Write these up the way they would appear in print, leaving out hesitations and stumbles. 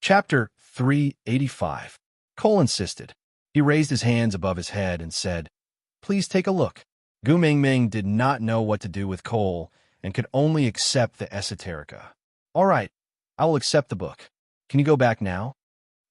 Chapter 385. Cole insisted. He raised his hands above his head and said, "Please take a look." Gu Mingming did not know what to do with Cole and could only accept the esoterica. "All right, I will accept the book. Can you go back now?"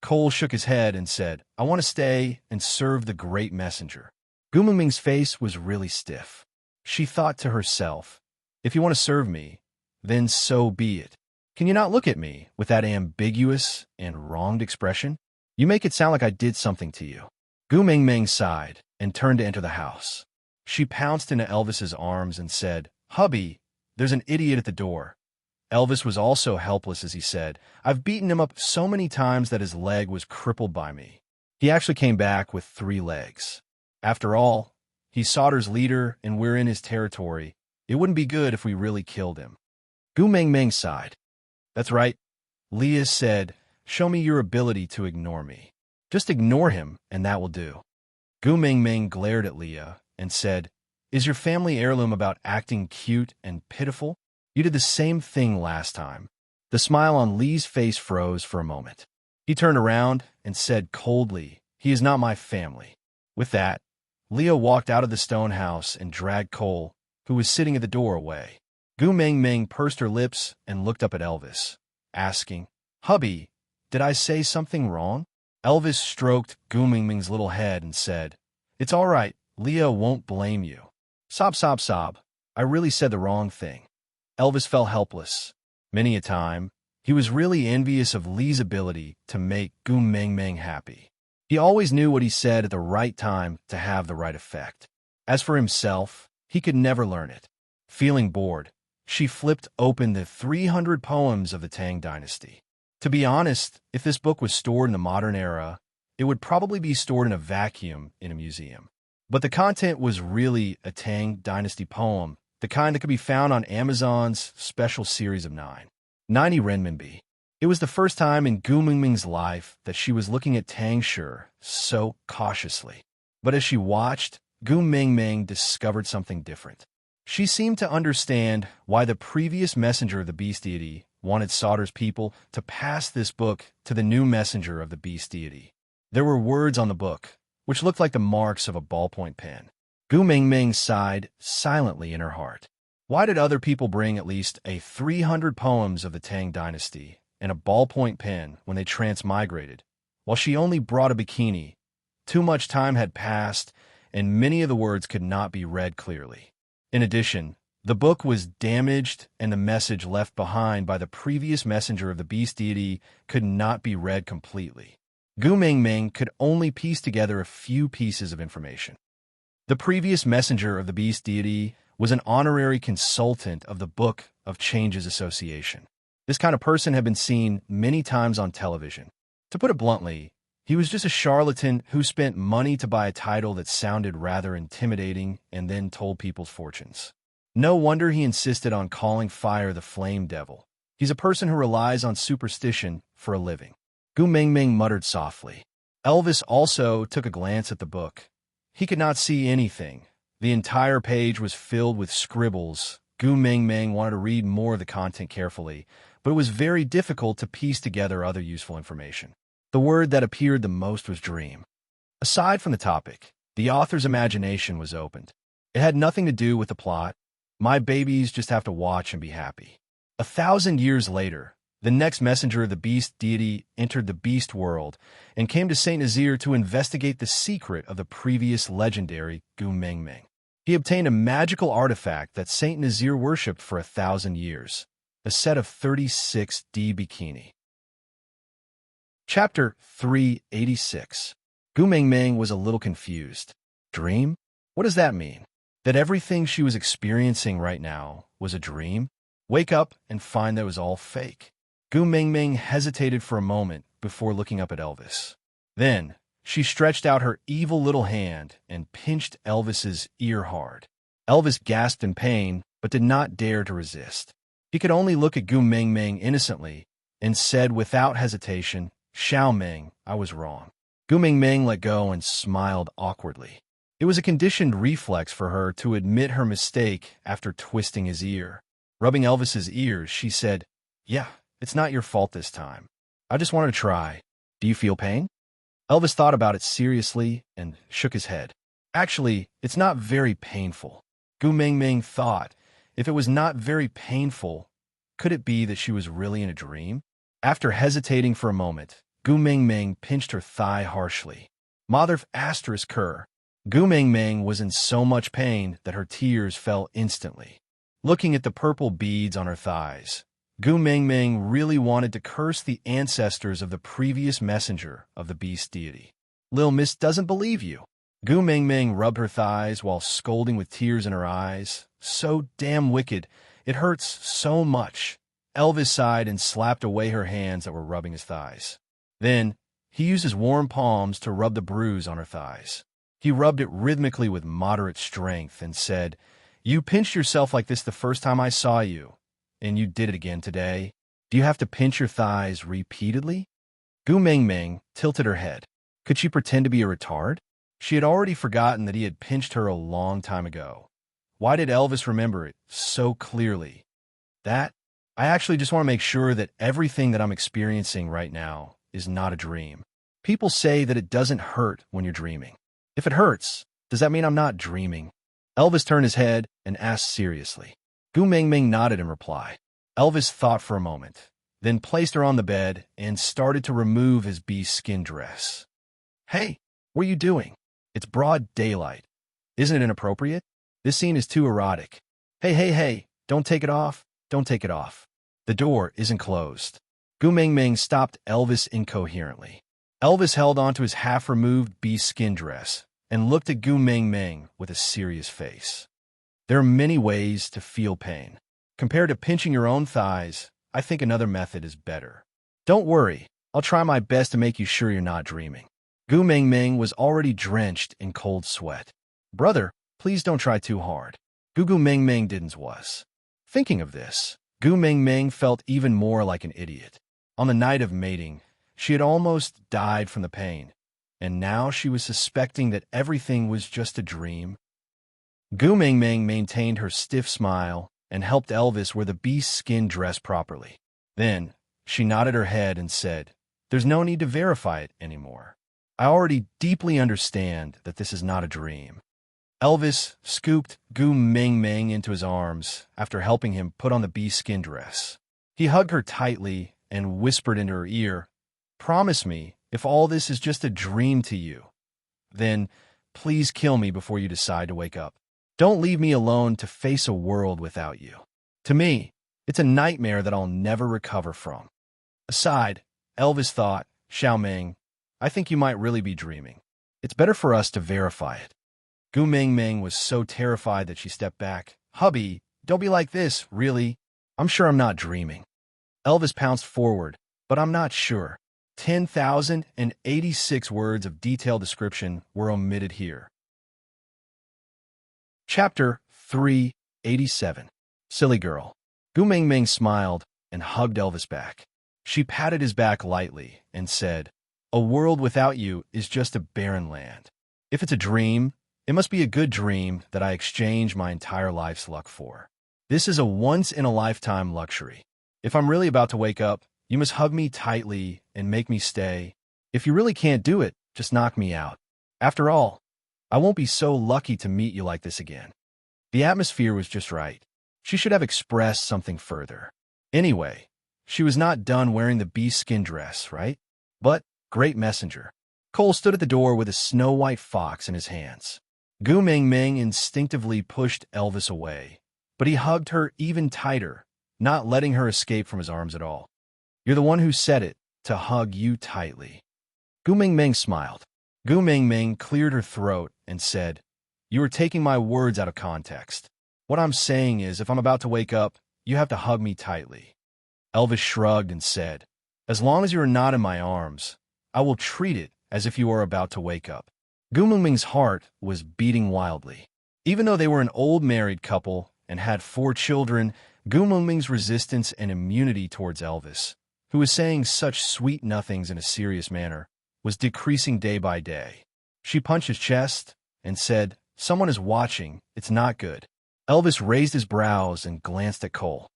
Cole shook his head and said, "I want to stay and serve the great messenger." Gu Mingming's face was really stiff. She thought to herself, "If you want to serve me, then so be it. Can you not look at me with that ambiguous and wronged expression? You make it sound like I did something to you." Gu Mingming sighed and turned to enter the house. She pounced into Elvis's arms and said, "Hubby, there's an idiot at the door." Elvis was also helpless as he said, "I've beaten him up so many times that his leg was crippled by me. He actually came back with 3 legs. After all, he's Solder's leader and we're in his territory. It wouldn't be good if we really killed him." Gu Mingming sighed. "That's right." Leah said, "Show me your ability to ignore me. Just ignore him, and that will do." Gu Mingming glared at Leah and said, "Is your family heirloom about acting cute and pitiful? You did the same thing last time." The smile on Lee's face froze for a moment. He turned around and said coldly, "He is not my family." With that, Leah walked out of the stone house and dragged Cole, who was sitting at the door, away. Gu Mingming pursed her lips and looked up at Elvis, asking, "Hubby, did I say something wrong?" Elvis stroked Gu Mingming's little head and said, "It's all right. Leah won't blame you." Sob, sob, sob. "I really said the wrong thing." Elvis felt helpless. Many a time, he was really envious of Lee's ability to make Gu Mingming happy. He always knew what he said at the right time to have the right effect. As for himself, he could never learn it. Feeling bored, she flipped open the 300 poems of the Tang Dynasty. To be honest, if this book was stored in the modern era, it would probably be stored in a vacuum in a museum. But the content was really a Tang Dynasty poem, the kind that could be found on Amazon's special series of 90 renminbi. It was the first time in Gu Mingming's life that she was looking at Tang Shi so cautiously. But as she watched, Gu Mingming discovered something different. She seemed to understand why the previous messenger of the beast deity wanted Solder's people to pass this book to the new messenger of the beast deity. There were words on the book, which looked like the marks of a ballpoint pen. Gu Mingming sighed silently in her heart. Why did other people bring at least 300 poems of the Tang Dynasty and a ballpoint pen when they transmigrated, while she only brought a bikini? Too much time had passed, and many of the words could not be read clearly. In addition, the book was damaged, and the message left behind by the previous messenger of the beast deity could not be read completely. Gu Mingming could only piece together a few pieces of information. The previous messenger of the beast deity was an honorary consultant of the Book of Changes Association. This kind of person had been seen many times on television. To put it bluntly, he was just a charlatan who spent money to buy a title that sounded rather intimidating and then told people's fortunes. No wonder he insisted on calling fire the flame devil. He's a person who relies on superstition for a living. Gu Mingming muttered softly. Elvis also took a glance at the book. He could not see anything. The entire page was filled with scribbles. Gu Mingming wanted to read more of the content carefully, but it was very difficult to piece together other useful information. The word that appeared the most was dream. Aside from the topic, the author's imagination was opened. It had nothing to do with the plot. My babies just have to watch and be happy. 1,000 years later, the next messenger of the beast deity entered the beast world and came to Saint Nazir to investigate the secret of the previous legendary Gu Mingming. He obtained a magical artifact that Saint Nazir worshipped for 1,000 years, a set of 36D bikini. Chapter 386. Gu Mingming was a little confused. Dream? What does that mean? That everything she was experiencing right now was a dream? Wake up and find that it was all fake. Gu Mingming hesitated for a moment before looking up at Elvis. Then, she stretched out her evil little hand and pinched Elvis's ear hard. Elvis gasped in pain, but did not dare to resist. He could only look at Gu Mingming innocently and said without hesitation, "Xiao Ming, I was wrong." Gu Mingming let go and smiled awkwardly. It was a conditioned reflex for her to admit her mistake after twisting his ear. Rubbing Elvis's ears, she said, "Yeah, it's not your fault this time. I just wanted to try. Do you feel pain? Elvis thought about it seriously and shook his head. Actually, it's not very painful. Gu Mingming thought, if it was not very painful, could it be that she was really in a dream? After hesitating for a moment, Gu Mingming pinched her thigh harshly. Mother asterisk her. Gu Mingming was in so much pain that her tears fell instantly. Looking at the purple beads on her thighs, Gu Mingming really wanted to curse the ancestors of the previous messenger of the beast deity. Lil Miss doesn't believe you. Gu Mingming rubbed her thighs while scolding with tears in her eyes. So damn wicked. It hurts so much. Elvis sighed and slapped away her hands that were rubbing his thighs. Then, he used his warm palms to rub the bruise on her thighs. He rubbed it rhythmically with moderate strength and said, "You pinched yourself like this the first time I saw you, and you did it again today. Do you have to pinch your thighs repeatedly?" Gu Mingming tilted her head. Could she pretend to be a retard? She had already forgotten that he had pinched her a long time ago. Why did Elvis remember it so clearly? I actually just want to make sure that everything that I'm experiencing right now is not a dream. People say that it doesn't hurt when you're dreaming. If it hurts, does that mean I'm not dreaming? Elvis turned his head and asked seriously. Gu Mingming nodded in reply. Elvis thought for a moment, then placed her on the bed and started to remove his beast skin dress. Hey, what are you doing? It's broad daylight. Isn't it inappropriate? This scene is too erotic. Hey, don't take it off. Don't take it off. The door isn't closed. Gu Mingming stopped Elvis incoherently. Elvis held onto his half-removed beast skin dress and looked at Gu Mingming with a serious face. There are many ways to feel pain. Compared to pinching your own thighs, I think another method is better. Don't worry, I'll try my best to make you sure you're not dreaming. Gu Mingming was already drenched in cold sweat. Brother, please don't try too hard. Gu Mingming didn't was. Thinking of this, Gu Mingming felt even more like an idiot. On the night of mating, she had almost died from the pain, and now she was suspecting that everything was just a dream. Gu Mingming maintained her stiff smile and helped Elvis wear the beast skin dress properly. Then, she nodded her head and said, "There's no need to verify it anymore. I already deeply understand that this is not a dream." Elvis scooped Gu Mingming into his arms after helping him put on the beast skin dress. He hugged her tightly and whispered into her ear, "Promise me, if all this is just a dream to you, then please kill me before you decide to wake up. Don't leave me alone to face a world without you. To me, it's a nightmare that I'll never recover from." Aside, Elvis thought, "Xiaoming, I think you might really be dreaming. It's better for us to verify it." Gu Mingming was so terrified that she stepped back. "Hubby, don't be like this, really. I'm sure I'm not dreaming." Elvis pounced forward, "But I'm not sure." 10,086 words of detailed description were omitted here. Chapter 387. Silly Girl. Gu Mingming smiled and hugged Elvis back. She patted his back lightly and said, "A world without you is just a barren land. If it's a dream, it must be a good dream that I exchange my entire life's luck for. This is a once-in-a-lifetime luxury. If I'm really about to wake up, you must hug me tightly and make me stay. If you really can't do it, just knock me out. After all, I won't be so lucky to meet you like this again." The atmosphere was just right. She should have expressed something further. Anyway, she was not done wearing the beast skin dress, right? But, great messenger. Cole stood at the door with a snow-white fox in his hands. Gu Mingming instinctively pushed Elvis away, but he hugged her even tighter, not letting her escape from his arms at all. "You're the one who said it, to hug you tightly." Gu Mingming smiled. Gu Mingming cleared her throat and said, "You are taking my words out of context. What I'm saying is, if I'm about to wake up, you have to hug me tightly." Elvis shrugged and said, "As long as you are not in my arms, I will treat it as if you are about to wake up." Gu Mingming's heart was beating wildly. Even though they were an old married couple and had 4 children, Gu Mingming's resistance and immunity towards Elvis, who was saying such sweet nothings in a serious manner, was decreasing day by day. She punched his chest and said, "Someone is watching. It's not good." Elvis raised his brows and glanced at Cole.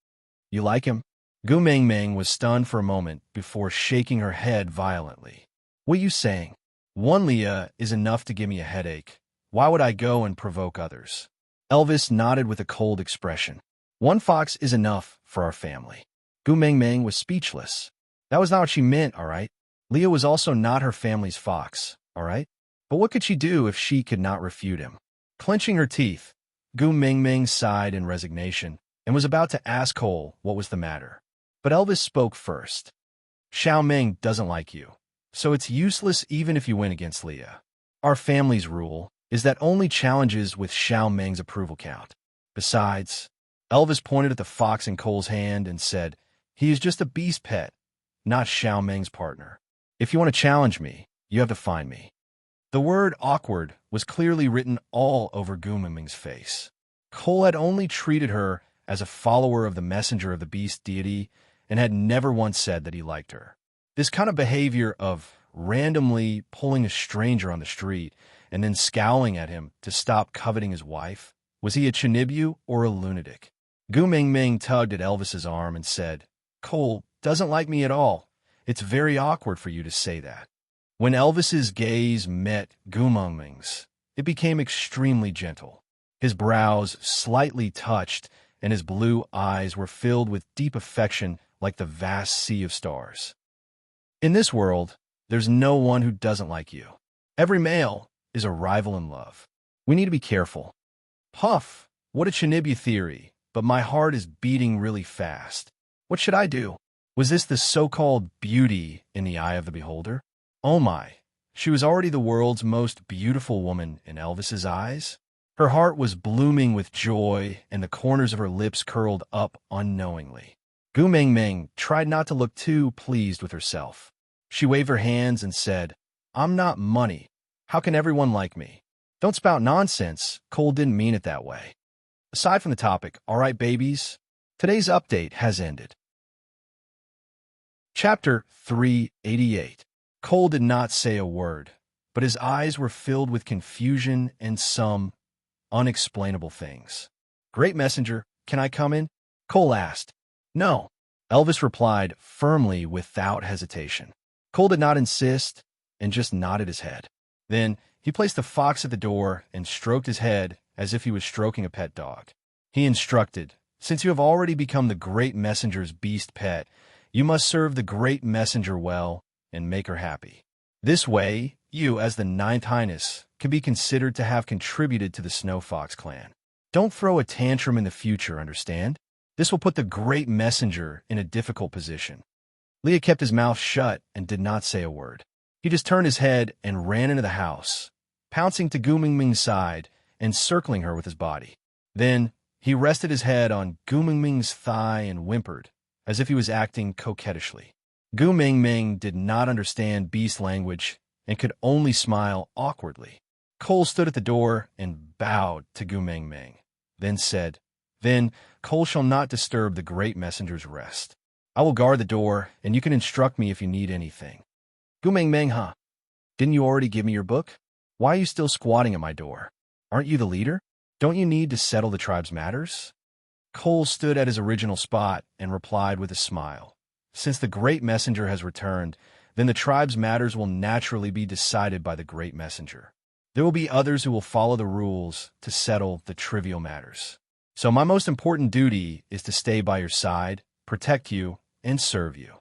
"You like him?" Gu Mingming was stunned for a moment before shaking her head violently. What are you saying? One Leah is enough to give me a headache. Why would I go and provoke others? Elvis nodded with a cold expression. One fox is enough for our family. Gu Mingming was speechless. That was not what she meant, all right? Leah was also not her family's fox, all right? But what could she do if she could not refute him? Clenching her teeth, Gu Mingming sighed in resignation and was about to ask Cole what was the matter. But Elvis spoke first. Xiao Ming doesn't like you, so it's useless even if you win against Leah. Our family's rule is that only challenges with Xiao Ming's approval count. Besides, Elvis pointed at the fox in Cole's hand and said, he is just a beast pet, not Xiao Ming's partner. If you want to challenge me, you have to find me. The word awkward was clearly written all over Gu Mingming's face. Cole had only treated her as a follower of the messenger of the beast deity and had never once said that he liked her. This kind of behavior of randomly pulling a stranger on the street and then scowling at him to stop coveting his wife, was he a Chinibu or a lunatic? Gu Mingming tugged at Elvis's arm and said, Cole doesn't like me at all. It's very awkward for you to say that. When Elvis's gaze met Gu Mingming's, it became extremely gentle. His brows slightly touched, and his blue eyes were filled with deep affection like the vast sea of stars. In this world, there's no one who doesn't like you. Every male is a rival in love. We need to be careful. Puff, what a Chinibu theory, but my heart is beating really fast. What should I do? Was this the so-called beauty in the eye of the beholder? Oh my, she was already the world's most beautiful woman in Elvis's eyes. Her heart was blooming with joy, and the corners of her lips curled up unknowingly. Gu Mingming tried not to look too pleased with herself. She waved her hands and said, I'm not money. How can everyone like me? Don't spout nonsense. Cole didn't mean it that way. Aside from the topic, all right, babies, today's update has ended. Chapter 388. Cole did not say a word, but his eyes were filled with confusion and some unexplainable things. Great messenger, can I come in? Cole asked. No. Elvis replied firmly without hesitation. Cole did not insist and just nodded his head. Then he placed the fox at the door and stroked his head as if he was stroking a pet dog. He instructed, since you have already become the great messenger's beast pet, you must serve the great messenger well and make her happy. This way, you, as the Ninth Highness, can be considered to have contributed to the Snow Fox clan. Don't throw a tantrum in the future, understand? This will put the great messenger in a difficult position. Leah kept his mouth shut and did not say a word. He just turned his head and ran into the house, pouncing to Gu Mingming's side and circling her with his body. Then he rested his head on Gu Mingming's thigh and whimpered, as if he was acting coquettishly. Gu Mingming did not understand beast language and could only smile awkwardly. Cole stood at the door and bowed to Gu Mingming, then said, Then Cole shall not disturb the great messenger's rest. I will guard the door, and you can instruct me if you need anything. Gu Mingming, huh? Didn't you already give me your book? Why are you still squatting at my door? Aren't you the leader? Don't you need to settle the tribe's matters? Cole stood at his original spot and replied with a smile. Since the great messenger has returned, then the tribe's matters will naturally be decided by the great messenger. There will be others who will follow the rules to settle the trivial matters. So my most important duty is to stay by your side, protect you, and serve you.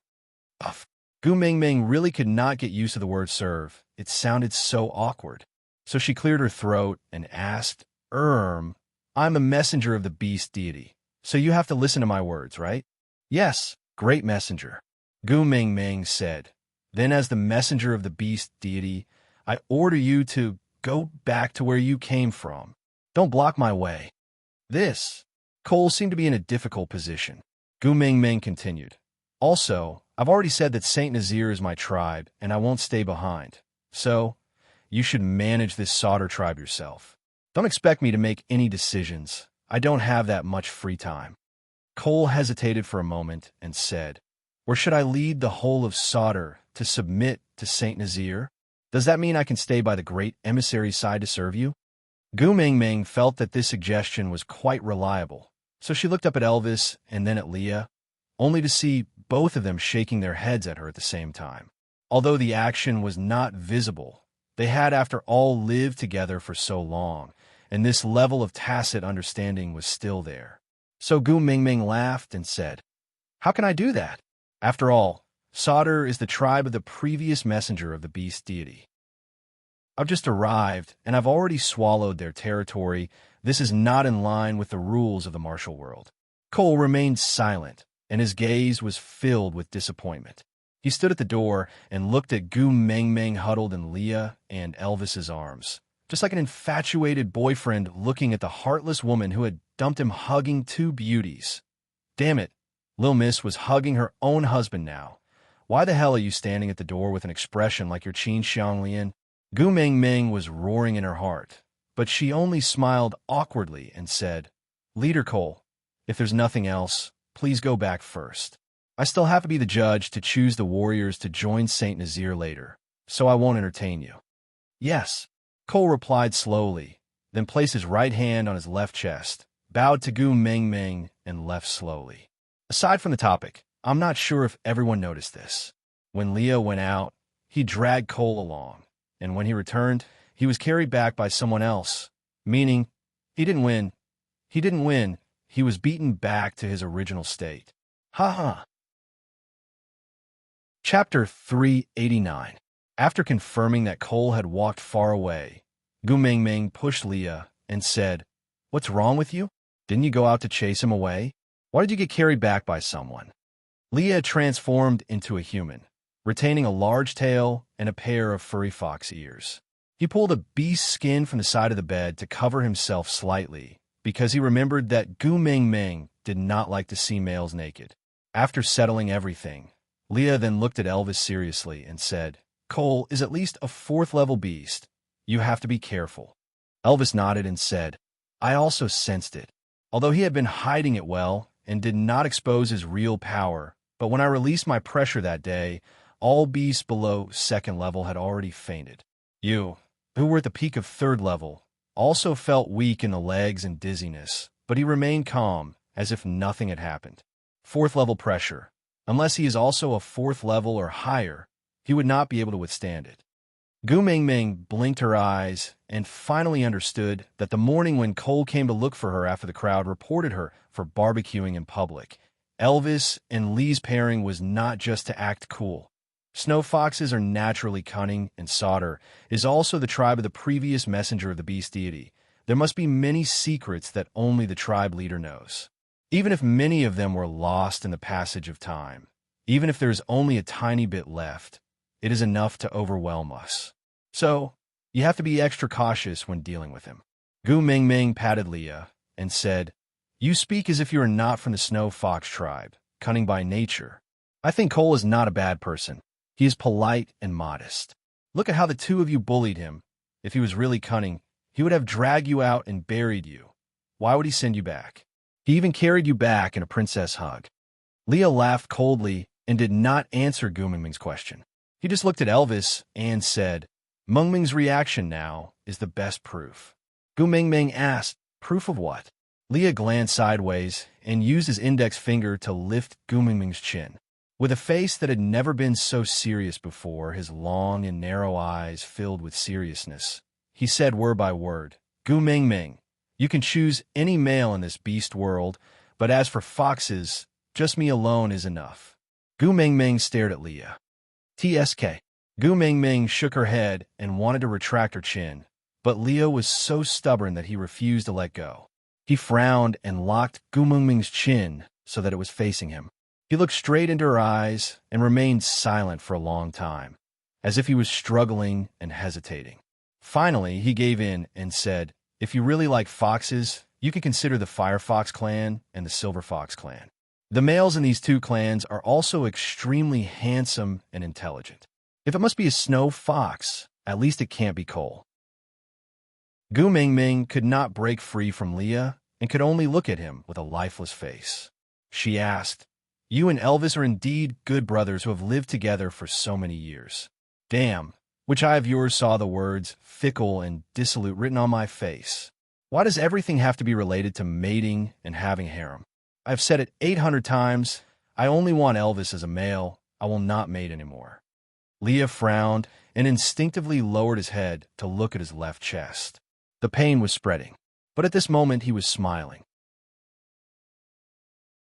Uff. Gu Mingming really could not get used to the word serve. It sounded so awkward. So she cleared her throat and asked, I'm a messenger of the beast deity, so you have to listen to my words, right? Yes, great messenger. Gu Mingming said. Then as the messenger of the beast deity, I order you to go back to where you came from. Don't block my way. This. Cole seemed to be in a difficult position. Gu Mingming continued. Also, I've already said that Saint Nazir is my tribe, and I won't stay behind. So, you should manage this solder tribe yourself. Don't expect me to make any decisions. I don't have that much free time. Cole hesitated for a moment and said, Or should I lead the whole of Solder to submit to Saint Nazir? Does that mean I can stay by the great emissary's side to serve you? Gu Mingming felt that this suggestion was quite reliable, so she looked up at Elvis and then at Leah. only to see both of them shaking their heads at her at the same time. Although the action was not visible, they had, after all, lived together for so long, and this level of tacit understanding was still there. So Gu Mingming laughed and said, "How can I do that? After all, Sauter is the tribe of the previous messenger of the beast deity. I've just arrived, and I've already swallowed their territory. This is not in line with the rules of the martial world." Cole remained silent, and his gaze was filled with disappointment. He stood at the door and looked at Gu Mengmeng huddled in Leah and Elvis's arms, just like an infatuated boyfriend looking at the heartless woman who had dumped him, hugging two beauties. Damn it, Lil Miss was hugging her own husband now. Why the hell are you standing at the door with an expression like you're Qin Xianglian? Gu Mengmeng was roaring in her heart, but she only smiled awkwardly and said, "Leader Cole, if there's nothing else, please go back first. I still have to be the judge to choose the warriors to join Saint Nazir later, so I won't entertain you." "Yes," Cole replied slowly, then placed his right hand on his left chest, bowed to Gu Mengmeng, and left slowly. Aside from the topic, I'm not sure if everyone noticed this. When Leah went out, he dragged Cole along, and when he returned, he was carried back by someone else, meaning he didn't win. He was beaten back to his original state. Ha ha. Chapter 389. After confirming that Cole had walked far away, Gu Mingming pushed Leah and said, "What's wrong with you? Didn't you go out to chase him away? Why did you get carried back by someone?" Leah transformed into a human, retaining a large tail and a pair of furry fox ears. He pulled a beast skin from the side of the bed to cover himself slightly, because he remembered that Gu Mingming did not like to see males naked. After settling everything, Leah then looked at Elvis seriously and said, "Cole is at least a 4th-level beast. You have to be careful." Elvis nodded and said, "I also sensed it, although he had been hiding it well and did not expose his real power. But when I released my pressure that day, all beasts below 2nd level had already fainted. You, who were at the peak of 3rd level, also felt weak in the legs and dizziness, but he remained calm, as if nothing had happened. 4th level pressure. Unless he is also a 4th level or higher, he would not be able to withstand it." Gu Mingming blinked her eyes and finally understood that the morning when Cole came to look for her after the crowd reported her for barbecuing in public, Elvis and Lee's pairing was not just to act cool. Snow foxes are naturally cunning, and Sauter is also the tribe of the previous messenger of the beast deity. There must be many secrets that only the tribe leader knows. Even if many of them were lost in the passage of time, even if there's only a tiny bit left, it is enough to overwhelm us. So, you have to be extra cautious when dealing with him. Gu Mingming patted Leah and said, "You speak as if you are not from the Snow Fox tribe, cunning by nature. I think Cole is not a bad person. He is polite and modest. Look at how the two of you bullied him. If he was really cunning, he would have dragged you out and buried you. Why would he send you back? He even carried you back in a princess hug." Leah laughed coldly and did not answer Gu Mingming's question. He just looked at Elvis and said, "Mengming's reaction now is the best proof." Gu Mingming asked, "Proof of what?" Leah glanced sideways and used his index finger to lift Gu Mingming's chin. With a face that had never been so serious before, his long and narrow eyes filled with seriousness, he said word by word, "Gu Mingming, you can choose any male in this beast world, but as for foxes, just me alone is enough." Gu Mingming stared at Leah. "TSK." Gu Mingming shook her head and wanted to retract her chin, but Leah was so stubborn that he refused to let go. He frowned and locked Gu Mingming's chin so that it was facing him. He looked straight into her eyes and remained silent for a long time, as if he was struggling and hesitating. Finally, he gave in and said, "If you really like foxes, you can consider the Firefox clan and the Silver Fox clan. The males in these two clans are also extremely handsome and intelligent. If it must be a snow fox, at least it can't be Cole." Gu Mingming could not break free from Leah and could only look at him with a lifeless face. She asked, "You and Elvis are indeed good brothers who have lived together for so many years. Damn, which eye of yours saw the words fickle and dissolute written on my face? Why does everything have to be related to mating and having a harem? I've said it 800 times, I only want Elvis as a male. I will not mate anymore. Leah frowned and instinctively lowered his head to look at his left chest. The pain was spreading, but at this moment he was smiling.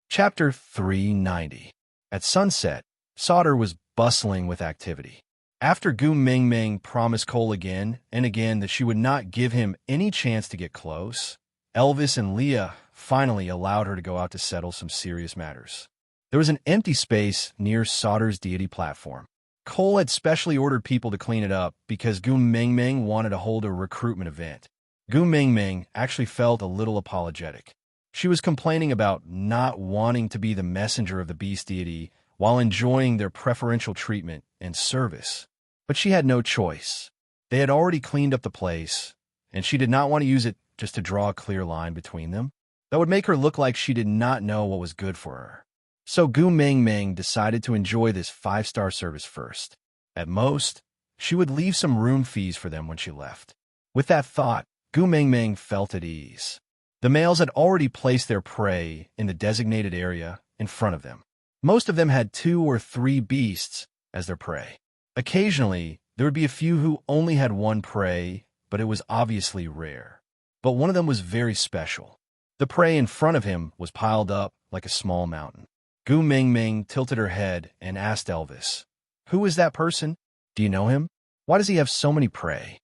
Chapter 390. At sunset, Sauter was bustling with activity. After Gu Mingming promised Cole again and again that she would not give him any chance to get close, Elvis and Leah finally allowed her to go out to settle some serious matters. There was an empty space near Sauter's deity platform. Cole had specially ordered people to clean it up because Gu Mingming wanted to hold a recruitment event. Gu Mingming actually felt a little apologetic. She was complaining about not wanting to be the messenger of the beast deity while enjoying their preferential treatment and service. But she had no choice. They had already cleaned up the place, and she did not want to use it just to draw a clear line between them. That would make her look like she did not know what was good for her. So Gu Mingming decided to enjoy this 5-star service first. At most, she would leave some room fees for them when she left. With that thought, Gu Mingming felt at ease. The males had already placed their prey in the designated area in front of them. Most of them had 2 or 3 beasts as their prey. Occasionally, there would be a few who only had 1 prey, but it was obviously rare. But one of them was very special. The prey in front of him was piled up like a small mountain. Gu Mingming tilted her head and asked Elvis, "Who is that person? Do you know him? Why does he have so many prey?"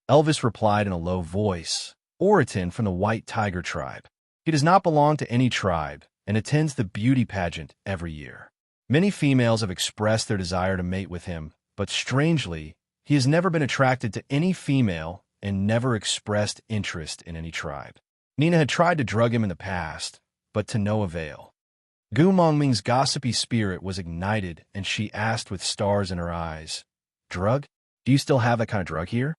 Elvis replied in a low voice, "Oriton from the White Tiger tribe. He does not belong to any tribe and attends the beauty pageant every year. Many females have expressed their desire to mate with him, but strangely, he has never been attracted to any female and never expressed interest in any tribe. Nina had tried to drug him in the past, but to no avail." Gu Mingming's gossipy spirit was ignited, and she asked with stars in her eyes, "Drug? Do you still have that kind of drug here?"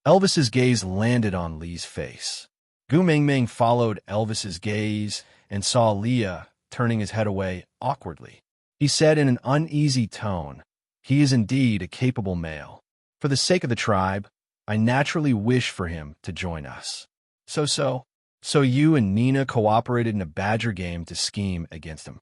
Elvis's gaze landed on Lee's face. Gu Mingming followed Elvis's gaze and saw Leah turning his head away awkwardly. He said in an uneasy tone, "He is indeed a capable male. For the sake of the tribe, I naturally wish for him to join us." So you and Nina cooperated in a badger game to scheme against him.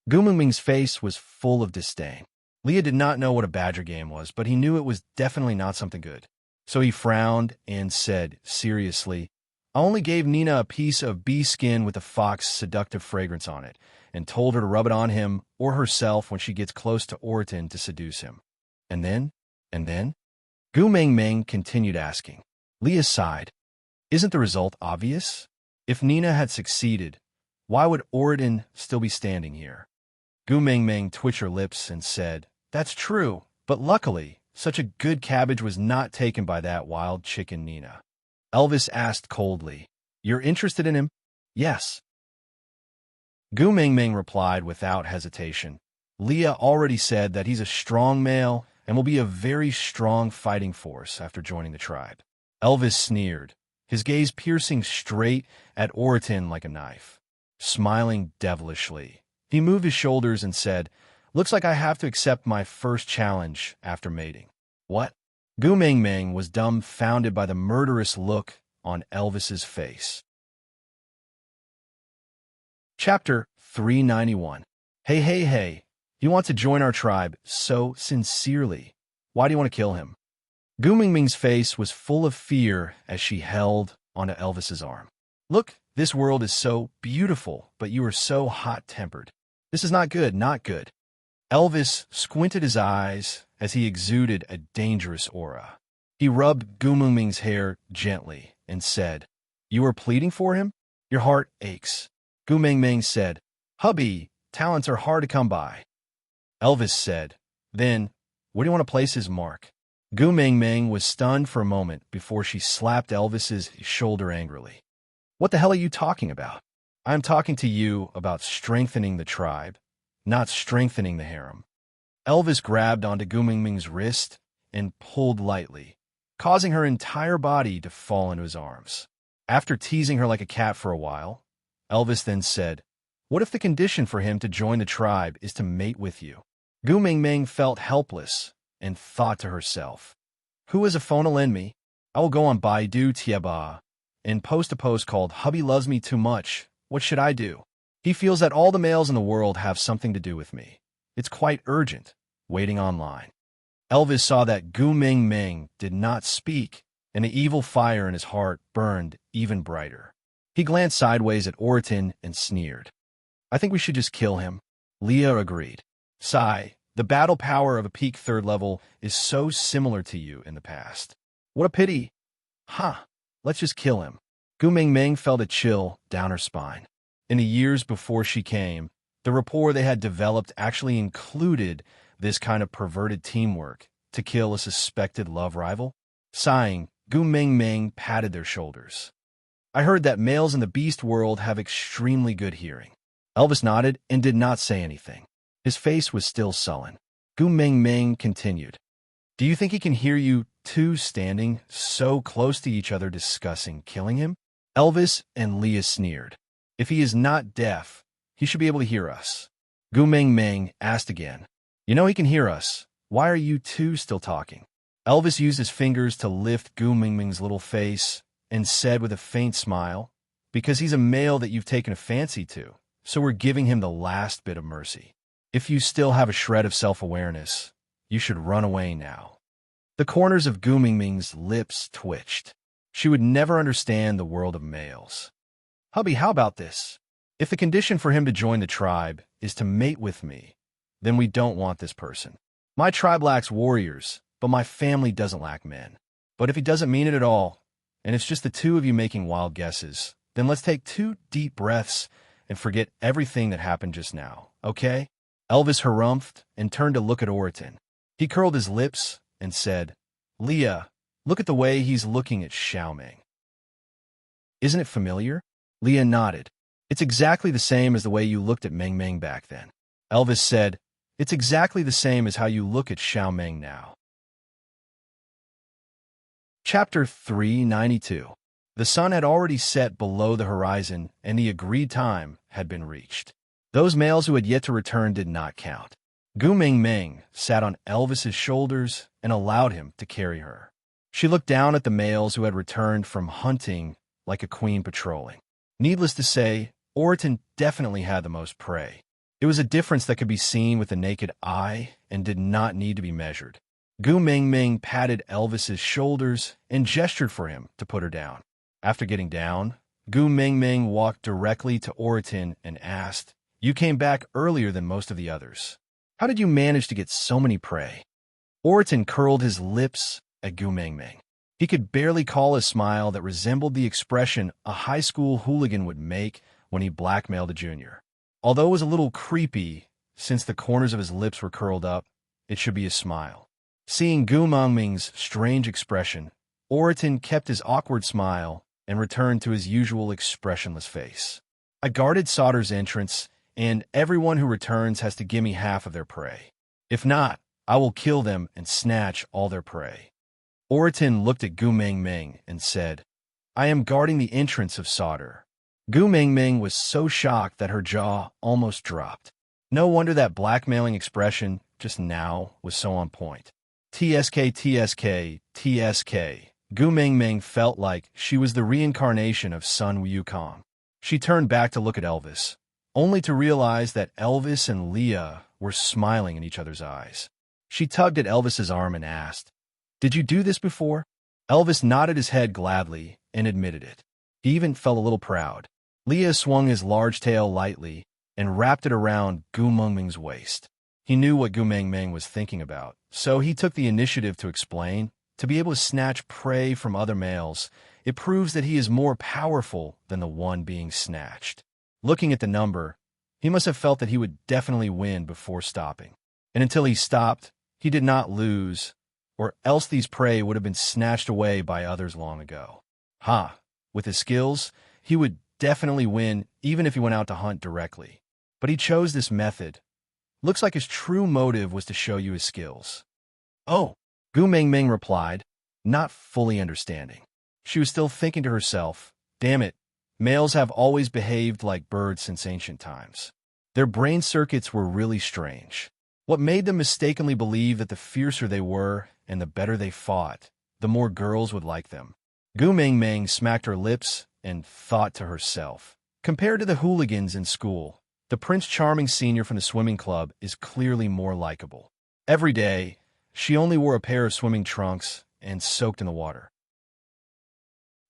Gu Mingming's face was full of disdain. Leah did not know what a badger game was, but he knew it was definitely not something good. So he frowned and said seriously, "I only gave Nina a piece of bee skin with a fox's seductive fragrance on it, and told her to rub it on him or herself when she gets close to Oriton to seduce him." And then? Gu Mingming continued asking. Leah sighed. "Isn't the result obvious? If Nina had succeeded, why would Oriton still be standing here?" Gu Mingming twitched her lips and said, "That's true, but luckily, such a good cabbage was not taken by that wild chicken Nina." Elvis asked coldly, "You're interested in him?" "Yes." Gu Mingming replied without hesitation. "Leah already said that he's a strong male and will be a very strong fighting force after joining the tribe." Elvis sneered, his gaze piercing straight at Oriton like a knife. Smiling devilishly, he moved his shoulders and said, "Looks like I have to accept my first challenge after mating." "What?" Gu Mingming was dumbfounded by the murderous look on Elvis's face. Chapter 391. Hey, you want to join our tribe so sincerely. Why do you want to kill him?" Gu Mingming's face was full of fear as she held onto Elvis's arm. "Look, this world is so beautiful, but you are so hot-tempered. This is not good, not good." Elvis squinted his eyes as he exuded a dangerous aura. He rubbed Gu Mingming's hair gently and said, "You are pleading for him? Your heart aches." Gu Mingming said, "Hubby, talents are hard to come by." Elvis said, "Then, where do you want to place his mark?" Gu Mingming was stunned for a moment before she slapped Elvis's shoulder angrily. "What the hell are you talking about? I am talking to you about strengthening the tribe, not strengthening the harem." Elvis grabbed onto Gu Mingming's wrist and pulled lightly, causing her entire body to fall into his arms. After teasing her like a cat for a while, Elvis then said, "What if the condition for him to join the tribe is to mate with you?" Gu Mingming felt helpless and thought to herself, "Who has a phone to lend me? I will go on Baidu Tieba and post a post called 'Hubby Loves Me Too Much. What should I do?'" He feels that all the males in the world have something to do with me. It's quite urgent, waiting online. Elvis saw that Gu Ming Ming did not speak, and the evil fire in his heart burned even brighter. He glanced sideways at Oriton and sneered. I think we should just kill him. Leah agreed. Sigh, the battle power of a peak third level is so similar to you in the past. What a pity. Let's just kill him. Gu Ming Ming felt a chill down her spine. In the years before she came, the rapport they had developed actually included this kind of perverted teamwork to kill a suspected love rival. Sighing, Gu Ming Ming patted their shoulders. I heard that males in the beast world have extremely good hearing. Elvis nodded and did not say anything. His face was still sullen. Gu Ming Ming continued. Do you think he can hear you two standing so close to each other discussing killing him? Elvis and Leah sneered. If he is not deaf, he should be able to hear us. Gu Ming Ming asked again. You know he can hear us. Why are you two still talking? Elvis used his fingers to lift Gu Ming Ming's little face and said with a faint smile, because he's a male that you've taken a fancy to, so we're giving him the last bit of mercy. If you still have a shred of self-awareness, you should run away now. The corners of Gu Ming Ming's lips twitched. She would never understand the world of males. Hubby, how about this? If the condition for him to join the tribe is to mate with me, then we don't want this person. My tribe lacks warriors, but my family doesn't lack men. But if he doesn't mean it at all, and it's just the two of you making wild guesses, then let's take 2 deep breaths and forget everything that happened just now, okay? Elvis harumphed and turned to look at Oriton. He curled his lips and said, Leah, look at the way he's looking at Xiaoming. Isn't it familiar? Leah nodded. It's exactly the same as the way you looked at Meng Meng back then. Elvis said, it's exactly the same as how you look at Xiaoming now. Chapter 392. The sun had already set below the horizon, and the agreed time had been reached. Those males who had yet to return did not count. Gu Ming Ming sat on Elvis's shoulders and allowed him to carry her. She looked down at the males who had returned from hunting like a queen patrolling. Needless to say, Oriton definitely had the most prey. It was a difference that could be seen with the naked eye and did not need to be measured. Gu Ming Ming patted Elvis's shoulders and gestured for him to put her down. After getting down, Gu Ming Ming walked directly to Oriton and asked, You came back earlier than most of the others. How did you manage to get so many prey? Oriton curled his lips at Gu Ming Ming. He could barely call a smile that resembled the expression a high school hooligan would make when he blackmailed a junior. Although it was a little creepy, since the corners of his lips were curled up, it should be a smile. Seeing Gu Ming Ming's strange expression, Oriton kept his awkward smile and returned to his usual expressionless face. I guarded Sauter's entrance, and everyone who returns has to give me half of their prey. If not, I will kill them and snatch all their prey. Oriton looked at Gu Ming Ming and said, I am guarding the entrance of Sauter. Gu Ming Ming was so shocked that her jaw almost dropped. No wonder that blackmailing expression just now was so on point. TSK, TSK, TSK. Gu Ming Ming felt like she was the reincarnation of Sun Wukong. She turned back to look at Elvis, only to realize that Elvis and Leah were smiling in each other's eyes. She tugged at Elvis's arm and asked, Did you do this before? Elvis nodded his head gladly and admitted it. He even felt a little proud. Leah swung his large tail lightly and wrapped it around Gu Ming Ming's waist. He knew what Gu Ming Ming was thinking about, so he took the initiative to explain. To be able to snatch prey from other males, it proves that he is more powerful than the one being snatched. Looking at the number, he must have felt that he would definitely win before stopping. And until he stopped, he did not lose, or else these prey would have been snatched away by others long ago. With his skills, he would definitely win even if he went out to hunt directly. But he chose this method. Looks like his true motive was to show you his skills. Oh, Gu Ming Ming replied, not fully understanding. She was still thinking to herself, damn it, males have always behaved like birds since ancient times. Their brain circuits were really strange. What made them mistakenly believe that the fiercer they were and the better they fought, the more girls would like them. Gu Ming Ming smacked her lips and thought to herself, Compared to the hooligans in school, the Prince Charming senior from the swimming club is clearly more likable. Every day, she only wore a pair of swimming trunks and soaked in the water.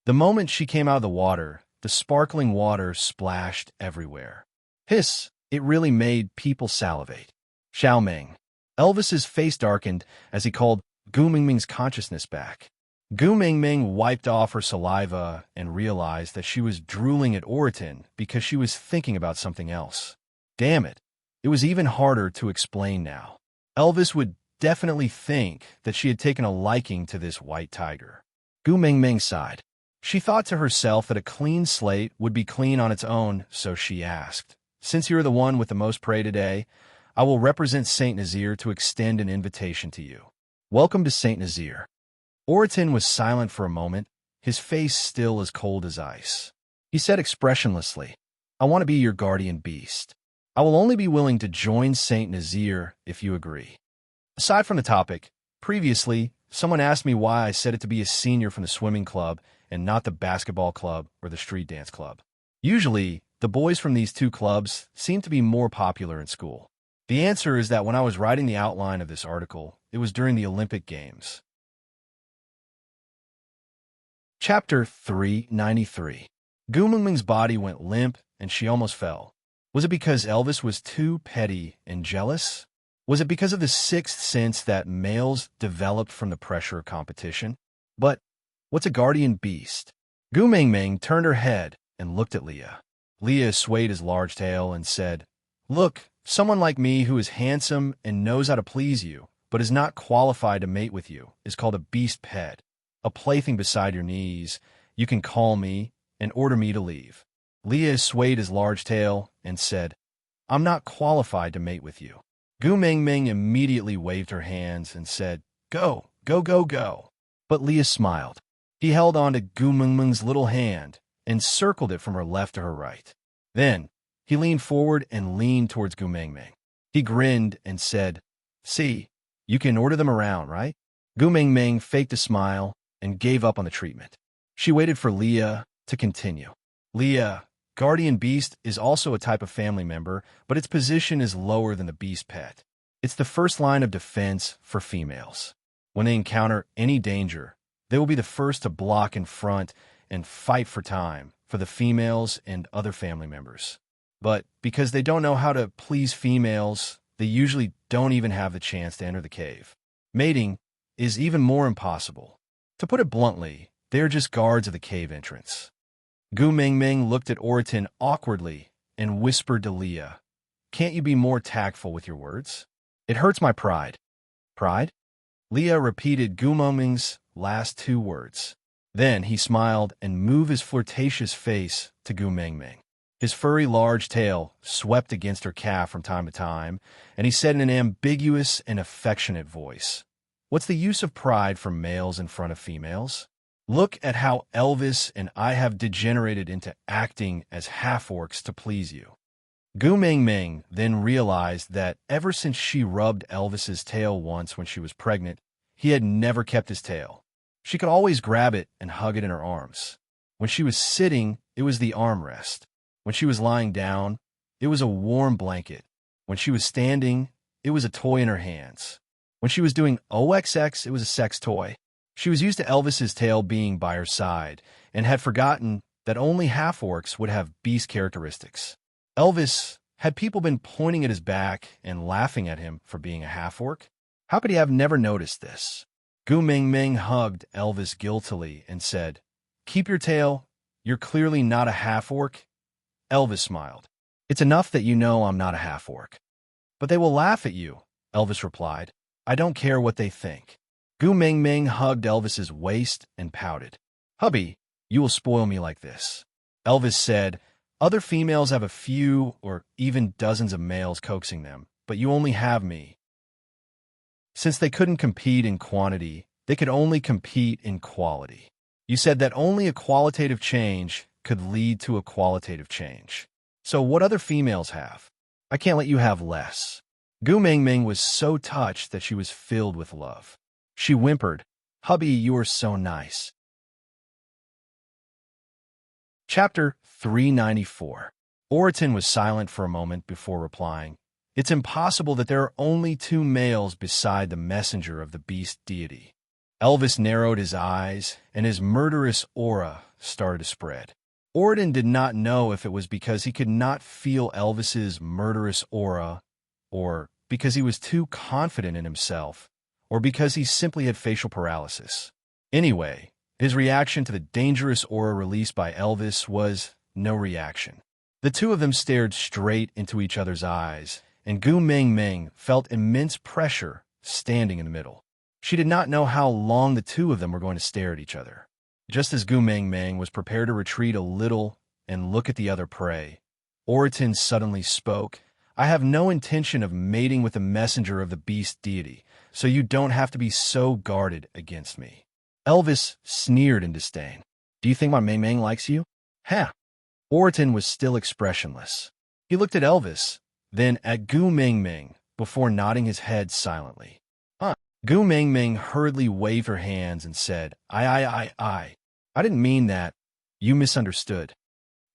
The moment she came out of the water, the sparkling water splashed everywhere. Hiss! It really made people salivate. Xiao Ming. Elvis's face darkened as he called Gu Mingming's consciousness back. Gu Mingming wiped off her saliva and realized that she was drooling at Oriton because she was thinking about something else. Damn it. It was even harder to explain now. Elvis would definitely think that she had taken a liking to this white tiger. Gu Mingming sighed. She thought to herself that a clean slate would be clean on its own, so she asked, "Since you're the one with the most prey today, I will represent Saint Nazaire to extend an invitation to you. Welcome to Saint Nazaire." Oriton was silent for a moment, his face still as cold as ice. He said expressionlessly, "I want to be your guardian beast. I will only be willing to join Saint Nazaire if you agree." Aside from the topic, previously, someone asked me why I said it to be a senior from the swimming club and not the basketball club or the street dance club. Usually, the boys from these two clubs seem to be more popular in school. The answer is that when I was writing the outline of this article, it was during the Olympic Games. Chapter 393. Gu Mingming's body went limp and she almost fell. Was it because Elvis was too petty and jealous? Was it because of the sixth sense that males developed from the pressure of competition? But what's a guardian beast? Gu Mingming turned her head and looked at Leah. Leah swayed his large tail and said, "Look, someone like me who is handsome and knows how to please you, but is not qualified to mate with you, is called a beast pet. A plaything beside your knees. You can call me and order me to leave." Leah swayed his large tail and said, "I'm not qualified to mate with you." Gu Mingming immediately waved her hands and said, "Go, go, go, go." But Leah smiled. He held on to Gu Mingming's little hand and circled it from her left to her right. Then, he leaned forward and leaned towards Gu Mingming. He grinned and said, "See, you can order them around, right?" Gu Mingming faked a smile and gave up on the treatment. She waited for Leah to continue. "Leah, guardian beast is also a type of family member, but its position is lower than the beast pet. It's the first line of defense for females. When they encounter any danger, they will be the first to block in front and fight for time for the females and other family members. But because they don't know how to please females, they usually don't even have the chance to enter the cave. Mating is even more impossible. To put it bluntly, they're just guards of the cave entrance." Gu Mingming looked at Oriton awkwardly and whispered to Leah, "Can't you be more tactful with your words? It hurts my pride." "Pride?" Leah repeated Gu Mingming's last two words. Then he smiled and moved his flirtatious face to Gu Mingming. His furry large tail swept against her calf from time to time, and he said in an ambiguous and affectionate voice, "What's the use of pride for males in front of females? Look at how Elvis and I have degenerated into acting as half-orcs to please you." Gu Mingming then realized that ever since she rubbed Elvis's tail once when she was pregnant, he had never kept his tail. She could always grab it and hug it in her arms. When she was sitting, it was the armrest. When she was lying down, it was a warm blanket. When she was standing, it was a toy in her hands. When she was doing OXX, it was a sex toy. She was used to Elvis's tail being by her side and had forgotten that only half-orcs would have beast characteristics. Elvis, had people been pointing at his back and laughing at him for being a half-orc? How could he have never noticed this? Gu Mingming hugged Elvis guiltily and said, "Keep your tail. You're clearly not a half-orc." Elvis smiled. "It's enough that you know I'm not a half-orc." "But they will laugh at you," Elvis replied. "I don't care what they think." Gu Mingming hugged Elvis's waist and pouted. "Hubby, you will spoil me like this." Elvis said, "Other females have a few or even dozens of males coaxing them, but you only have me." Since they couldn't compete in quantity, they could only compete in quality. You said that only a qualitative change could lead to a qualitative change. So what other females have? I can't let you have less. Gu Mingming was so touched that she was filled with love. She whimpered, "Hubby, you are so nice." Chapter 394. Oriton was silent for a moment before replying. It's impossible that there are only two males beside the messenger of the beast deity. Elvis narrowed his eyes, and his murderous aura started to spread. Oriton did not know if it was because he could not feel Elvis's murderous aura, or because he was too confident in himself, or because he simply had facial paralysis. Anyway, his reaction to the dangerous aura released by Elvis was no reaction. The two of them stared straight into each other's eyes, and Gu Ming Ming felt immense pressure standing in the middle. She did not know how long the two of them were going to stare at each other. Just as Gu Ming Ming was prepared to retreat a little and look at the other prey, Oriton suddenly spoke. I have no intention of mating with the messenger of the beast deity, so you don't have to be so guarded against me. Elvis sneered in disdain. Do you think my Ming Ming likes you? Ha! Oriton was still expressionless. He looked at Elvis, then at Gu Ming Ming, before nodding his head silently. Gu Ming Ming hurriedly waved her hands and said, I didn't mean that. You misunderstood.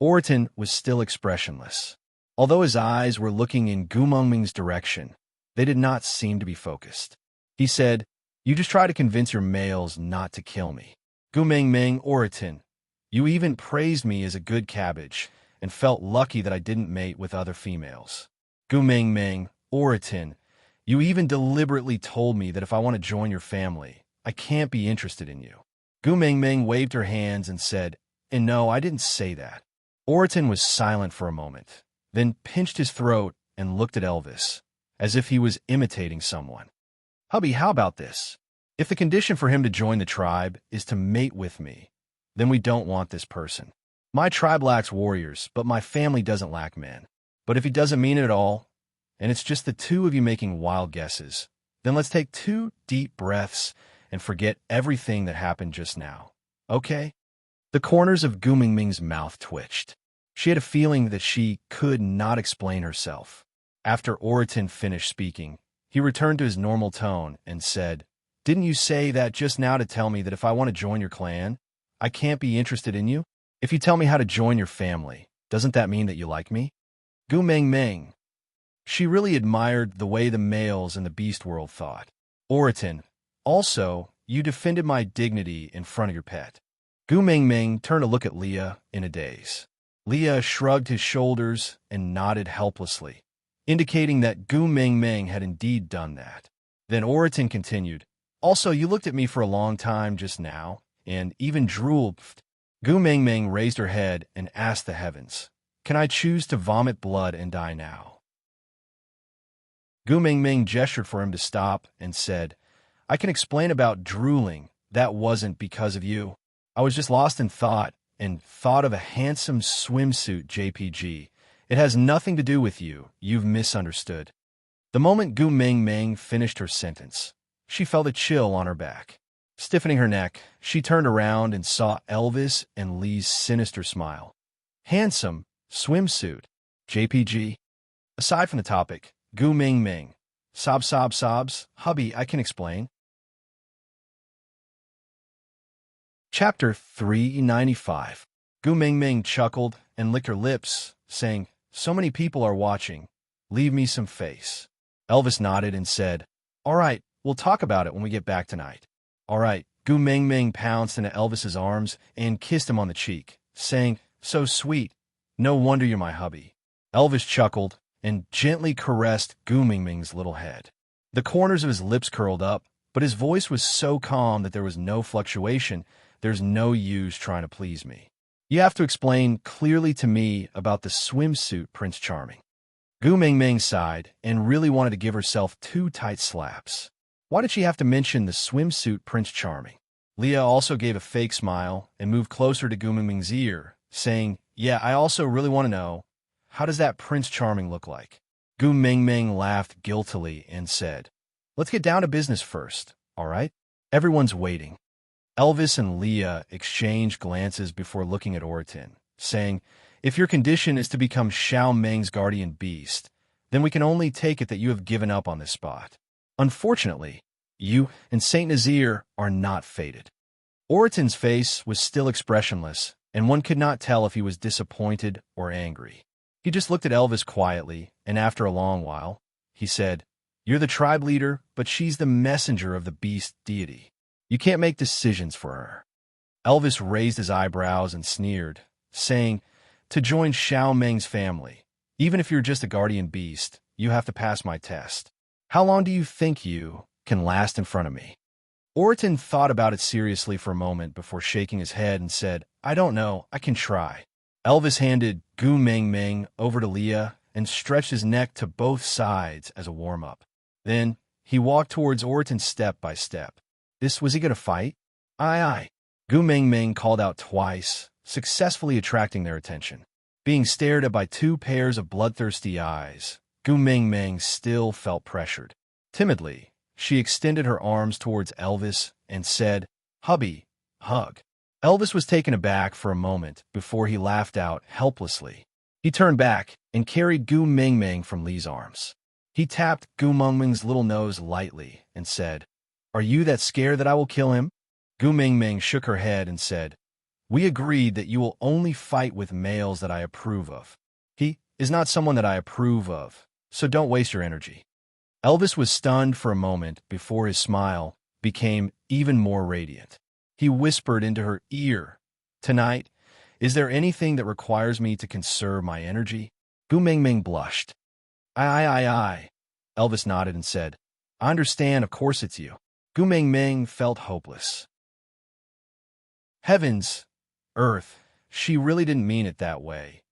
Oriton was still expressionless. Although his eyes were looking in Gu Ming Ming's direction, they did not seem to be focused. He said, you just try to convince your males not to kill me. Gu Ming Ming, Oriton, you even praised me as a good cabbage and felt lucky that I didn't mate with other females. Gu Ming Ming, Oriton, you even deliberately told me that if I want to join your family, I can't be interested in you. Gu Ming Ming waved her hands and said, and no, I didn't say that. Oriton was silent for a moment, then pinched his throat and looked at Elvis, as if he was imitating someone. Hubby, how about this? If the condition for him to join the tribe is to mate with me, then we don't want this person. My tribe lacks warriors, but my family doesn't lack men. But if he doesn't mean it at all, and it's just the two of you making wild guesses, then let's take 2 deep breaths and forget everything that happened just now. Okay? The corners of Gu Ming Ming's mouth twitched. She had a feeling that she could not explain herself. After Oriton finished speaking, he returned to his normal tone and said, didn't you say that just now to tell me that if I want to join your clan, I can't be interested in you? If you tell me how to join your family, doesn't that mean that you like me? Gu Ming Ming. She really admired the way the males in the beast world thought. Oriton, also, you defended my dignity in front of your pet. Gu Ming Ming turned to look at Leah in a daze. Leah shrugged his shoulders and nodded helplessly, indicating that Gu Ming Ming had indeed done that. Then Oriton continued, also, you looked at me for a long time just now, and even drooled. Gu Ming Ming raised her head and asked the heavens, can I choose to vomit blood and die now? Gu Ming Ming gestured for him to stop and said, I can explain about drooling. That wasn't because of you. I was just lost in thought and thought of a handsome swimsuit JPG. It has nothing to do with you. You've misunderstood. The moment Gu Ming Ming finished her sentence, she felt a chill on her back. Stiffening her neck, she turned around and saw Elvis and Lee's sinister smile. Handsome swimsuit JPG. Aside from the topic, Gu Ming Ming. Sobs. Hubby, I can explain. Chapter 395. Gu Ming Ming chuckled and licked her lips, saying, so many people are watching. Leave me some face. Elvis nodded and said, all right, we'll talk about it when we get back tonight. All right. Gu Ming Ming pounced into Elvis's arms and kissed him on the cheek, saying, so sweet. No wonder you're my hubby. Elvis chuckled and gently caressed Gu Ming Ming's little head. The corners of his lips curled up, but his voice was so calm that there was no fluctuation. There's no use trying to please me. You have to explain clearly to me about the swimsuit, Prince Charming. Gu Ming Ming sighed and really wanted to give herself 2 tight slaps. Why did she have to mention the swimsuit, Prince Charming? Leah also gave a fake smile and moved closer to Gu Ming Ming's ear, saying, yeah, I also really want to know, how does that Prince Charming look like? Gu Ming Ming laughed guiltily and said, let's get down to business first, all right? Everyone's waiting. Elvis and Leah exchanged glances before looking at Oriton, saying, if your condition is to become Xiao Meng's guardian beast, then we can only take it that you have given up on this spot. Unfortunately, you and Saint Nazir are not fated. Oriton's face was still expressionless, and one could not tell if he was disappointed or angry. He just looked at Elvis quietly, and after a long while, he said, "You're the tribe leader, but she's the messenger of the beast deity. You can't make decisions for her." Elvis raised his eyebrows and sneered, saying, "To join Xiao Meng's family, even if you're just a guardian beast, you have to pass my test. How long do you think you can last in front of me?" Oriton thought about it seriously for a moment before shaking his head and said, "I don't know, I can try." Elvis handed Gu Meng Meng over to Leah and stretched his neck to both sides as a warm-up. Then he walked towards Oriton step by step. Was he going to fight? Aye, aye. Gu Meng Meng called out twice, successfully attracting their attention. Being stared at by two pairs of bloodthirsty eyes, Gu Meng Meng still felt pressured. Timidly, she extended her arms towards Elvis and said, "Hubby, hug." Elvis was taken aback for a moment before he laughed out helplessly. He turned back and carried Gu Meng Meng from Li's arms. He tapped Gu Meng Meng's little nose lightly and said, "Are you that scared that I will kill him?" Gu Meng Meng shook her head and said, "We agreed that you will only fight with males that I approve of. He is not someone that I approve of, so don't waste your energy." Elvis was stunned for a moment before his smile became even more radiant. He whispered into her ear, "Tonight, is there anything that requires me to conserve my energy?" Gu Meng Meng blushed. Aye. Elvis nodded and said, "I understand, of course it's you." Gu Meng Meng felt hopeless. Heavens, earth, she really didn't mean it that way.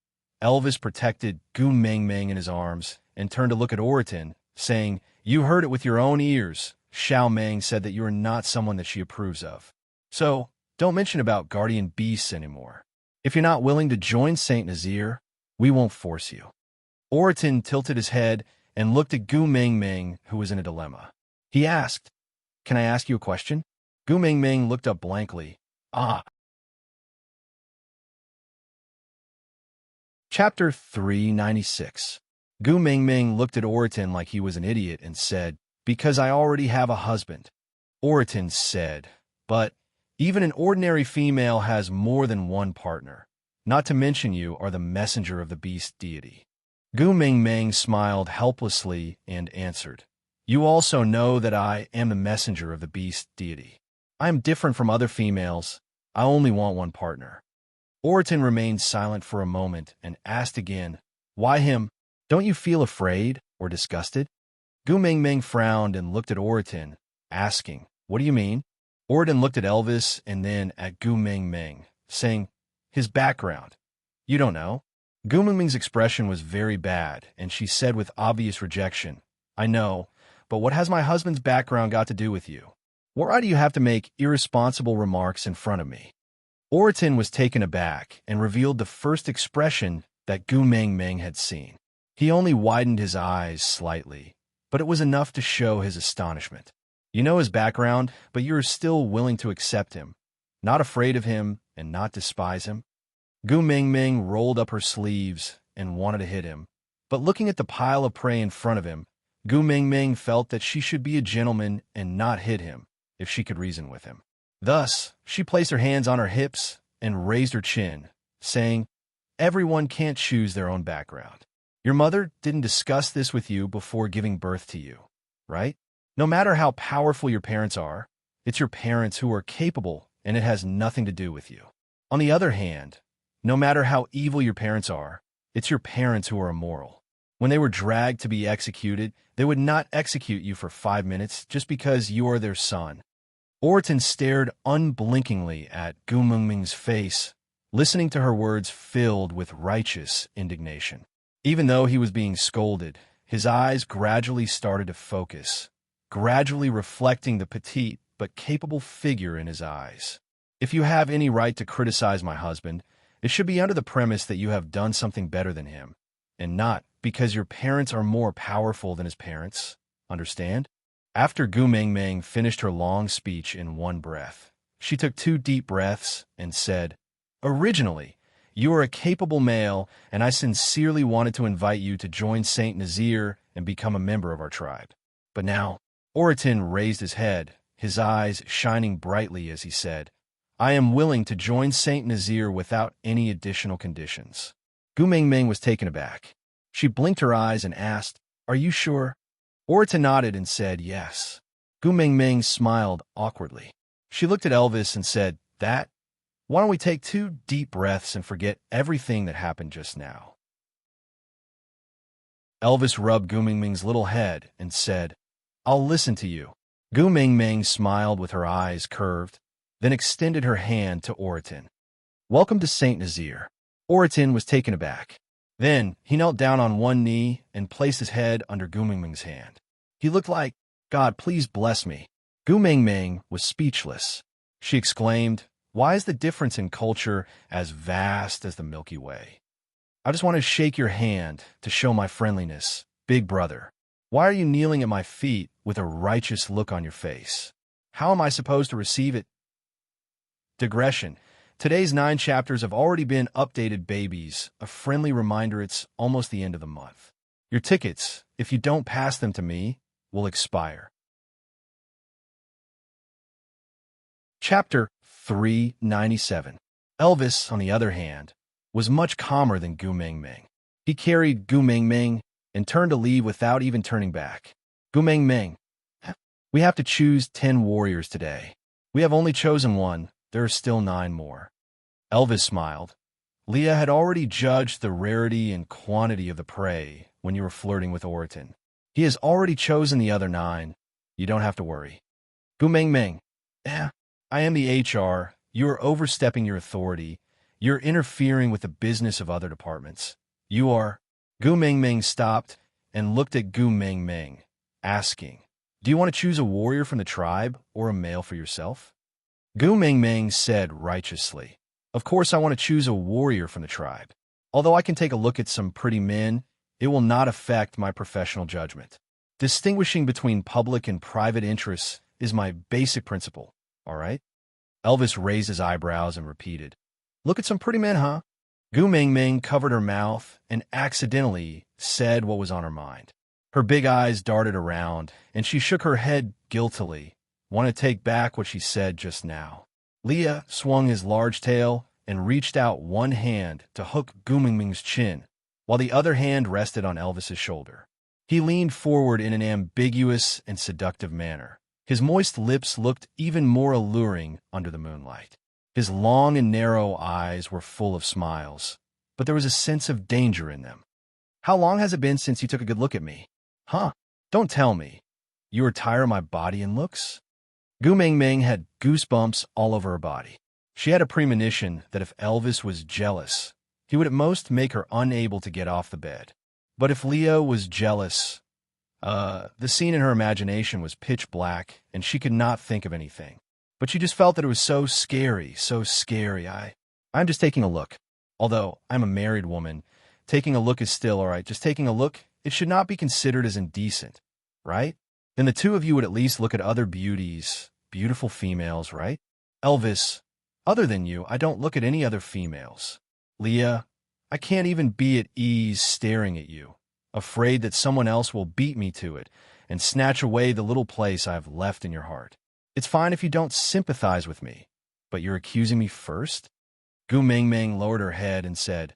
Elvis protected Gu Meng Meng in his arms and turned to look at Oriton, saying, "You heard it with your own ears. Xiao Meng said that you are not someone that she approves of. So, don't mention about guardian beasts anymore. If you're not willing to join Saint Nazir, we won't force you." Oriton tilted his head and looked at Gu Meng Meng, who was in a dilemma. He asked, "Can I ask you a question?" Gu Meng Meng looked up blankly. "Ah." Chapter 396. Gu Meng Meng looked at Oriton like he was an idiot and said, "Because I already have a husband." Oriton said, "But even an ordinary female has more than one partner. Not to mention you are the messenger of the beast deity." Gu Meng Meng smiled helplessly and answered, "You also know that I am the messenger of the beast deity. I am different from other females. I only want one partner." Oriton remained silent for a moment and asked again, "Why him? Don't you feel afraid or disgusted?" Gu Meng Meng frowned and looked at Oriton, asking, "What do you mean?" Oriton looked at Elvis and then at Gu Meng Meng, saying, "His background. You don't know?" Gu Meng Meng's expression was very bad, and she said with obvious rejection, "I know, but what has my husband's background got to do with you? Why do you have to make irresponsible remarks in front of me?" Oriton was taken aback and revealed the first expression that Gu Meng Meng had seen. He only widened his eyes slightly, but it was enough to show his astonishment. "You know his background, but you are still willing to accept him, not afraid of him and not despise him?" Gu Meng Meng rolled up her sleeves and wanted to hit him, but looking at the pile of prey in front of him, Gu Meng Meng felt that she should be a gentleman and not hit him if she could reason with him. Thus, she placed her hands on her hips and raised her chin, saying, "Everyone can't choose their own background. Your mother didn't discuss this with you before giving birth to you, right? No matter how powerful your parents are, it's your parents who are capable, and it has nothing to do with you. On the other hand, no matter how evil your parents are, it's your parents who are immoral. When they were dragged to be executed, they would not execute you for 5 minutes just because you are their son." Oriton stared unblinkingly at Gu Meng Meng's face, listening to her words filled with righteous indignation. Even though he was being scolded, his eyes gradually started to focus, gradually reflecting the petite but capable figure in his eyes. "If you have any right to criticize my husband, it should be under the premise that you have done something better than him, and not because your parents are more powerful than his parents. Understand?" After Gu Meng Meng finished her long speech in one breath, she took 2 deep breaths and said, "Originally, you are a capable male, and I sincerely wanted to invite you to join Saint Nazir and become a member of our tribe. But now," Oriton raised his head, his eyes shining brightly as he said, I am willing to join Saint Nazir without any additional conditions. Gu Mingming was taken aback. She blinked her eyes and asked, "Are you sure?" Orita nodded and said yes. Gu Mingming smiled awkwardly. She looked at Elvis and said, Why don't we take 2 deep breaths and forget everything that happened just now?" Elvis rubbed Gu Mingming's little head and said, "I'll listen to you." Gu Mingming smiled with her eyes curved, then extended her hand to Oritin. "Welcome to Saint Nazir." Oritin was taken aback. Then he knelt down on one knee and placed his head under Gu Mingming's hand. He looked like, "God, please bless me." Gu Mingming was speechless. She exclaimed, "Why is the difference in culture as vast as the Milky Way? I just want to shake your hand to show my friendliness, big brother. Why are you kneeling at my feet with a righteous look on your face? How am I supposed to receive it?" Digression. Today's 9 chapters have already been updated, babies. A friendly reminder it's almost the end of the month. Your tickets, if you don't pass them to me, will expire. Chapter 397. Elvis, on the other hand, was much calmer than Gu Mingming. He carried Gu Mingming and turned to leave without even turning back. "Gu Mingming, we have to choose 10 warriors today. We have only chosen 1. There are still 9 more." Elvis smiled. "Leah had already judged the rarity and quantity of the prey when you were flirting with Oritin. He has already chosen the other 9. You don't have to worry." Gu Mingming, I am the HR. You are overstepping your authority. You're interfering with the business of other departments. You are." Gu Mingming stopped and looked at Gu Mingming, asking, "Do you want to choose a warrior from the tribe or a male for yourself?" Gu Mingming said righteously, "Of course I want to choose a warrior from the tribe. Although I can take a look at some pretty men, it will not affect my professional judgment. Distinguishing between public and private interests is my basic principle, all right?" Elvis raised his eyebrows and repeated, "Look at some pretty men, huh?" Gu Mingming covered her mouth and accidentally said what was on her mind. Her big eyes darted around, and she shook her head guiltily, wanting to take back what she said just now. Leah swung his large tail and reached out one hand to hook Gu Mingming's chin, while the other hand rested on Elvis's shoulder. He leaned forward in an ambiguous and seductive manner. His moist lips looked even more alluring under the moonlight. His long and narrow eyes were full of smiles, but there was a sense of danger in them. "How long has it been since you took a good look at me? Huh? Don't tell me. You are tired of my body and looks?" Gu Mingming had goosebumps all over her body. She had a premonition that if Elvis was jealous, he would at most make her unable to get off the bed. But if Leo was jealous, the scene in her imagination was pitch black, and she could not think of anything. But she just felt that it was so scary, so scary. I'm just taking a look. Although I'm a married woman, taking a look is still all right. Just taking a look, it should not be considered as indecent, right? Then the 2 of you would at least look at other beauties, beautiful females, right? Elvis, other than you, I don't look at any other females. Leah, I can't even be at ease staring at you, afraid that someone else will beat me to it and snatch away the little place I have left in your heart. It's fine if you don't sympathize with me, but you're accusing me first?" Gu Mingming lowered her head and said,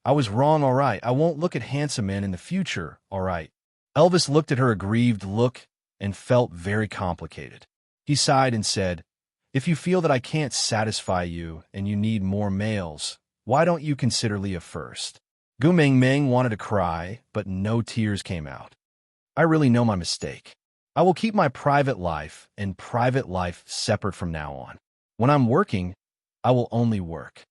"I was wrong, all right. I won't look at handsome men in the future, all right." Elvis looked at her aggrieved look and felt very complicated. He sighed and said, "If you feel that I can't satisfy you and you need more males, why don't you consider Leah first?" Gu Mingming wanted to cry, but no tears came out. "I really know my mistake. I will keep my private life and private life separate from now on. When I'm working, I will only work.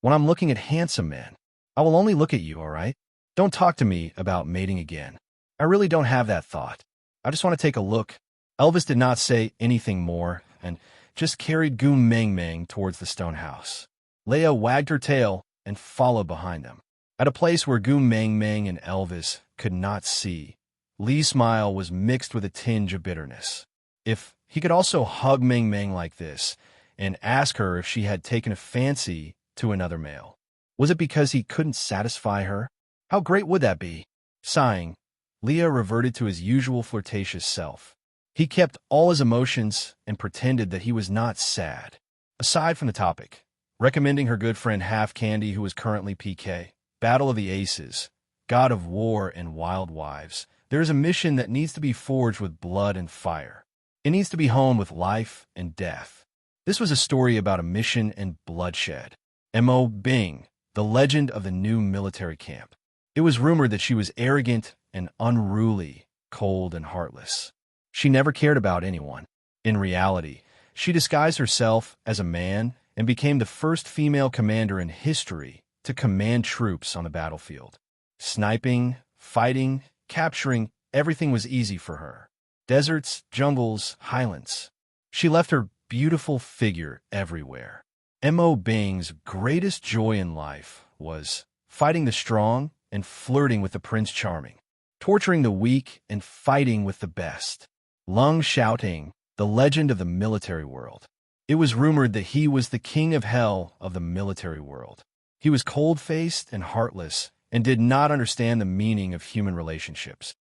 When I'm looking at handsome men, I will only look at you, all right? Don't talk to me about mating again. I really don't have that thought. I just want to take a look." Elvis did not say anything more and just carried Gu Mingming towards the stone house. Leah wagged her tail and followed behind them. At a place where Gu Mingming and Elvis could not see, Lee's smile was mixed with a tinge of bitterness. If he could also hug Mingming like this and ask her if she had taken a fancy to another male, was it because he couldn't satisfy her? How great would that be? Sighing, Leah reverted to his usual flirtatious self. He kept all his emotions and pretended that he was not sad. Aside from the topic, recommending her good friend Half Candy, who was currently PK, Battle of the Aces, God of War and Wild Wives, there is a mission that needs to be forged with blood and fire. It needs to be honed with life and death. This was a story about a mission and bloodshed. M.O. Bing, the legend of the new military camp. It was rumored that she was arrogant and unruly, cold and heartless. She never cared about anyone. In reality, she disguised herself as a man and became the first female commander in history to command troops on the battlefield. Sniping, fighting, capturing, everything was easy for her. Deserts, jungles, highlands. She left her beautiful figure everywhere. M.O. Bing's greatest joy in life was fighting the strong and flirting with the Prince Charming, torturing the weak and fighting with the best. Lung Xiaoting, the legend of the military world. It was rumored that he was the king of hell of the military world. He was cold-faced and heartless and did not understand the meaning of human relationships.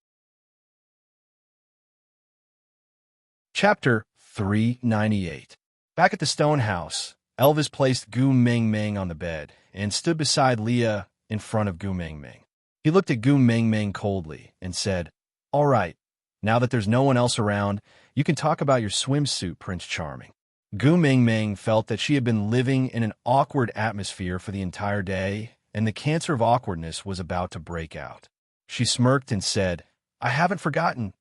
Chapter 398. Back at the stone house, Elvis placed Gu Ming Ming on the bed and stood beside Leah in front of Gu Ming Ming. He looked at Gu Ming Ming coldly and said, "All right, now that there's no one else around, you can talk about your swimsuit, Prince Charming." Gu Ming Ming felt that she had been living in an awkward atmosphere for the entire day, and the cancer of awkwardness was about to break out. She smirked and said, "I haven't forgotten."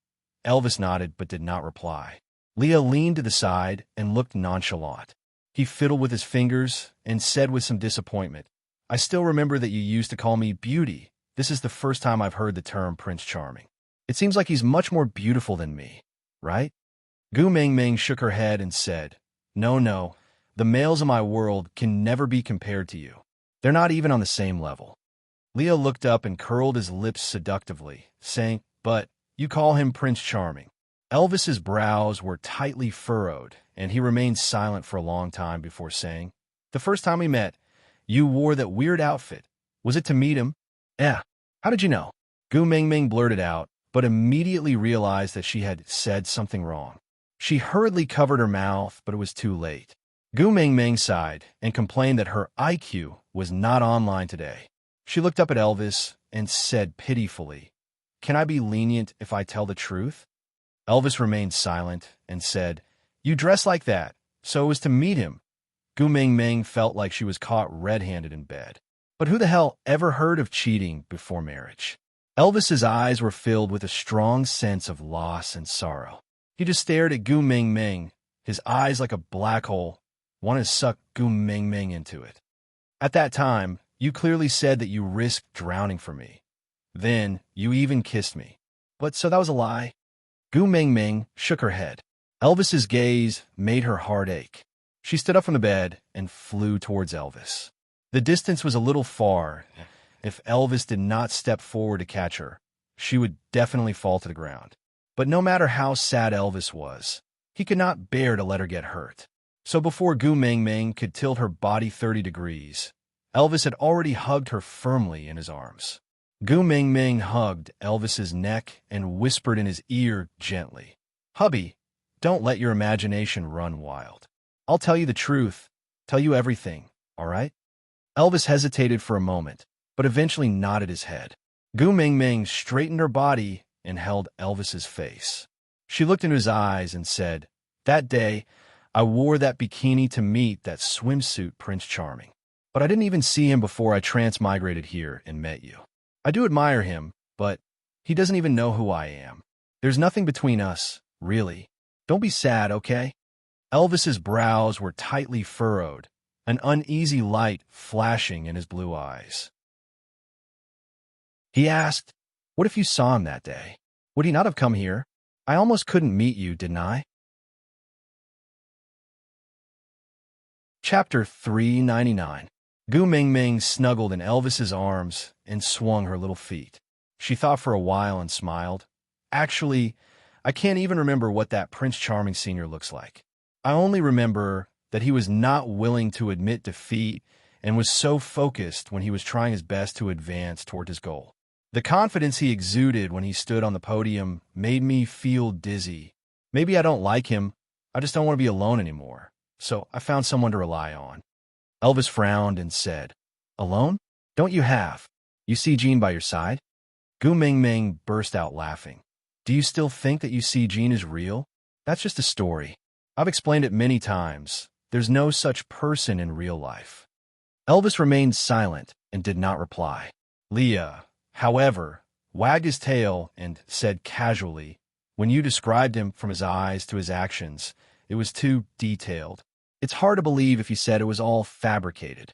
Elvis nodded but did not reply. Leah leaned to the side and looked nonchalant. He fiddled with his fingers and said with some disappointment, "I still remember that you used to call me Beauty. This is the first time I've heard the term Prince Charming. It seems like he's much more beautiful than me, right?" Gu Ming Ming shook her head and said, No, the males of my world can never be compared to you. They're not even on the same level." Leah looked up and curled his lips seductively, saying, "But you call him Prince Charming." Elvis's brows were tightly furrowed, and he remained silent for a long time before saying, "The first time we met, you wore that weird outfit. Was it to meet him?" "Yeah. How did you know?" Gu Ming Ming blurted out, but immediately realized that she had said something wrong. She hurriedly covered her mouth, but it was too late. Gu Ming Ming sighed and complained that her IQ was not online today. She looked up at Elvis and said pitifully, "Can I be lenient if I tell the truth?" Elvis remained silent and said, "You dress like that, so it was to meet him." Gu Ming Ming felt like she was caught red-handed in bed. But who the hell ever heard of cheating before marriage? Elvis's eyes were filled with a strong sense of loss and sorrow. He just stared at Gu Ming Ming, his eyes like a black hole, wanted to suck Gu Ming Ming into it. "At that time, you clearly said that you risked drowning for me. Then, you even kissed me. But so that was a lie?" Gu Ming Ming shook her head. Elvis's gaze made her heart ache. She stood up from the bed and flew towards Elvis. The distance was a little far. If Elvis did not step forward to catch her, she would definitely fall to the ground. But no matter how sad Elvis was, he could not bear to let her get hurt. So before Gu Ming Ming could tilt her body 30 degrees, Elvis had already hugged her firmly in his arms. Gu Ming Ming hugged Elvis's neck and whispered in his ear gently, "Hubby, don't let your imagination run wild. I'll tell you the truth, tell you everything, all right?" Elvis hesitated for a moment, but eventually nodded his head. Gu Ming Ming straightened her body and held Elvis's face. She looked into his eyes and said, "That day, I wore that bikini to meet that swimsuit Prince Charming. But I didn't even see him before I transmigrated here and met you. I do admire him, but he doesn't even know who I am. There's nothing between us, really. Don't be sad, okay?" Elvis's brows were tightly furrowed, an uneasy light flashing in his blue eyes. He asked, "What if you saw him that day? Would he not have come here? I almost couldn't meet you, didn't I?" Chapter 399. Gu Ming Ming snuggled in Elvis's arms and swung her little feet. She thought for a while and smiled. "Actually, I can't even remember what that Prince Charming Sr. looks like. I only remember that he was not willing to admit defeat and was so focused when he was trying his best to advance toward his goal. The confidence he exuded when he stood on the podium made me feel dizzy. Maybe I don't like him. I just don't want to be alone anymore. So I found someone to rely on. Elvis frowned and said, Alone? Don't you have? You see Jean by your side? Gu Mingming burst out laughing. Do you still think that you see Jean is real? That's just a story. I've explained it many times. There's no such person in real life. Elvis remained silent and did not reply. Leah, however, wagged his tail and said casually, when you described him from his eyes to his actions, it was too detailed. It's hard to believe if you said it was all fabricated.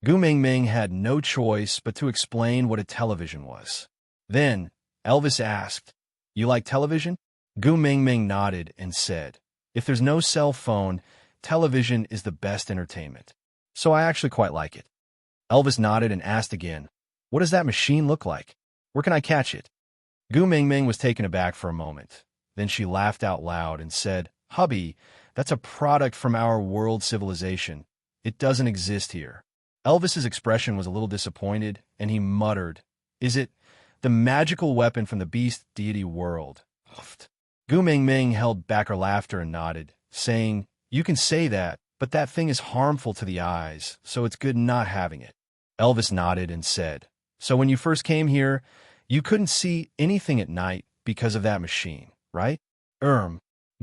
Gu Mingming had no choice but to explain what a television was. Then, Elvis asked, You like television? Gu Mingming nodded and said, If there's no cell phone, television is the best entertainment. So I actually quite like it. Elvis nodded and asked again, What does that machine look like? Where can I catch it? Gu Mingming was taken aback for a moment. Then she laughed out loud and said, Hubby, that's a product from our world civilization. It doesn't exist here. Elvis's expression was a little disappointed, and he muttered, Is it the magical weapon from the beast deity world? Gu Mingming held back her laughter and nodded, saying, You can say that, but that thing is harmful to the eyes, so it's good not having it. Elvis nodded and said, So when you first came here, you couldn't see anything at night because of that machine, right?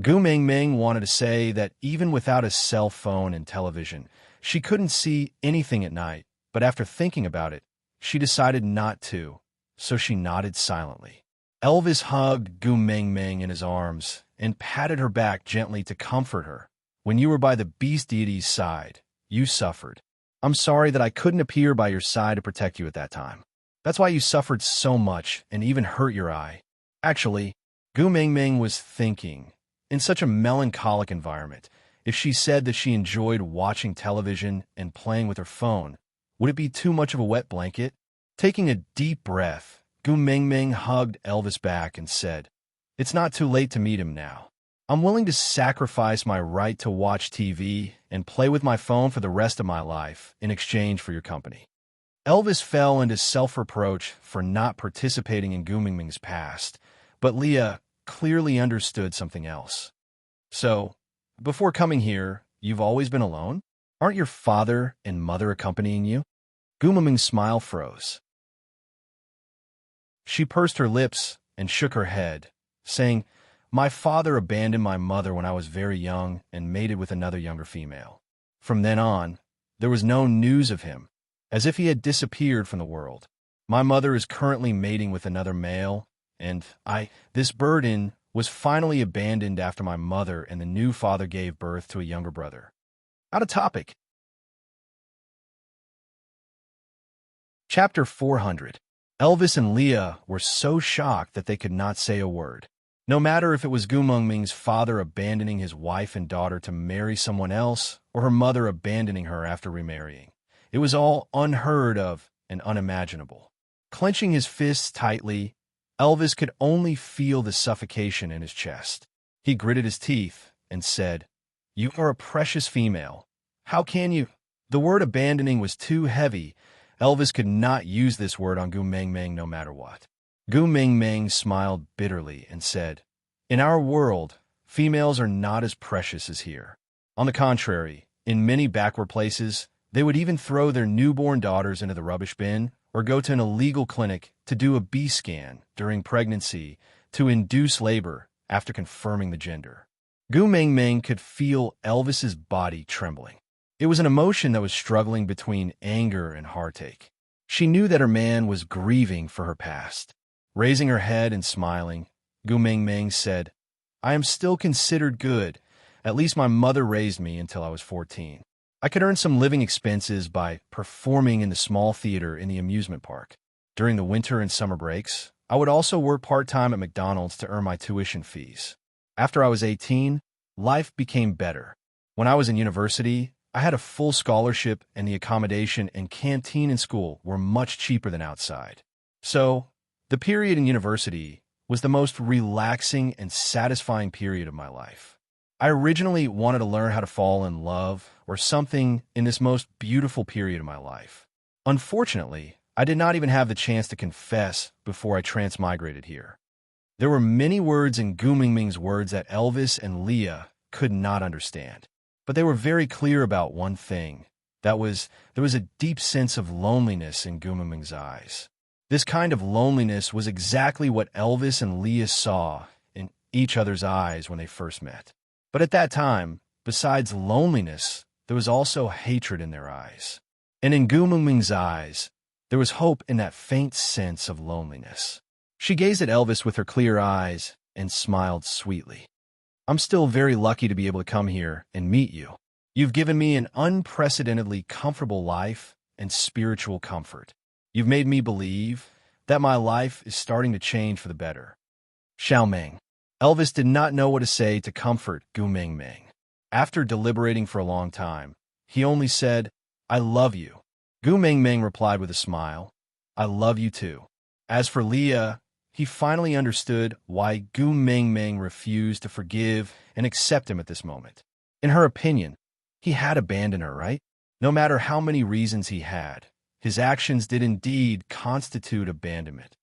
Gu Mingming wanted to say that even without a cell phone and television, she couldn't see anything at night, but after thinking about it, she decided not to, so she nodded silently. Elvis hugged Gu Mingming in his arms and patted her back gently to comfort her. When you were by the beast deity's side, you suffered. I'm sorry that I couldn't appear by your side to protect you at that time. That's why you suffered so much and even hurt your eye. Actually, Gu Mingming was thinking, in such a melancholic environment, if she said that she enjoyed watching television and playing with her phone, would it be too much of a wet blanket? Taking a deep breath, Gu Mingming hugged Elvis back and said, It's not too late to meet him now. I'm willing to sacrifice my right to watch TV and play with my phone for the rest of my life in exchange for your company. Elvis fell into self-reproach for not participating in Gu Mingming's past, but Leah clearly understood something else. So, before coming here, you've always been alone? Aren't your father and mother accompanying you? Gu Mingming's smile froze. She pursed her lips and shook her head, saying, My father abandoned my mother when I was very young and mated with another younger female. From then on, there was no news of him, as if he had disappeared from the world. My mother is currently mating with another male, and this burden was finally abandoned after my mother and the new father gave birth to a younger brother. Out of topic. Chapter 400. Elvis and Leah were so shocked that they could not say a word. No matter if it was Gu Mingming's father abandoning his wife and daughter to marry someone else, or her mother abandoning her after remarrying, it was all unheard of and unimaginable. Clenching his fists tightly, Elvis could only feel the suffocation in his chest. He gritted his teeth and said, You are a precious female. How can you? The word abandoning was too heavy. Elvis could not use this word on Gu Mingming no matter what. Gu Mingming smiled bitterly and said, In our world, females are not as precious as here. On the contrary, in many backward places, they would even throw their newborn daughters into the rubbish bin or go to an illegal clinic to do a B scan during pregnancy to induce labor after confirming the gender. Gu Mingming could feel Elvis's body trembling. It was an emotion that was struggling between anger and heartache. She knew that her man was grieving for her past. Raising her head and smiling, Gu Mingming said, I am still considered good. At least my mother raised me until I was 14. I could earn some living expenses by performing in the small theater in the amusement park. During the winter and summer breaks, I would also work part-time at McDonald's to earn my tuition fees. After I was 18, life became better. When I was in university, I had a full scholarship and the accommodation and canteen in school were much cheaper than outside. So, the period in university was the most relaxing and satisfying period of my life. I originally wanted to learn how to fall in love or something in this most beautiful period of my life. Unfortunately, I did not even have the chance to confess before I transmigrated here. There were many words in Gu Mingming's words that Elvis and Leah could not understand. But they were very clear about one thing. There was a deep sense of loneliness in Gu Mingming's eyes. This kind of loneliness was exactly what Elvis and Leah saw in each other's eyes when they first met. But at that time, besides loneliness, there was also hatred in their eyes. And in Gu Mingming's eyes, there was hope in that faint sense of loneliness. She gazed at Elvis with her clear eyes and smiled sweetly. I'm still very lucky to be able to come here and meet you. You've given me an unprecedentedly comfortable life and spiritual comfort. You've made me believe that my life is starting to change for the better. Xiao Ming. Elvis did not know what to say to comfort Gu Mingming. After deliberating for a long time, he only said, I love you. Gu Mingming replied with a smile, I love you too. As for Leah, he finally understood why Gu Mingming refused to forgive and accept him at this moment. In her opinion, he had abandoned her, right? No matter how many reasons he had, his actions did indeed constitute abandonment,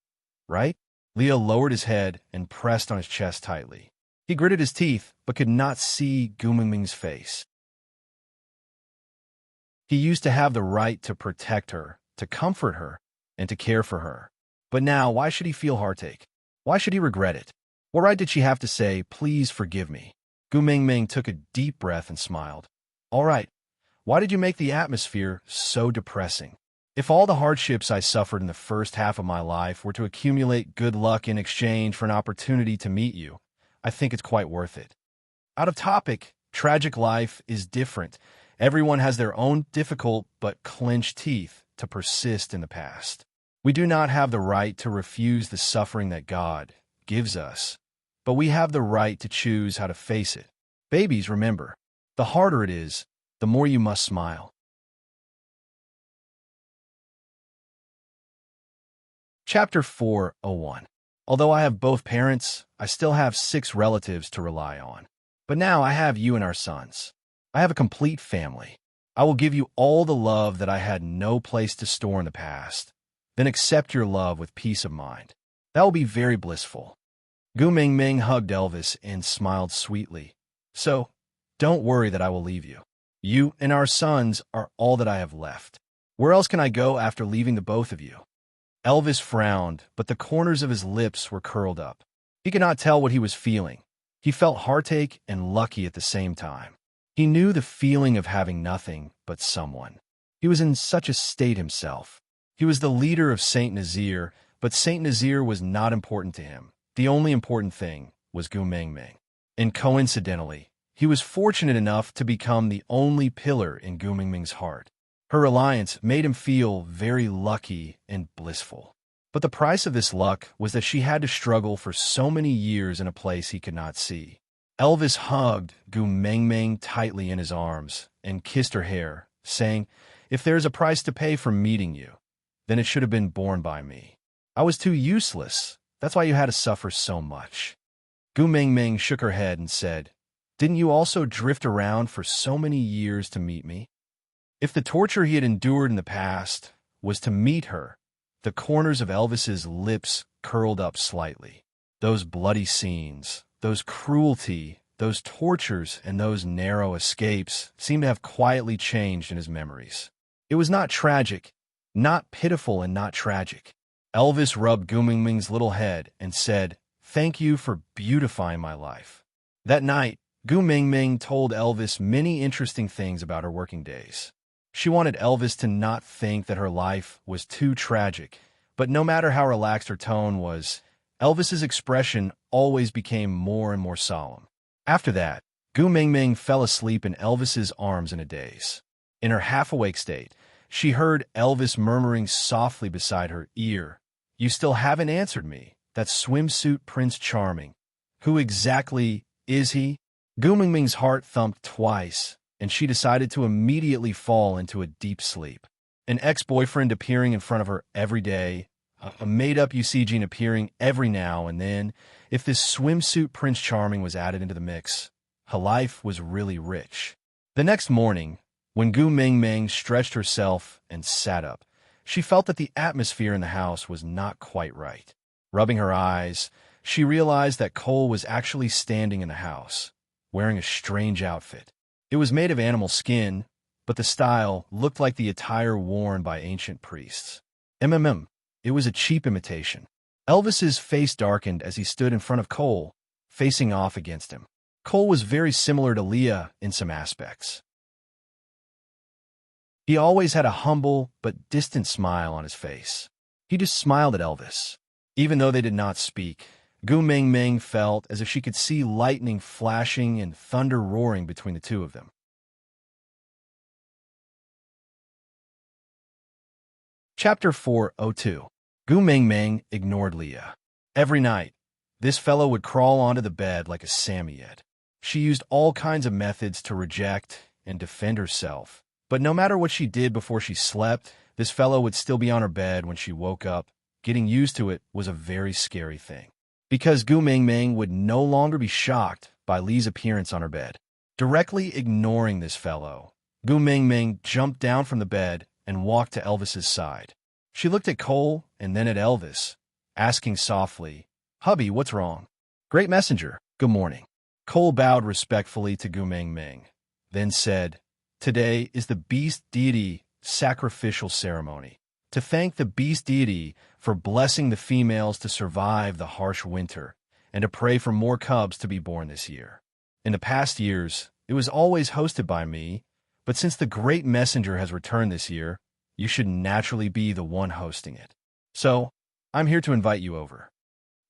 right? Leah lowered his head and pressed on his chest tightly. He gritted his teeth, but could not see Gu Mingming's face. He used to have the right to protect her, to comfort her, and to care for her. But now, why should he feel heartache? Why should he regret it? What right did she have to say, please forgive me? Gu Mingming took a deep breath and smiled. All right, why did you make the atmosphere so depressing? If all the hardships I suffered in the first half of my life were to accumulate good luck in exchange for an opportunity to meet you, I think it's quite worth it. Out of topic, tragic life is different. Everyone has their own difficult but clenched teeth to persist in the past. We do not have the right to refuse the suffering that God gives us, but we have the right to choose how to face it. Babies, remember, the harder it is, the more you must smile. Chapter 401. Although I have both parents, I still have 6 relatives to rely on. But now I have you and our sons. I have a complete family. I will give you all the love that I had no place to store in the past. Then accept your love with peace of mind. That will be very blissful. Gu Mingming hugged Elvis and smiled sweetly. So, don't worry that I will leave you. You and our sons are all that I have left. Where else can I go after leaving the both of you? Elvis frowned, but the corners of his lips were curled up. He could not tell what he was feeling. He felt heartache and lucky at the same time. He knew the feeling of having nothing but someone. He was in such a state himself. He was the leader of Saint Nazir, but Saint Nazir was not important to him. The only important thing was Gu Mingming. And coincidentally, he was fortunate enough to become the only pillar in Gu Mingming's heart. Her reliance made him feel very lucky and blissful. But the price of this luck was that she had to struggle for so many years in a place he could not see. Elvis hugged Gu Mingming tightly in his arms and kissed her hair, saying, If there is a price to pay for meeting you, then it should have been borne by me. I was too useless. That's why you had to suffer so much. Gu Mingming shook her head and said, Didn't you also drift around for so many years to meet me? If the torture he had endured in the past was to meet her, the corners of Elvis's lips curled up slightly. Those bloody scenes, those cruelty, those tortures, and those narrow escapes seemed to have quietly changed in his memories. It was not tragic, not pitiful and not tragic. Elvis rubbed Gu Mingming's little head and said, Thank you for beautifying my life. That night, Gu Mingming told Elvis many interesting things about her working days. She wanted Elvis to not think that her life was too tragic, but no matter how relaxed her tone was, Elvis's expression always became more and more solemn. After that, Gu Mingming fell asleep in Elvis's arms in a daze. In her half-awake state, she heard Elvis murmuring softly beside her ear, You still haven't answered me. That swimsuit Prince Charming. Who exactly is he? Gu Mingming's heart thumped twice, and she decided to immediately fall into a deep sleep. An ex-boyfriend appearing in front of her every day, a made-up Eugene appearing every now and then. If this swimsuit Prince Charming was added into the mix, her life was really rich. The next morning, when Gu Mingming stretched herself and sat up, she felt that the atmosphere in the house was not quite right. Rubbing her eyes, she realized that Cole was actually standing in the house, wearing a strange outfit. It was made of animal skin, but the style looked like the attire worn by ancient priests. It was a cheap imitation. Elvis's face darkened as he stood in front of Cole, facing off against him. Cole was very similar to Leah in some aspects. He always had a humble but distant smile on his face. He just smiled at Elvis. Even though they did not speak, Gu Ming felt as if she could see lightning flashing and thunder roaring between the two of them. Chapter 402. Gu Ming ignored Leah. Every night, this fellow would crawl onto the bed like a Samoyed. She used all kinds of methods to reject and defend herself, but no matter what she did before she slept, this fellow would still be on her bed when she woke up. Getting used to it was a very scary thing, because Gu Ming would no longer be shocked by Lee's appearance on her bed. Directly ignoring this fellow, Gu Ming jumped down from the bed and walked to Elvis's side. She looked at Cole and then at Elvis, asking softly, "Hubby, what's wrong?" "Great messenger, good morning." Cole bowed respectfully to Gu Ming, then said, "Today is the beast deity sacrificial ceremony, to thank the beast deity for blessing the females to survive the harsh winter, and to pray for more cubs to be born this year. In the past years, it was always hosted by me, but since the great messenger has returned this year, you should naturally be the one hosting it. So, I'm here to invite you over."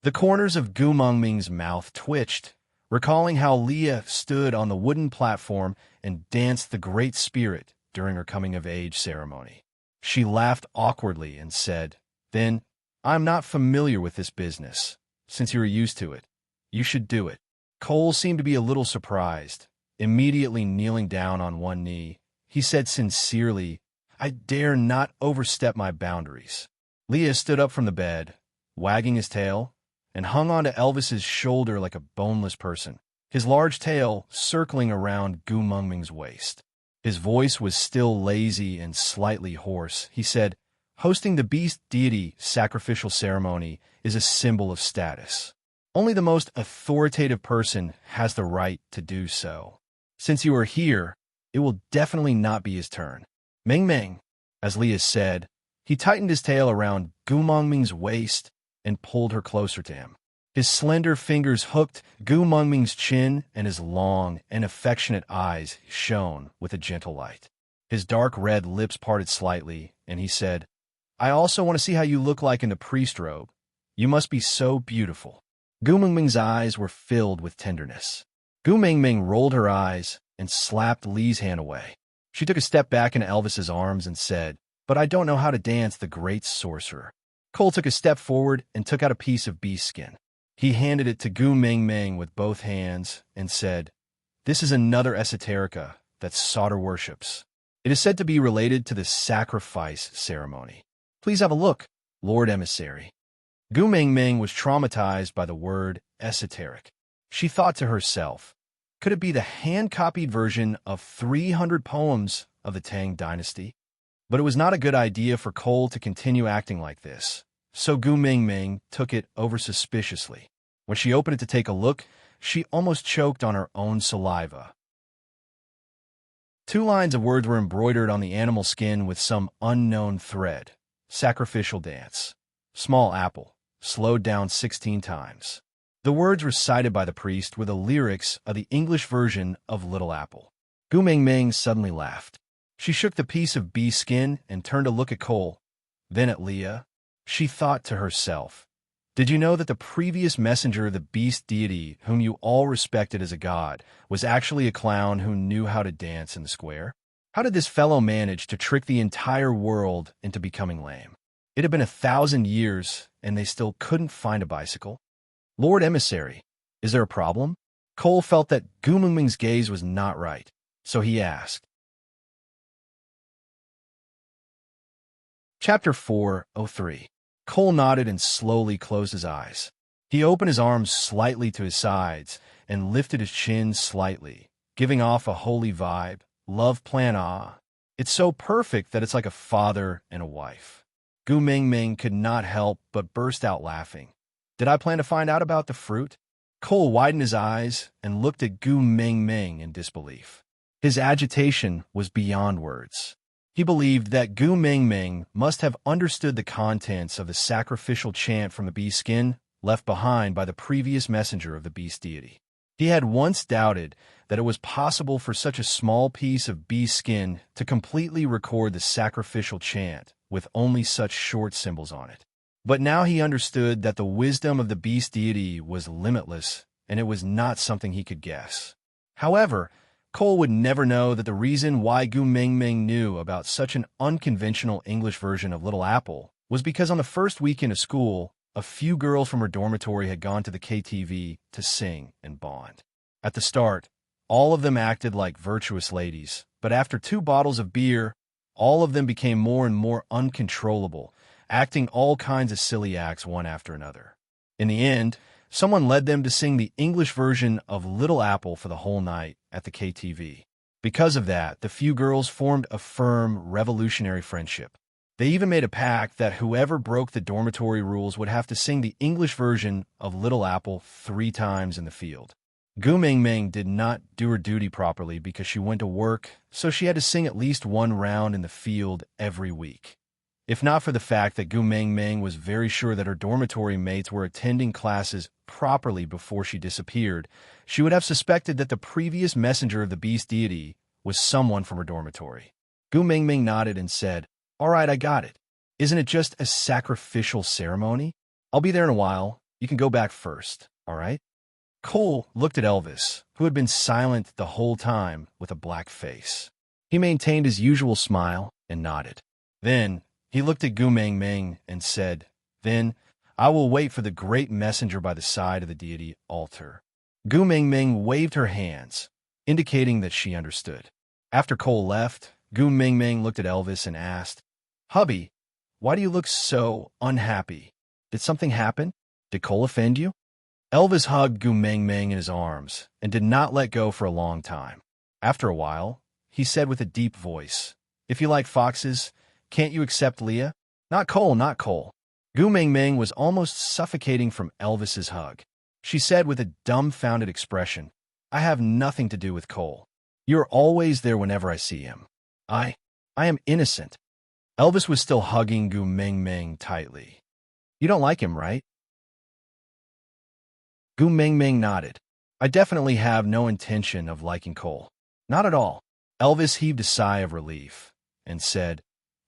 The corners of Gu Ming's mouth twitched, recalling how Leah stood on the wooden platform and danced the Great Spirit during her coming-of-age ceremony. She laughed awkwardly and said, "Then, I'm not familiar with this business. Since you are used to it, you should do it." Cole seemed to be a little surprised. Immediately kneeling down on one knee, he said sincerely, "I dare not overstep my boundaries." Leah stood up from the bed, wagging his tail, and hung onto Elvis's shoulder like a boneless person, his large tail circling around Gu Ming's waist. His voice was still lazy and slightly hoarse. He said, "Hosting the beast deity sacrificial ceremony is a symbol of status. Only the most authoritative person has the right to do so. Since you are here, it will definitely not be his turn." Ming, as Leah said, he tightened his tail around Gu Ming's waist and pulled her closer to him. His slender fingers hooked Gu Ming's chin, and his long and affectionate eyes shone with a gentle light. His dark red lips parted slightly, and he said, "I also want to see how you look like in the priest robe. You must be so beautiful." Gu Ming's eyes were filled with tenderness. Gu Ming rolled her eyes and slapped Lee's hand away. She took a step back into Elvis's arms and said, "But I don't know how to dance the great sorcerer." Cole took a step forward and took out a piece of beast skin. He handed it to Gu Ming with both hands and said, "This is another esoterica that Sauter worships. It is said to be related to the sacrifice ceremony. Please have a look, Lord Emissary." Gu Ming was traumatized by the word esoteric. She thought to herself, could it be the hand-copied version of 300 poems of the Tang dynasty? But it was not a good idea for Cole to continue acting like this, so Gu Ming took it over suspiciously. When she opened it to take a look, she almost choked on her own saliva. 2 lines of words were embroidered on the animal skin with some unknown thread. Sacrificial dance. Small apple. Slowed down 16 times. The words recited by the priest were the lyrics of the English version of Little Apple. Gu Ming suddenly laughed. She shook the piece of bee skin and turned to look at Cole, then at Leah. She thought to herself, "Did you know that the previous messenger of the beast deity, whom you all respected as a god, was actually a clown who knew how to dance in the square? How did this fellow manage to trick the entire world into becoming lame? It had been 1,000 years, and they still couldn't find a bicycle. Lord Emissary, is there a problem?" Cole felt that Gu Ming's gaze was not right, so he asked. Chapter 403. Cole nodded and slowly closed his eyes. He opened his arms slightly to his sides and lifted his chin slightly, giving off a holy vibe. Love plan ah. It's so perfect that it's like a father and a wife. Gu Ming could not help but burst out laughing. Did I plan to find out about the fruit? Cole widened his eyes and looked at Gu Ming Ming in disbelief. His agitation was beyond words. He believed that Gu Ming Ming must have understood the contents of the sacrificial chant from the beast skin left behind by the previous messenger of the beast deity. He had once doubted that it was possible for such a small piece of beast skin to completely record the sacrificial chant with only such short symbols on it. But now he understood that the wisdom of the beast deity was limitless, and it was not something he could guess. However, Cole would never know that the reason why Gu Ming Ming knew about such an unconventional English version of Little Apple was because on the first weekend of school, a few girls from her dormitory had gone to the KTV to sing and bond. At the start, all of them acted like virtuous ladies, but after 2 bottles of beer, all of them became more and more uncontrollable, acting all kinds of silly acts one after another. In the end, someone led them to sing the English version of Little Apple for the whole night at the KTV. Because of that, the few girls formed a firm, revolutionary friendship. They even made a pact that whoever broke the dormitory rules would have to sing the English version of Little Apple 3 times in the field. Gu Ming Ming did not do her duty properly because she went to work, so she had to sing at least 1 round in the field every week. If not for the fact that Gu Ming Ming was very sure that her dormitory mates were attending classes properly before she disappeared, she would have suspected that the previous messenger of the beast deity was someone from her dormitory. Gu Ming Ming nodded and said, "All right, I got it. Isn't it just a sacrificial ceremony? I'll be there in a while. You can go back first, all right?" Cole looked at Elvis, who had been silent the whole time with a black face. He maintained his usual smile and nodded. Then he looked at Gu Ming Ming and said, "Then I will wait for the great messenger by the side of the deity altar." Gu Ming Ming waved her hands, indicating that she understood. After Cole left, Gu Ming Ming looked at Elvis and asked, "Hubby, why do you look so unhappy? Did something happen? Did Cole offend you?" Elvis hugged Gu Ming Ming in his arms and did not let go for a long time. After a while, he said with a deep voice, "If you like foxes, can't you accept Leah?" "Not Cole, not Cole." Gu Ming Ming was almost suffocating from Elvis's hug. She said with a dumbfounded expression, "I have nothing to do with Cole. You're always there whenever I see him. I am innocent." Elvis was still hugging Gu Ming Ming tightly. "You don't like him, right?" Gu Ming Ming nodded. "I definitely have no intention of liking Cole. Not at all." Elvis heaved a sigh of relief and said,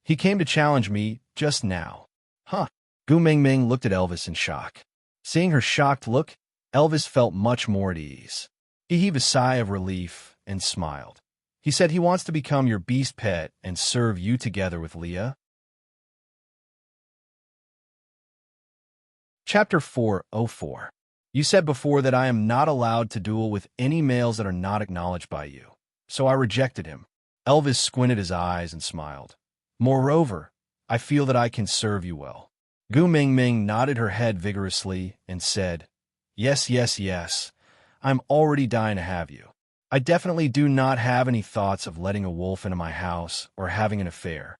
"He came to challenge me just now." "Huh." Gu Ming Ming looked at Elvis in shock. Seeing her shocked look, Elvis felt much more at ease. He heaved a sigh of relief and smiled. He said he wants to become your beast pet and serve you together with Leah. Chapter 404. You said before that I am not allowed to duel with any males that are not acknowledged by you, so I rejected him. Elvis squinted his eyes and smiled. Moreover, I feel that I can serve you well. Gu Ming Ming nodded her head vigorously and said, "Yes, yes, yes. I'm already dying to have you. I definitely do not have any thoughts of letting a wolf into my house or having an affair."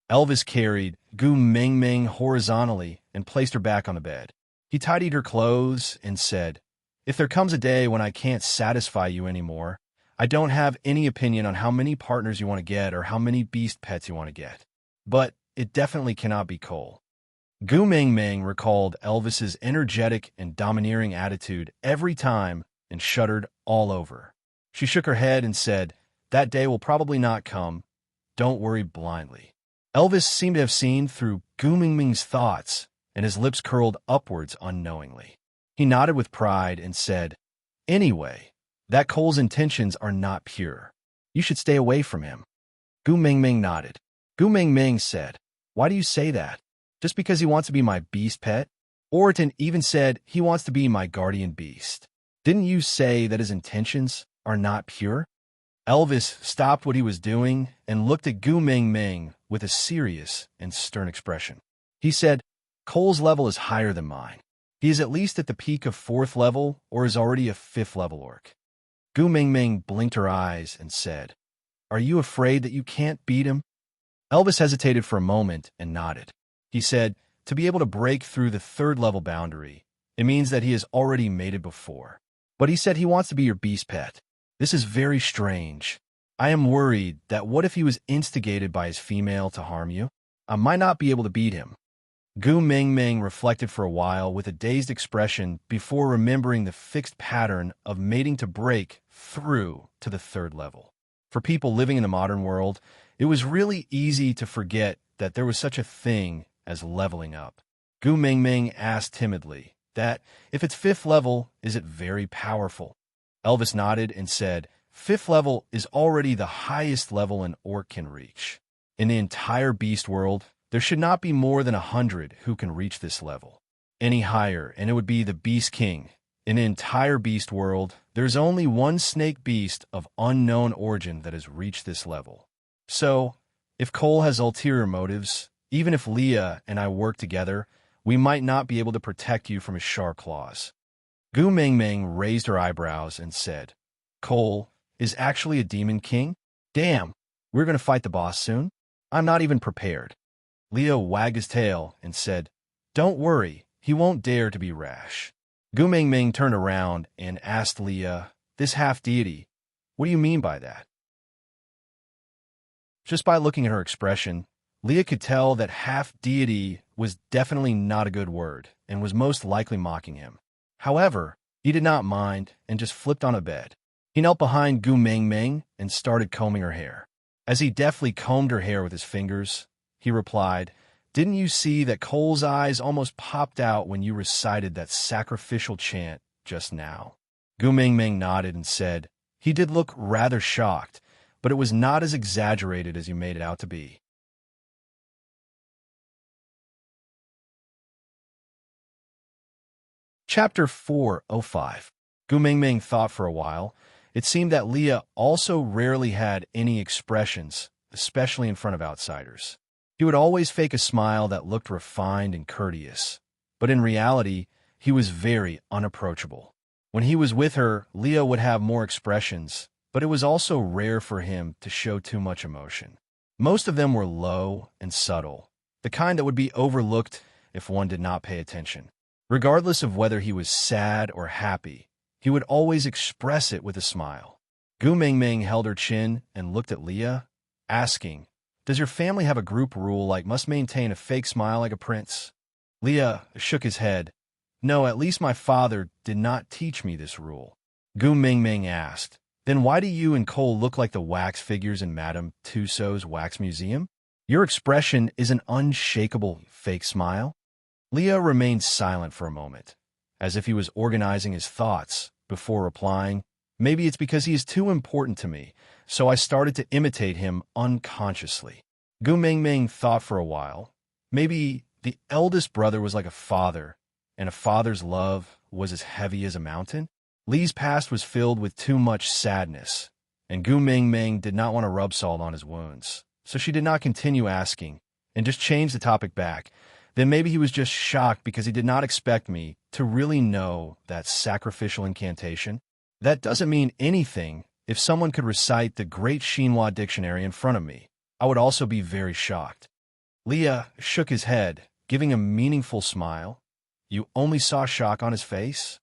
Elvis carried Gu Ming Ming horizontally and placed her back on the bed. He tidied her clothes and said, "If there comes a day when I can't satisfy you anymore, I don't have any opinion on how many partners you want to get or how many beast pets you want to get. But it definitely cannot be Cole." Gu Ming Ming recalled Elvis's energetic and domineering attitude every time and shuddered all over. She shook her head and said, "That day will probably not come. Don't worry blindly." Elvis seemed to have seen through Gu Ming Ming's thoughts, and his lips curled upwards unknowingly. He nodded with pride and said, "Anyway, that Cole's intentions are not pure. You should stay away from him." Gu Ming Ming nodded. Gu Ming Ming said, "Why do you say that? Just because he wants to be my beast pet?" Orton even said he wants to be my guardian beast. "Didn't you say that his intentions are not pure?" Elvis stopped what he was doing and looked at Gu Ming Ming with a serious and stern expression. He said, "Cole's level is higher than mine. He is at least at the peak of 4th level or is already a 5th level orc." Gu Ming Ming blinked her eyes and said, "Are you afraid that you can't beat him?" Elvis hesitated for a moment and nodded. He said, "To be able to break through the 3rd level boundary, It means that he has already mated before. But he said he wants to be your beast pet. This is very strange. I am worried that what if he was instigated by his female to harm you? I might not be able to beat him. Gu Mingming reflected for a while with a dazed expression before remembering the fixed pattern of mating to break through to the third level. For people living in the modern world, it was really easy to forget that there was such a thing as leveling up. Gu Mingming asked timidly that, if it's fifth level, is it very powerful? Elvis nodded and said, fifth level is already the highest level an orc can reach. In the entire beast world, there should not be more than 100 who can reach this level. Any higher, and it would be the Beast King. In the entire beast world, there's only one snake beast of unknown origin that has reached this level. So, if Cole has ulterior motives, even if Leah and I work together, we might not be able to protect you from his sharp claws. Gu Mingming raised her eyebrows and said, Cole is actually a demon king? Damn, we're going to fight the boss soon? I'm not even prepared. Leah wagged his tail and said, Don't worry, he won't dare to be rash. Gu Mingming turned around and asked Leah, This half-deity, what do you mean by that? Just by looking at her expression, Leah could tell that half-deity was definitely not a good word and was most likely mocking him. However, he did not mind and just flipped on a bed. He knelt behind Gu Mingming and started combing her hair. As he deftly combed her hair with his fingers, he replied, Didn't you see that Cole's eyes almost popped out when you recited that sacrificial chant just now? Gu Mingming nodded and said, He did look rather shocked, but it was not as exaggerated as you made it out to be. Chapter 405. Gu Mingming thought for a while. It seemed that Leah also rarely had any expressions, especially in front of outsiders. He would always fake a smile that looked refined and courteous, but in reality, he was very unapproachable. When he was with her, Leah would have more expressions, but it was also rare for him to show too much emotion. Most of them were low and subtle, the kind that would be overlooked if one did not pay attention. Regardless of whether he was sad or happy, he would always express it with a smile. Gu Mingming held her chin and looked at Leah, asking, Does your family have a group rule like must maintain a fake smile like a prince? Leah shook his head. No, at least my father did not teach me this rule. Gu Mingming asked, Then why do you and Cole look like the wax figures in Madame Tussauds wax museum? Your expression is an unshakable fake smile. Leah remained silent for a moment, as if he was organizing his thoughts, before replying, Maybe it's because he is too important to me, so I started to imitate him unconsciously. Gu Mingming thought for a while. Maybe the eldest brother was like a father, and a father's love was as heavy as a mountain? Lee's past was filled with too much sadness, and Gu Mingming did not want to rub salt on his wounds, so she did not continue asking, and just changed the topic back. Then maybe he was just shocked because he did not expect me to really know that sacrificial incantation. That doesn't mean anything. If someone could recite the Great Chinois Dictionary in front of me, I would also be very shocked. Leah shook his head, giving a meaningful smile. You only saw shock on his face?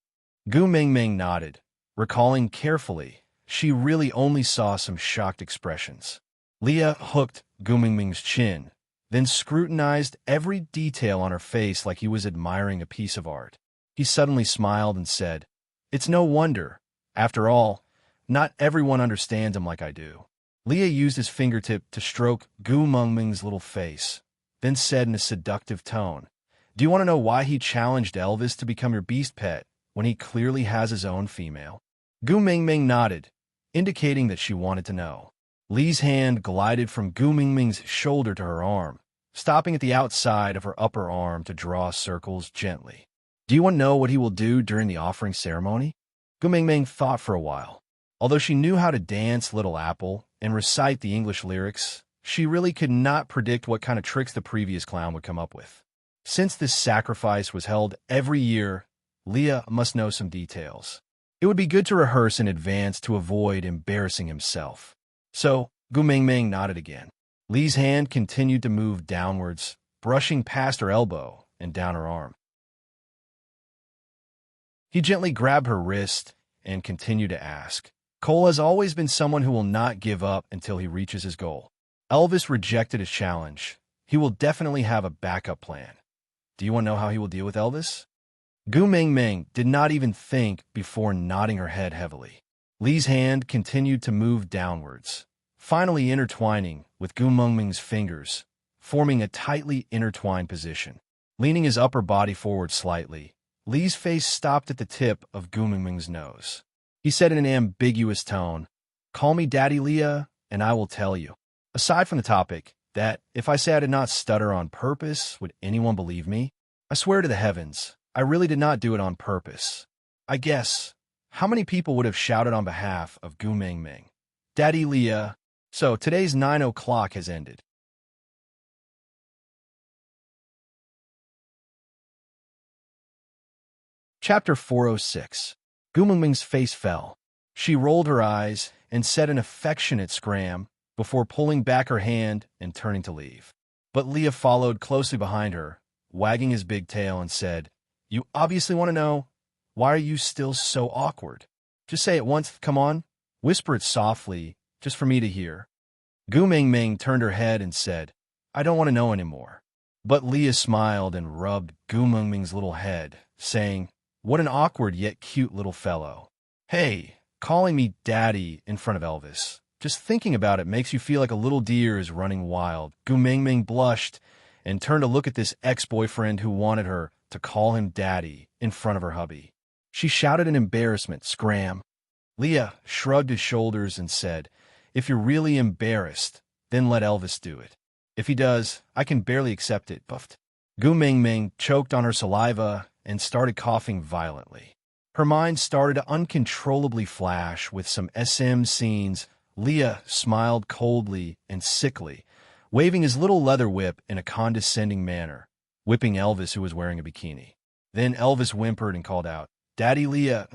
Gu Mingming nodded, recalling carefully. She really only saw some shocked expressions. Leah hooked Gu Mingming's chin, then scrutinized every detail on her face like he was admiring a piece of art. He suddenly smiled and said, It's no wonder. After all, not everyone understands him like I do. Leah used his fingertip to stroke Gu Mingming's little face, then said in a seductive tone, Do you want to know why he challenged Elvis to become your beast pet when he clearly has his own female? Gu Mingming nodded, indicating that she wanted to know. Lee's hand glided from Gu Mingming's shoulder to her arm, stopping at the outside of her upper arm to draw circles gently. Do you want to know what he will do during the offering ceremony? Gu Mingming thought for a while. Although she knew how to dance Little Apple and recite the English lyrics, she really could not predict what kind of tricks the previous clown would come up with. Since this sacrifice was held every year, Leah must know some details. It would be good to rehearse in advance to avoid embarrassing himself. So, Gu Mingming nodded again. Lee's hand continued to move downwards, brushing past her elbow and down her arm. He gently grabbed her wrist and continued to ask. Cole has always been someone who will not give up until he reaches his goal. Elvis rejected his challenge. He will definitely have a backup plan. Do you want to know how he will deal with Elvis? Gu Mingming did not even think before nodding her head heavily. Li's hand continued to move downwards, finally intertwining with Gu Mingming's fingers, forming a tightly intertwined position. Leaning his upper body forward slightly, Li's face stopped at the tip of Gu Mingming's nose. He said in an ambiguous tone, "Call me Daddy Leah, and I will tell you." Aside from the topic, that if I say I did not stutter on purpose, would anyone believe me? I swear to the heavens, I really did not do it on purpose. I guess, how many people would have shouted on behalf of Gu Mingming? Daddy Leah. So today's 9 o'clock has ended. Chapter 406. Gu Mingming's face fell. She rolled her eyes and said an affectionate scram before pulling back her hand and turning to leave. But Leah followed closely behind her, wagging his big tail, and said, "You obviously want to know. Why are you still so awkward? Just say it once, come on. Whisper it softly, just for me to hear." Gu Mingming turned her head and said, "I don't want to know anymore." But Leah smiled and rubbed Gu Mingming's little head, saying, "What an awkward yet cute little fellow. Hey, calling me daddy in front of Elvis. Just thinking about it makes you feel like a little deer is running wild." Gu Mingming blushed and turned to look at this ex-boyfriend who wanted her to call him daddy in front of her hubby. She shouted in embarrassment, "Scram." Leah shrugged his shoulders and said, "If you're really embarrassed, then let Elvis do it. If he does, I can barely accept it." Buffed. Gu Mingming choked on her saliva and started coughing violently. Her mind started to uncontrollably flash with some SM scenes. Leah smiled coldly and sickly, waving his little leather whip in a condescending manner, whipping Elvis, who was wearing a bikini. Then Elvis whimpered and called out, "Daddy Leah."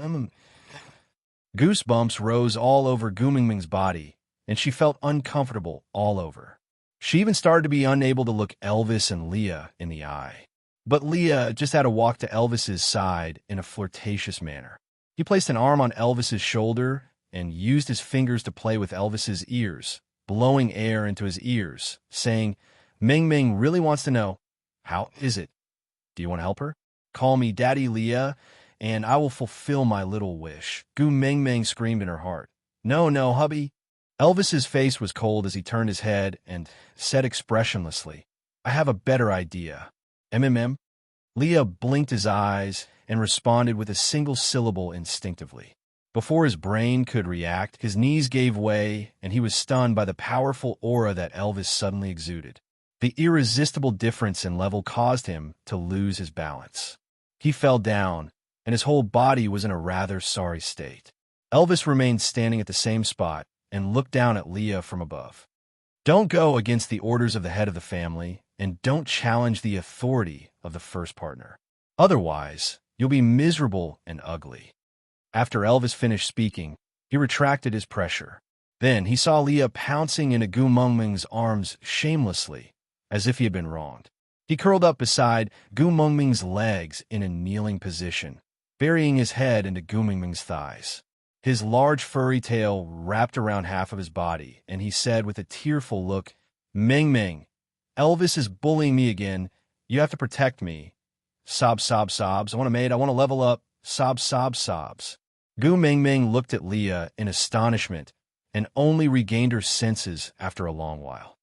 Goosebumps rose all over Gu Mingming's body, and she felt uncomfortable all over. She even started to be unable to look Elvis and Leah in the eye. But Leah just had to walk to Elvis's side in a flirtatious manner. He placed an arm on Elvis's shoulder and used his fingers to play with Elvis's ears, blowing air into his ears, saying, "Ming really wants to know, how is it? Do you want to help her? Call me Daddy Leah, and I will fulfill my little wish." Gu Mingming screamed in her heart, "No, no, hubby." Elvis's face was cold as he turned his head and said expressionlessly, "I have a better idea." "MMM?" Leah blinked his eyes and responded with a single syllable instinctively. Before his brain could react, his knees gave way, and he was stunned by the powerful aura that Elvis suddenly exuded. The irresistible difference in level caused him to lose his balance. He fell down, and his whole body was in a rather sorry state. Elvis remained standing at the same spot and looked down at Leah from above. "Don't go against the orders of the head of the family, and don't challenge the authority of the first partner. Otherwise, you'll be miserable and ugly." After Elvis finished speaking, he retracted his pressure. Then he saw Leah pouncing into Gu Mingming's arms shamelessly, as if he had been wronged. He curled up beside Gu Mingming's legs in a kneeling position, burying his head into Gu Mingming's thighs. His large furry tail wrapped around half of his body, and he said with a tearful look, "Mingming, Elvis is bullying me again. You have to protect me." Sob, sob, sobs. "I want a maid. I want to level up." Sob, sob, sobs. Gu Mingming looked at Leah in astonishment and only regained her senses after a long while.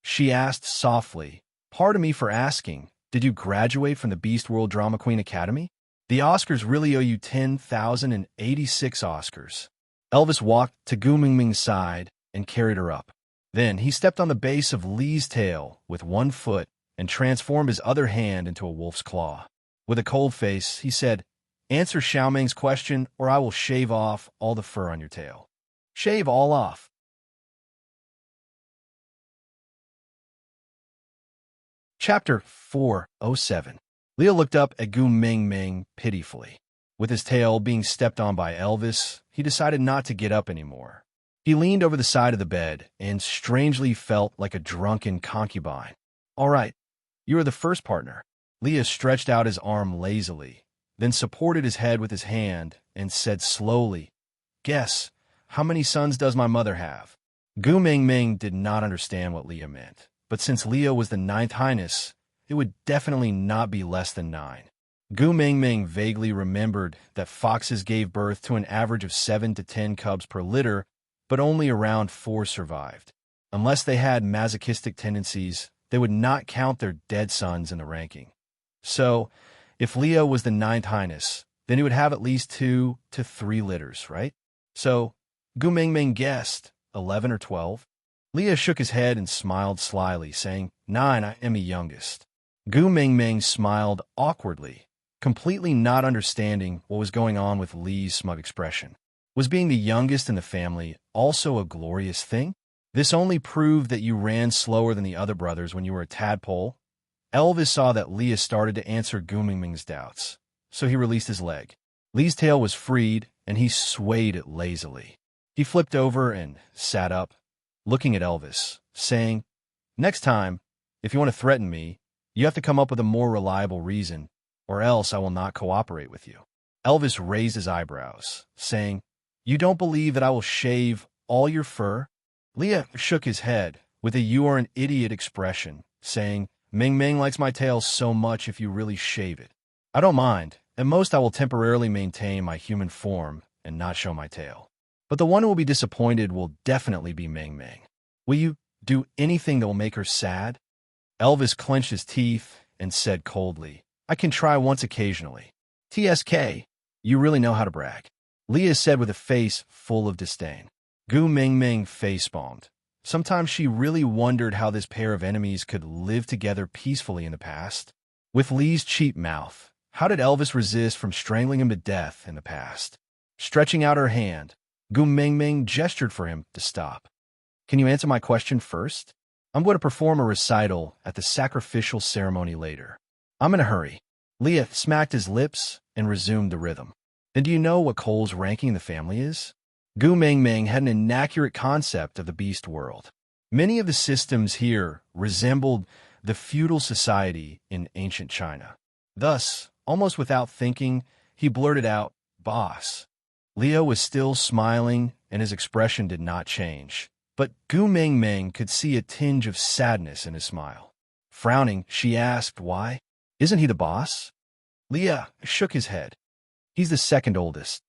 She asked softly, "Pardon me for asking, did you graduate from the Beast World Drama Queen Academy? The Oscars really owe you 10,086 Oscars." Elvis walked to Gu Mingming's side and carried her up. Then he stepped on the base of Li's tail with one foot and transformed his other hand into a wolf's claw. With a cold face, he said, "Answer Xiaoming's question, or I will shave off all the fur on your tail." "Shave all off." Chapter 407. Leah looked up at Gu Mingming pitifully. With his tail being stepped on by Elvis, he decided not to get up anymore. He leaned over the side of the bed and strangely felt like a drunken concubine. "All right, you are the first partner. Leah stretched out his arm lazily, then supported his head with his hand and said slowly, "Guess, how many sons does my mother have?" Gu Mingming did not understand what Leah meant, but since Leah was the ninth highness, it would definitely not be less than 9. Gu Mingming vaguely remembered that foxes gave birth to an average of 7 to 10 cubs per litter, but only around 4 survived. Unless they had masochistic tendencies, they would not count their dead sons in the ranking. So, if Leah was the ninth highness, then he would have at least 2 to 3 litters, right? So, Gu Mingming guessed 11 or 12. Leah shook his head and smiled slyly, saying, 9, I am the youngest. Gu Mingming smiled awkwardly, completely not understanding what was going on with Li's smug expression. Was being the youngest in the family also a glorious thing? This only proved that you ran slower than the other brothers when you were a tadpole. Elvis saw that Leah started to answer Gu Mingming's doubts, so he released his leg. Li's tail was freed, and he swayed it lazily. He flipped over and sat up, looking at Elvis, saying, "Next time, if you want to threaten me, you have to come up with a more reliable reason, or else I will not cooperate with you." Elvis raised his eyebrows, saying, "You don't believe that I will shave all your fur?" Leah shook his head with a "you are an idiot" expression, saying, "Ming Ming likes my tail so much if you really shave it. I don't mind. At most I will temporarily maintain my human form and not show my tail. But the one who will be disappointed will definitely be Ming Ming. Will you do anything that will make her sad?" Elvis clenched his teeth and said coldly, "I can try once occasionally." "TSK, you really know how to brag," Leah said with a face full of disdain. Gu Mingming facepalmed. Sometimes she really wondered how this pair of enemies could live together peacefully in the past. With Li's cheap mouth, how did Elvis resist from strangling him to death in the past? Stretching out her hand, Gu Mingming gestured for him to stop. "Can you answer my question first? I'm going to perform a recital at the sacrificial ceremony later. I'm in a hurry." Leah smacked his lips and resumed the rhythm. "Then do you know what Cole's ranking in the family is?" Gu Mingming had an inaccurate concept of the beast world. Many of the systems here resembled the feudal society in ancient China. Thus, almost without thinking, he blurted out, "Boss." Leo was still smiling, and his expression did not change. But Gu Mingming could see a tinge of sadness in his smile. Frowning, she asked why. "Isn't he the boss?" Leah shook his head. "He's the second oldest."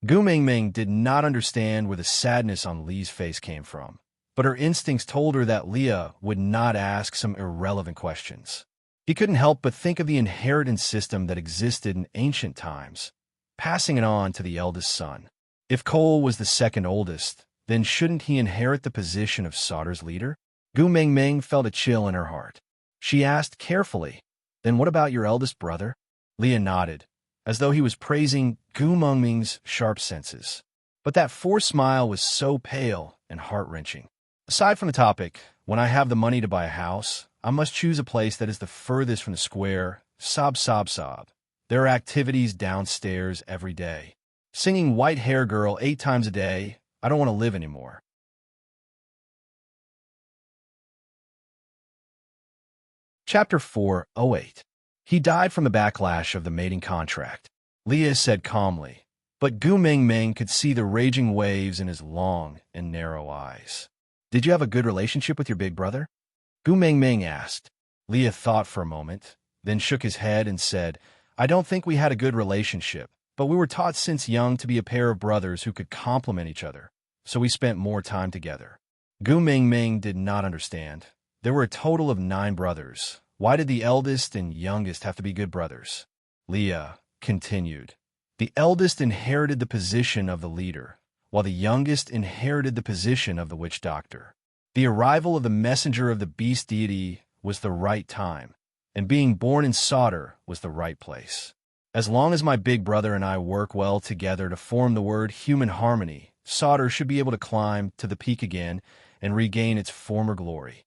Gu Mingming did not understand where the sadness on Li's face came from, but her instincts told her that Leah would not ask some irrelevant questions. He couldn't help but think of the inheritance system that existed in ancient times, passing it on to the eldest son. If Cole was the second oldest, then shouldn't he inherit the position of Sauter's leader? Gu Mingming felt a chill in her heart. She asked carefully, "Then what about your eldest brother?" Leah nodded, as though he was praising Gu Mingming's sharp senses. But that forced smile was so pale and heart-wrenching. "Aside from the topic, when I have the money to buy a house, I must choose a place that is the furthest from the square. Sob, sob, sob. There are activities downstairs every day. Singing White Hair Girl 8 times a day. I don't want to live anymore." Chapter 408. He died from the backlash of the mating contract, Leah said calmly, but Gu Mingming could see the raging waves in his long and narrow eyes. "Did you have a good relationship with your big brother?" Gu Mingming asked. Leah thought for a moment, then shook his head and said, "I don't think we had a good relationship, but we were taught since young to be a pair of brothers who could complement each other, so we spent more time together." Gu Mingming did not understand. There were a total of 9 brothers. Why did the eldest and youngest have to be good brothers? Leah continued. The eldest inherited the position of the leader, while the youngest inherited the position of the witch doctor. The arrival of the messenger of the beast deity was the right time, and being born in Sauter was the right place. As long as my big brother and I work well together to form the word human harmony, Sauter should be able to climb to the peak again and regain its former glory.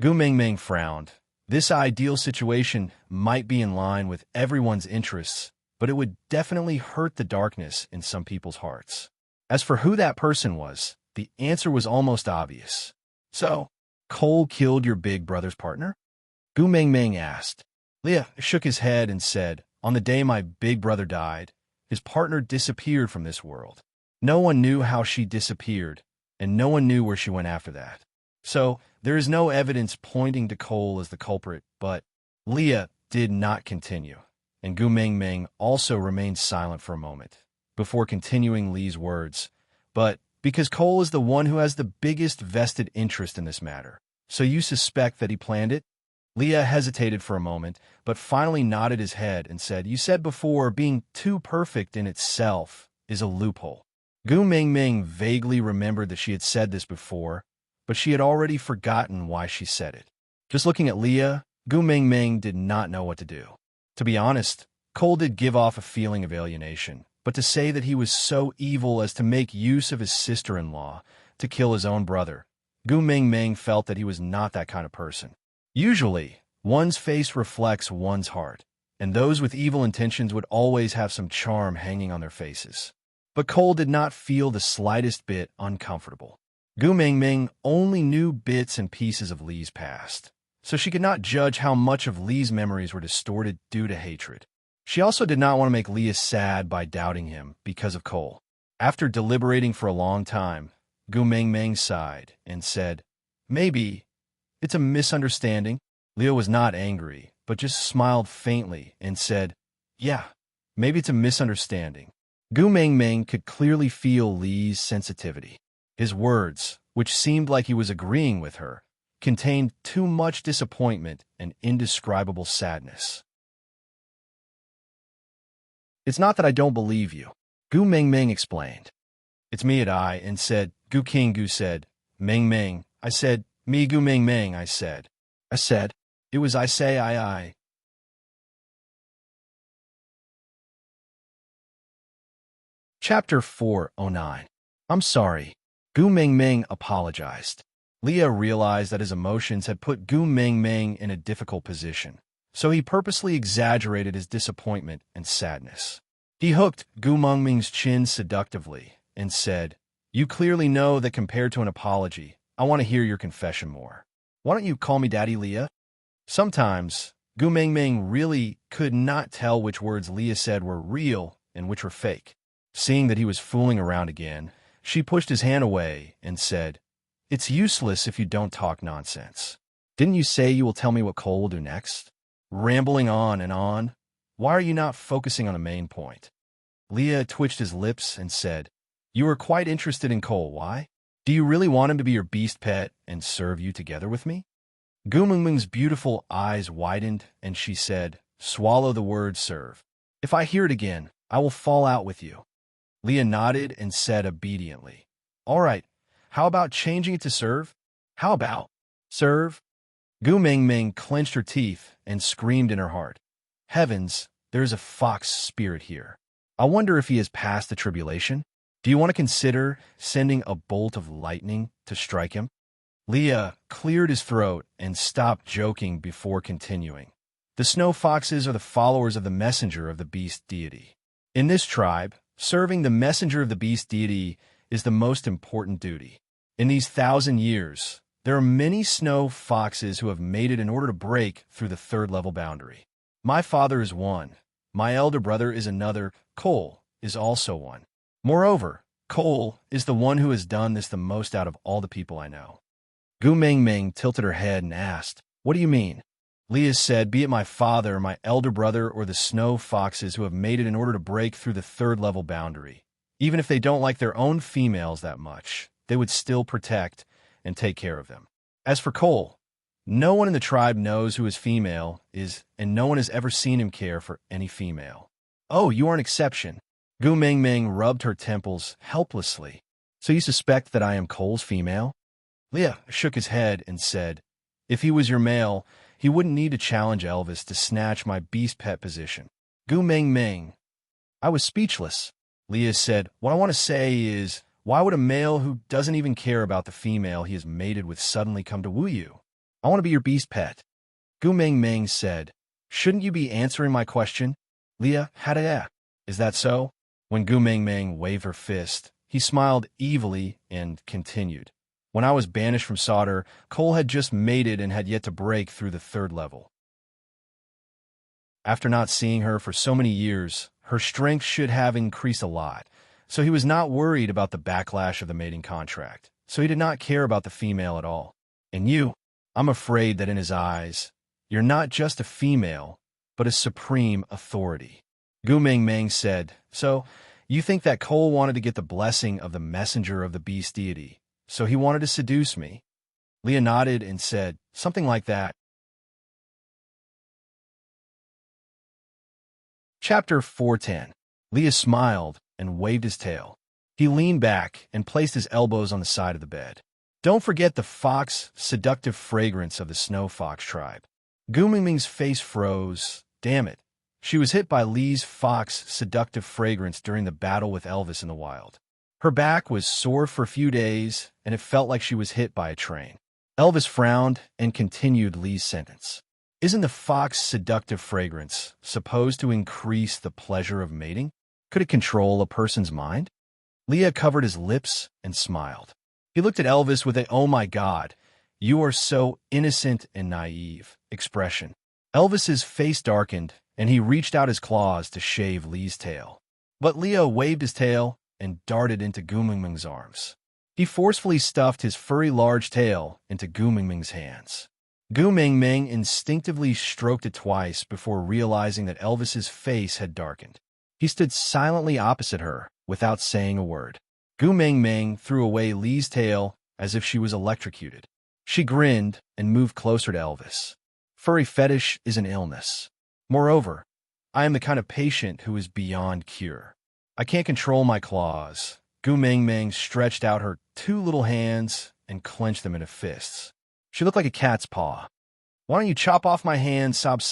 Gu Mingming frowned. This ideal situation might be in line with everyone's interests, but it would definitely hurt the darkness in some people's hearts. As for who that person was, the answer was almost obvious. "So, Cole killed your big brother's partner?" Gu Mingming asked. Leah shook his head and said, on the day my big brother died, his partner disappeared from this world. No one knew how she disappeared, and no one knew where she went after that. So, there is no evidence pointing to Cole as the culprit, but Leah did not continue, and Gu Mingming also remained silent for a moment before continuing Lee's words. But because Cole is the one who has the biggest vested interest in this matter, so you suspect that he planned it? Leah hesitated for a moment, but finally nodded his head and said, you said before being too perfect in itself is a loophole. Gu Mingming vaguely remembered that she had said this before, but she had already forgotten why she said it. Just looking at Leah, Gu Mingming did not know what to do. To be honest, Cole did give off a feeling of alienation, but to say that he was so evil as to make use of his sister-in-law to kill his own brother, Gu Mingming felt that he was not that kind of person. Usually, one's face reflects one's heart, and those with evil intentions would always have some charm hanging on their faces. But Cole did not feel the slightest bit uncomfortable. Gu Mingming only knew bits and pieces of Lee's past, so she could not judge how much of Lee's memories were distorted due to hatred. She also did not want to make Leah sad by doubting him because of Cole. After deliberating for a long time, Gu Mingming sighed and said, maybe it's a misunderstanding. Leah was not angry, but just smiled faintly and said, yeah, maybe it's a misunderstanding. Gu Mingming could clearly feel Lee's sensitivity. His words, which seemed like he was agreeing with her, contained too much disappointment and indescribable sadness. It's not that I don't believe you, Gu Mingming explained. It's me at I, and said, Gu King Gu said, Mingming, I said, me Gu Mingming, I said, it was I say I. Chapter 409. I'm sorry. Gu Mingming apologized. Leah realized that his emotions had put Gu Mingming in a difficult position, so he purposely exaggerated his disappointment and sadness. He hooked Gu Mingming's chin seductively and said, you clearly know that compared to an apology, I want to hear your confession more. Why don't you call me Daddy, Leah? Sometimes, Gu Mingming really could not tell which words Leah said were real and which were fake. Seeing that he was fooling around again, she pushed his hand away and said, it's useless if you don't talk nonsense. Didn't you say you will tell me what Cole will do next? Rambling on and on, why are you not focusing on the main point? Leah twitched his lips and said, you are quite interested in Cole, why? Do you really want him to be your beast pet and serve you together with me? Gu Mingming's beautiful eyes widened and she said, swallow the word serve. If I hear it again, I will fall out with you. Leah nodded and said obediently, all right, how about changing it to serve? How about serve? Gu Mingming clenched her teeth and screamed in her heart, heavens, there is a fox spirit here. I wonder if he has passed the tribulation. Do you want to consider sending a bolt of lightning to strike him? Leah cleared his throat and stopped joking before continuing. The snow foxes are the followers of the messenger of the beast deity. In this tribe, serving the messenger of the beast deity is the most important duty. In these 1,000 years, there are many snow foxes who have made it in order to break through the third-level boundary. My father is one. My elder brother is another. Cole is also one. Moreover, Cole is the one who has done this the most out of all the people I know. Gu Mingming tilted her head and asked, what do you mean? Leah said, be it my father, my elder brother, or the snow foxes who have made it in order to break through the third-level boundary. Even if they don't like their own females that much, they would still protect and take care of them. As for Cole, no one in the tribe knows who his female is, and no one has ever seen him care for any female. Oh, you are an exception. Gu Mingming rubbed her temples helplessly. So you suspect that I am Cole's female? Leah shook his head and said, if he was your male, he wouldn't need to challenge Elvis to snatch my beast pet position. Gu Mingming. I was speechless. Leah said, what I want to say is, why would a male who doesn't even care about the female he is mated with suddenly come to woo you? I want to be your beast pet. Gu Mingming said, shouldn't you be answering my question? Leah had a Is that so? When Gu Mingming waved her fist, he smiled evilly and continued, When I was banished from Sauder, Cole had just mated and had yet to break through the 3rd level. After not seeing her for so many years, her strength should have increased a lot, so he was not worried about the backlash of the mating contract, so he did not care about the female at all. And you, I'm afraid that in his eyes, you're not just a female, but a supreme authority. Gu Mingming said, so, you think that Cole wanted to get the blessing of the messenger of the beast deity, so he wanted to seduce me? Leah nodded and said, something like that. Chapter 410. Leah smiled and waved his tail. He leaned back and placed his elbows on the side of the bed. Don't forget the fox, seductive fragrance of the snow fox tribe. Gu Mingming's face froze. Damn it. She was hit by Lee's fox, seductive fragrance during the battle with Elvis in the wild. Her back was sore for a few days, and it felt like she was hit by a train. Elvis frowned and continued Lee's sentence. Isn't the fox seductive fragrance supposed to increase the pleasure of mating? Could it control a person's mind? Leah covered his lips and smiled. He looked at Elvis with a "oh my God, you are so innocent and naive" expression. Elvis's face darkened, and he reached out his claws to shave Lee's tail. But Leah waved his tail and darted into Gu Mingming's arms. He forcefully stuffed his furry large tail into Gu Mingming's hands. Gu Mingming instinctively stroked it twice before realizing that Elvis's face had darkened. He stood silently opposite her, without saying a word. Gu Mingming threw away Lee's tail as if she was electrocuted. She grinned and moved closer to Elvis. Furry fetish is an illness. Moreover, I am the kind of patient who is beyond cure. I can't control my claws. Gu Mingming stretched out her 2 little hands and clenched them into fists. She looked like a cat's paw. Why don't you chop off my hand, sobs.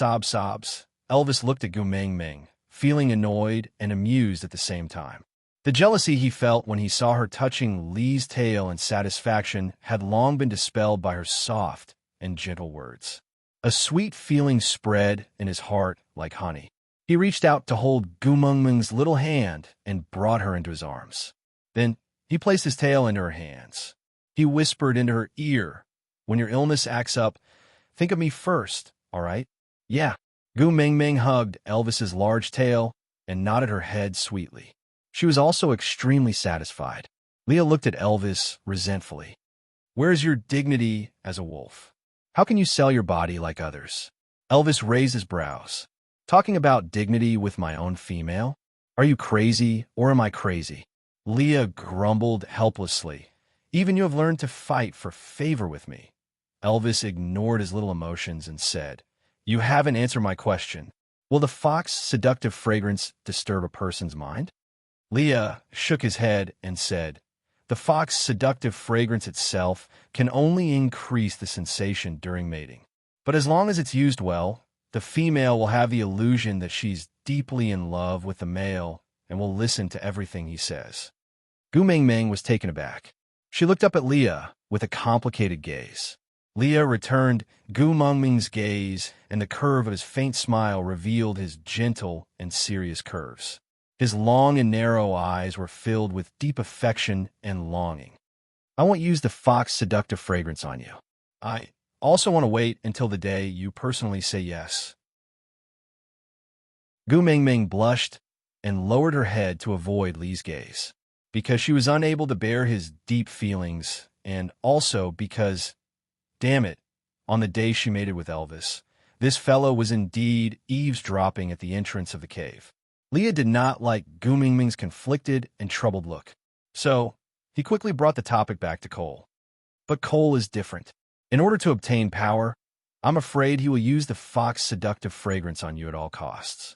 Elvis looked at Gu Mingming, feeling annoyed and amused at the same time. The jealousy he felt when he saw her touching Lee's tail in satisfaction had long been dispelled by her soft and gentle words. A sweet feeling spread in his heart like honey. He reached out to hold Gu Mingming's little hand and brought her into his arms. Then he placed his tail into her hands. He whispered into her ear, when your illness acts up, think of me first, all right? Yeah. Gu Mingming hugged Elvis's large tail and nodded her head sweetly. She was also extremely satisfied. Leah looked at Elvis resentfully. Where's your dignity as a wolf? How can you sell your body like others? Elvis raised his brows. Talking about dignity with my own female? Are you crazy or am I crazy? Leah grumbled helplessly. Even you have learned to fight for favor with me. Elvis ignored his little emotions and said, you haven't answered my question. Will the fox seductive fragrance disturb a person's mind? Leah shook his head and said, the fox seductive fragrance itself can only increase the sensation during mating. But as long as it's used well, the female will have the illusion that she's deeply in love with the male and will listen to everything he says. Gu Mingming was taken aback. She looked up at Leah with a complicated gaze. Leah returned Gu Mingming's gaze, and the curve of his faint smile revealed his gentle and serious curves. His long and narrow eyes were filled with deep affection and longing. I won't use the fox seductive fragrance on you. I also want to wait until the day you personally say yes. Gu Mingming blushed and lowered her head to avoid Lee's gaze, because she was unable to bear his deep feelings, and also because, damn it, on the day she mated with Elvis, this fellow was indeed eavesdropping at the entrance of the cave. Leah did not like Gu Mingming's conflicted and troubled look, so he quickly brought the topic back to Cole. But Cole is different. In order to obtain power, I'm afraid he will use the fox seductive fragrance on you at all costs.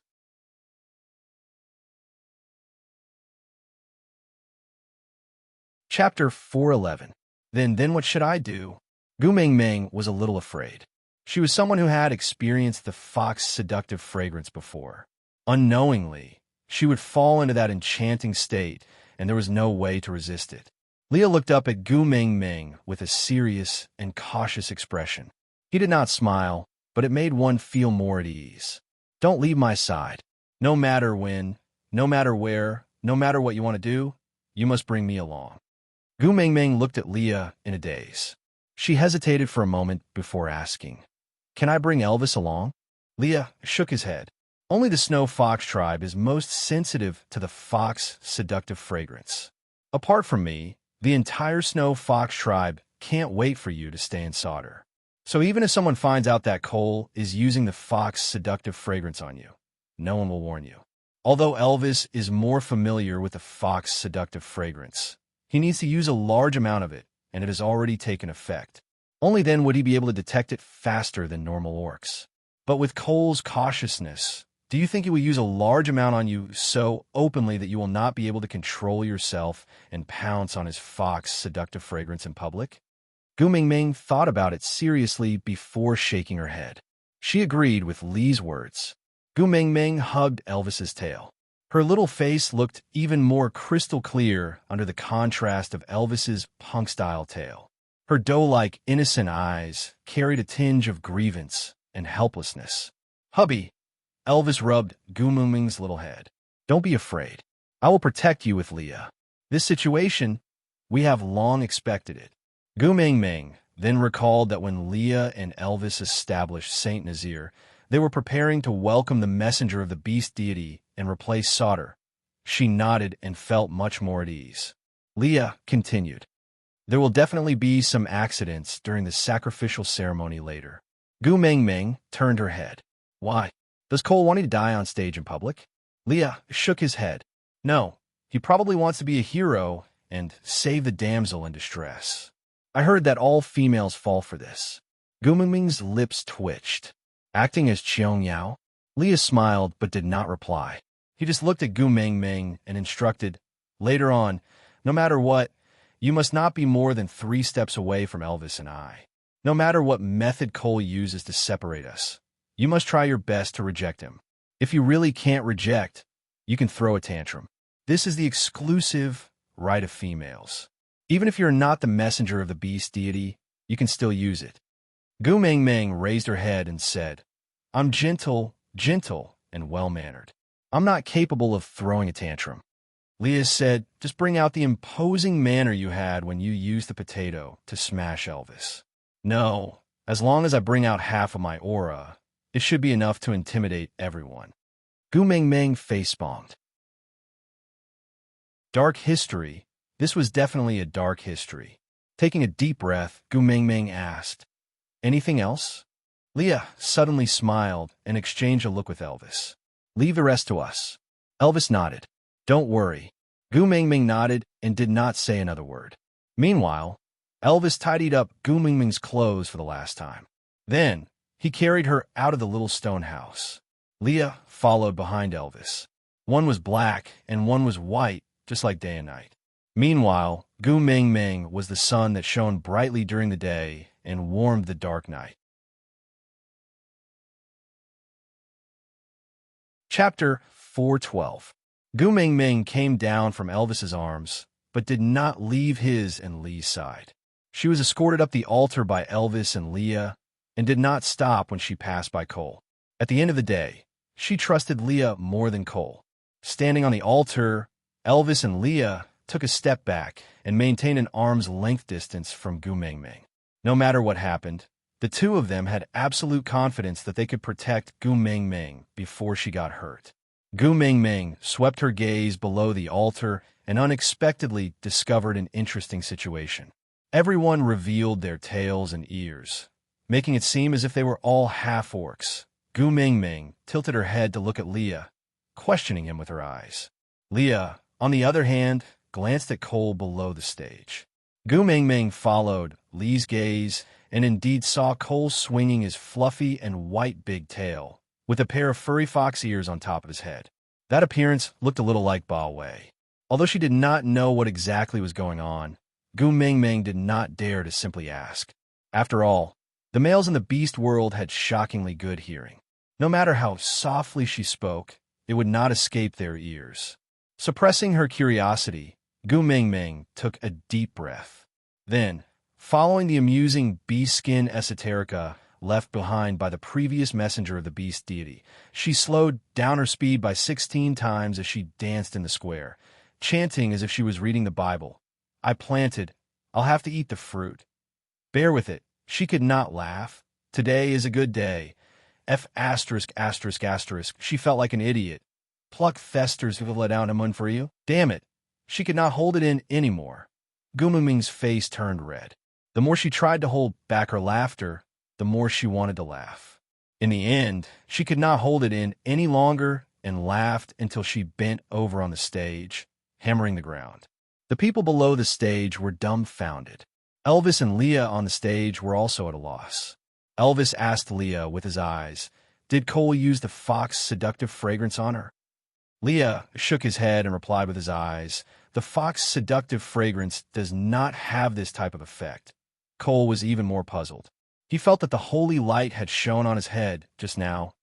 Chapter 411. Then what should I do? Gu Mingming was a little afraid. She was someone who had experienced the fox seductive fragrance before. Unknowingly, she would fall into that enchanting state, and there was no way to resist it. Leah looked up at Gu Mingming with a serious and cautious expression. He did not smile, but it made one feel more at ease. Don't leave my side. No matter when, no matter where, no matter what you want to do, you must bring me along. Gu Mingming looked at Leah in a daze. She hesitated for a moment before asking, "Can I bring Elvis along?" Leah shook his head. "Only the Snow Fox tribe is most sensitive to the fox seductive fragrance. Apart from me, the entire Snow Fox tribe can't wait for you to stay in solder. So even if someone finds out that Cole is using the fox seductive fragrance on you, no one will warn you. Although Elvis is more familiar with the fox seductive fragrance, he needs to use a large amount of it, and it has already taken effect. Only then would he be able to detect it faster than normal orcs. But with Cole's cautiousness, do you think he will use a large amount on you so openly that you will not be able to control yourself and pounce on his fox seductive fragrance in public?" Gu Mingming thought about it seriously before shaking her head. She agreed with Li's words. Gu Mingming hugged Elvis's tail. Her little face looked even more crystal clear under the contrast of Elvis's punk-style tail. Her doe-like innocent eyes carried a tinge of grievance and helplessness. "Hubby," Elvis rubbed Gu Mingming's little head. "Don't be afraid. I will protect you with Leah. This situation, we have long expected it." Gu Mingming then recalled that when Leah and Elvis established Saint Nazir, they were preparing to welcome the messenger of the beast deity and replace Sauter. She nodded and felt much more at ease. Leah continued, "There will definitely be some accidents during the sacrificial ceremony later." Gu Mingming turned her head. "Why? Does Cole want to die on stage in public?" Leah shook his head. "No, he probably wants to be a hero and save the damsel in distress. I heard that all females fall for this." Gu Mingming's lips twitched. "Acting as Qiong Yao?" Leah smiled but did not reply. He just looked at Gu Mingming and instructed, "Later on, no matter what, you must not be more than 3 steps away from Elvis and I. No matter what method Cole uses to separate us, you must try your best to reject him. If you really can't reject, you can throw a tantrum. This is the exclusive right of females. Even if you're not the messenger of the beast deity, you can still use it." Gu Mingming raised her head and said, "I'm gentle, and well-mannered. I'm not capable of throwing a tantrum." Leah said, "Just bring out the imposing manner you had when you used the potato to smash Elvis." "No, as long as I bring out half of my aura, it should be enough to intimidate everyone." Gu Mingming face-bombed. Dark history. This was definitely a dark history. Taking a deep breath, Gu Mingming asked, "Anything else?" Leah suddenly smiled and exchanged a look with Elvis. "Leave the rest to us." Elvis nodded. "Don't worry." Gu Mingming nodded and did not say another word. Meanwhile, Elvis tidied up Gu Mingming's clothes for the last time. Then, he carried her out of the little stone house. Leah followed behind Elvis. One was black and one was white, just like day and night. Meanwhile, Gu Mingming was the sun that shone brightly during the day and warmed the dark night. Chapter 412. Gu Mingming came down from Elvis's arms, but did not leave his and Li's side. She was escorted up the altar by Elvis and Leah, and did not stop when she passed by Cole. At the end of the day, she trusted Leah more than Cole. Standing on the altar, Elvis and Leah took a step back and maintained an arm's-length distance from Gu Mingming. No matter what happened, the two of them had absolute confidence that they could protect Gu Mingming before she got hurt. Gu Mingming swept her gaze below the altar and unexpectedly discovered an interesting situation. Everyone revealed their tails and ears, making it seem as if they were all half-orcs. Gu Mingming tilted her head to look at Leah, questioning him with her eyes. Leah, on the other hand, glanced at Cole below the stage. Gu Mingming followed Li's gaze and indeed saw Cole swinging his fluffy and white big tail, with a pair of furry fox ears on top of his head. That appearance looked a little like Ba Wei. Although she did not know what exactly was going on, Gu Mingming did not dare to simply ask. After all, the males in the beast world had shockingly good hearing. No matter how softly she spoke, it would not escape their ears. Suppressing her curiosity, Gu Mingming took a deep breath. Then, following the amusing beast skin esoterica left behind by the previous messenger of the beast deity, she slowed down her speed by 16 times as she danced in the square, chanting as if she was reading the Bible. I planted. I'll have to eat the fruit. Bear with it. She could not laugh. Today is a good day. F asterisk asterisk asterisk. She felt like an idiot. Pluck festers will let down a mun for you. Damn it. She could not hold it in anymore. Guming's face turned red. The more she tried to hold back her laughter, the more she wanted to laugh. In the end, she could not hold it in any longer and laughed until she bent over on the stage, hammering the ground. The people below the stage were dumbfounded. Elvis and Leah on the stage were also at a loss. Elvis asked Leah with his eyes, "Did Cole use the fox seductive fragrance on her?" Leah shook his head and replied with his eyes, "The fox seductive fragrance does not have this type of effect." Cole was even more puzzled. He felt that the holy light had shone on his head just now.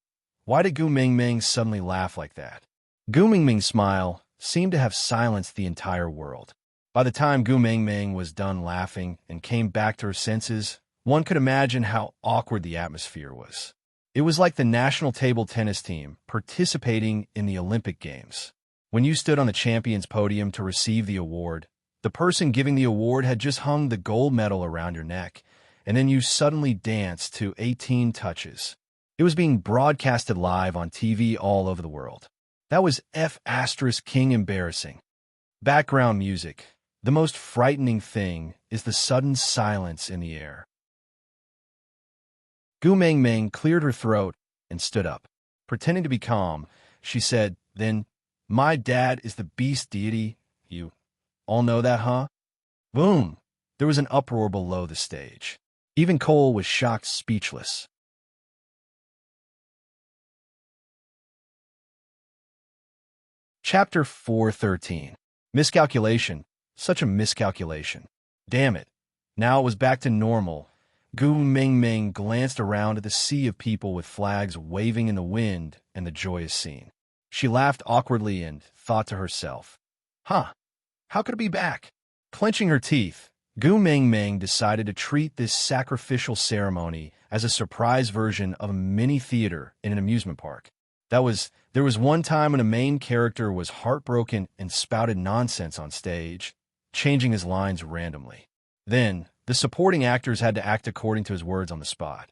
Why did Gu Mingming suddenly laugh like that? Gu Mingming's smile seemed to have silenced the entire world. By the time Gu Mingming was done laughing and came back to her senses, one could imagine how awkward the atmosphere was. It was like the national table tennis team participating in the Olympic Games. When you stood on the champion's podium to receive the award, the person giving the award had just hung the gold medal around your neck, and then you suddenly danced to 18 touches. It was being broadcasted live on TV all over the world. That was F asterisk king embarrassing. Background music. The most frightening thing is the sudden silence in the air. Gu Mingming cleared her throat and stood up. Pretending to be calm, she said, "Then, my dad is the beast deity. You all know that, huh?" Boom! There was an uproar below the stage. Even Cole was shocked speechless. Chapter 413. Miscalculation. Such a miscalculation. Damn it. Now it was back to normal. Gu Mingming glanced around at the sea of people with flags waving in the wind and the joyous scene. She laughed awkwardly and thought to herself, "Huh, how could it be back?" Clenching her teeth, Gu Mingming decided to treat this sacrificial ceremony as a surprise version of a mini theater in an amusement park. There was one time when a main character was heartbroken and spouted nonsense on stage, changing his lines randomly. Then, the supporting actors had to act according to his words on the spot.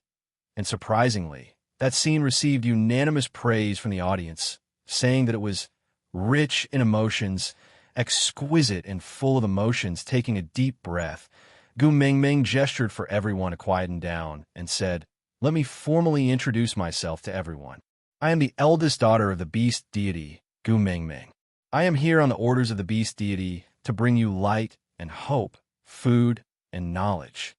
And surprisingly, that scene received unanimous praise from the audience, saying that it was rich in emotions, exquisite and full of emotions. Taking a deep breath, Gu Mingming gestured for everyone to quieten down and said, "Let me formally introduce myself to everyone. I am the eldest daughter of the beast deity, Gu Mingming. I am here on the orders of the beast deity to bring you light and hope, food and knowledge."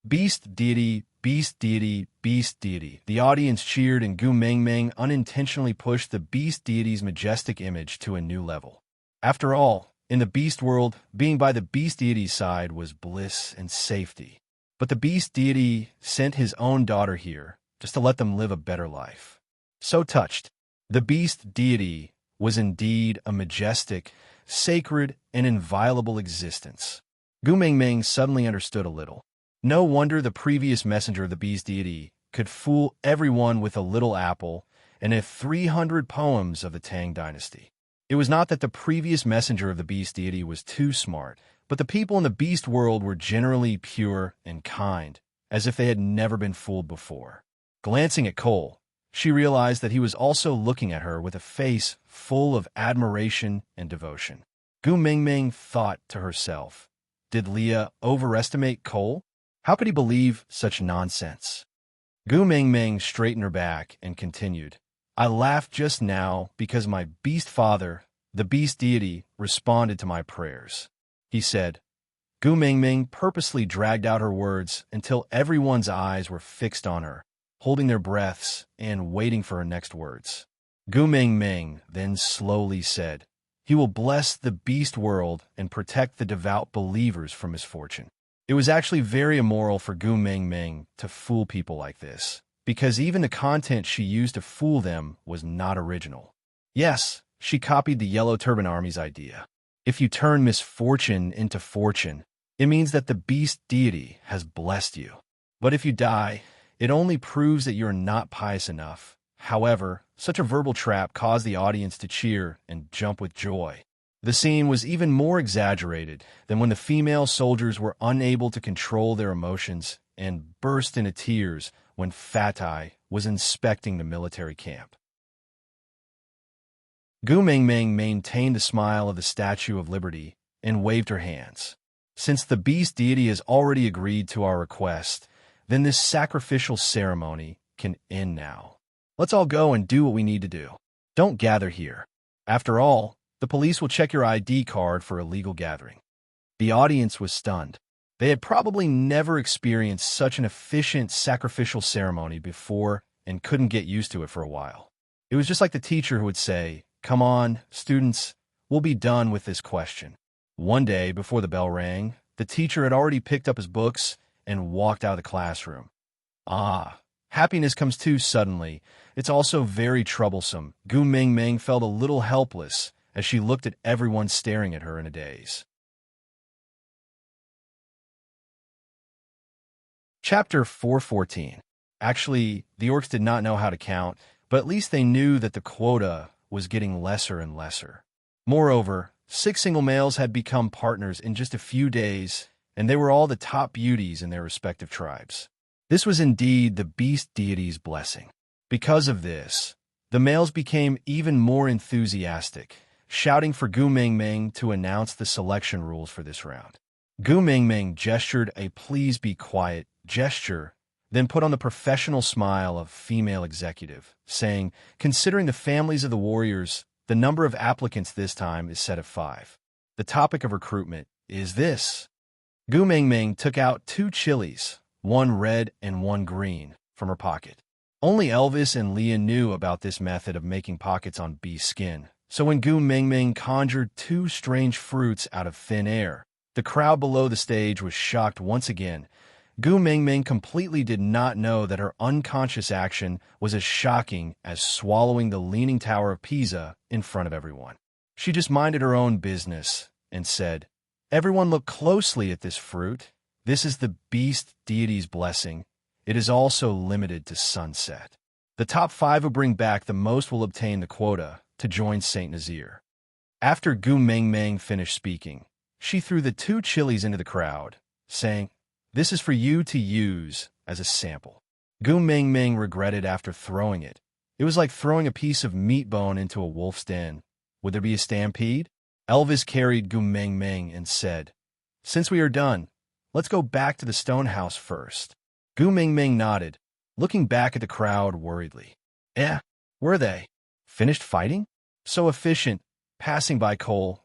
Beast deity, beast deity, beast deity. The audience cheered and Gu Mingming unintentionally pushed the beast deity's majestic image to a new level. After all, in the beast world, being by the beast deity's side was bliss and safety. But the beast deity sent his own daughter here just to let them live a better life. So touched, the beast deity was indeed a majestic, sacred, and inviolable existence. Gu Mingming suddenly understood a little. No wonder the previous messenger of the beast deity could fool everyone with a little apple and 300 poems of the Tang dynasty. It was not that the previous messenger of the beast deity was too smart, but the people in the beast world were generally pure and kind, as if they had never been fooled before. Glancing at Cole, she realized that he was also looking at her with a face full of admiration and devotion. Gu Mingming thought to herself, did Leah overestimate Cole? How could he believe such nonsense? Gu Mingming straightened her back and continued, "I laughed just now because my beast father, the beast deity, responded to my prayers," he said. Gu Mingming purposely dragged out her words until everyone's eyes were fixed on her, holding their breaths and waiting for her next words. Gu Mingming then slowly said, "He will bless the beast world and protect the devout believers from misfortune." It was actually very immoral for Gu Mingming to fool people like this, because even the content she used to fool them was not original. Yes, she copied the Yellow Turban Army's idea. If you turn misfortune into fortune, it means that the beast deity has blessed you. But if you die, it only proves that you're not pious enough. However, such a verbal trap caused the audience to cheer and jump with joy. The scene was even more exaggerated than when the female soldiers were unable to control their emotions and burst into tears when Fatai was inspecting the military camp. Gu Mingming maintained the smile of the Statue of Liberty and waved her hands. Since the beast deity has already agreed to our request, then this sacrificial ceremony can end now. Let's all go and do what we need to do. Don't gather here. After all, the police will check your ID card for illegal gathering. The audience was stunned. They had probably never experienced such an efficient sacrificial ceremony before and couldn't get used to it for a while. It was just like the teacher who would say, "Come on, students, we'll be done with this question." One day, before the bell rang, the teacher had already picked up his books and walked out of the classroom. Happiness comes too suddenly. It's also very troublesome. Gu Mingming felt a little helpless as she looked at everyone staring at her in a daze. Chapter 414. Actually, the orcs did not know how to count, but at least they knew that the quota was getting lesser and lesser. Moreover, 6 single males had become partners in just a few days, and they were all the top beauties in their respective tribes. This was indeed the beast deity's blessing. Because of this, the males became even more enthusiastic, shouting for Gu Mingming to announce the selection rules for this round. Gu Mingming gestured a "please be quiet" gesture, then put on the professional smile of female executive, saying, "Considering the families of the warriors, the number of applicants this time is set at 5. The topic of recruitment is this." Gu Mingming took out 2 chilies, one red and one green, from her pocket. Only Elvis and Leah knew about this method of making pockets on beast skin, so when Gu Mingming conjured 2 strange fruits out of thin air, the crowd below the stage was shocked once again. Gu Mingming completely did not know that her unconscious action was as shocking as swallowing the Leaning Tower of Pisa in front of everyone. She just minded her own business and said, "Everyone look closely at this fruit. This is the beast deity's blessing. It is also limited to sunset. The top 5 who bring back the most will obtain the quota to join Saint Nazir." After Gu Mingming finished speaking, she threw the 2 chilies into the crowd, saying, "This is for you to use as a sample." Gu Mingming regretted after throwing it. It was like throwing a piece of meat bone into a wolf's den. Would there be a stampede? Elvis carried Gu Mingming and said, "Since we are done, let's go back to the stone house first." Gu Mingming nodded, looking back at the crowd worriedly. Were they? Finished fighting? So efficient. Passing by Cole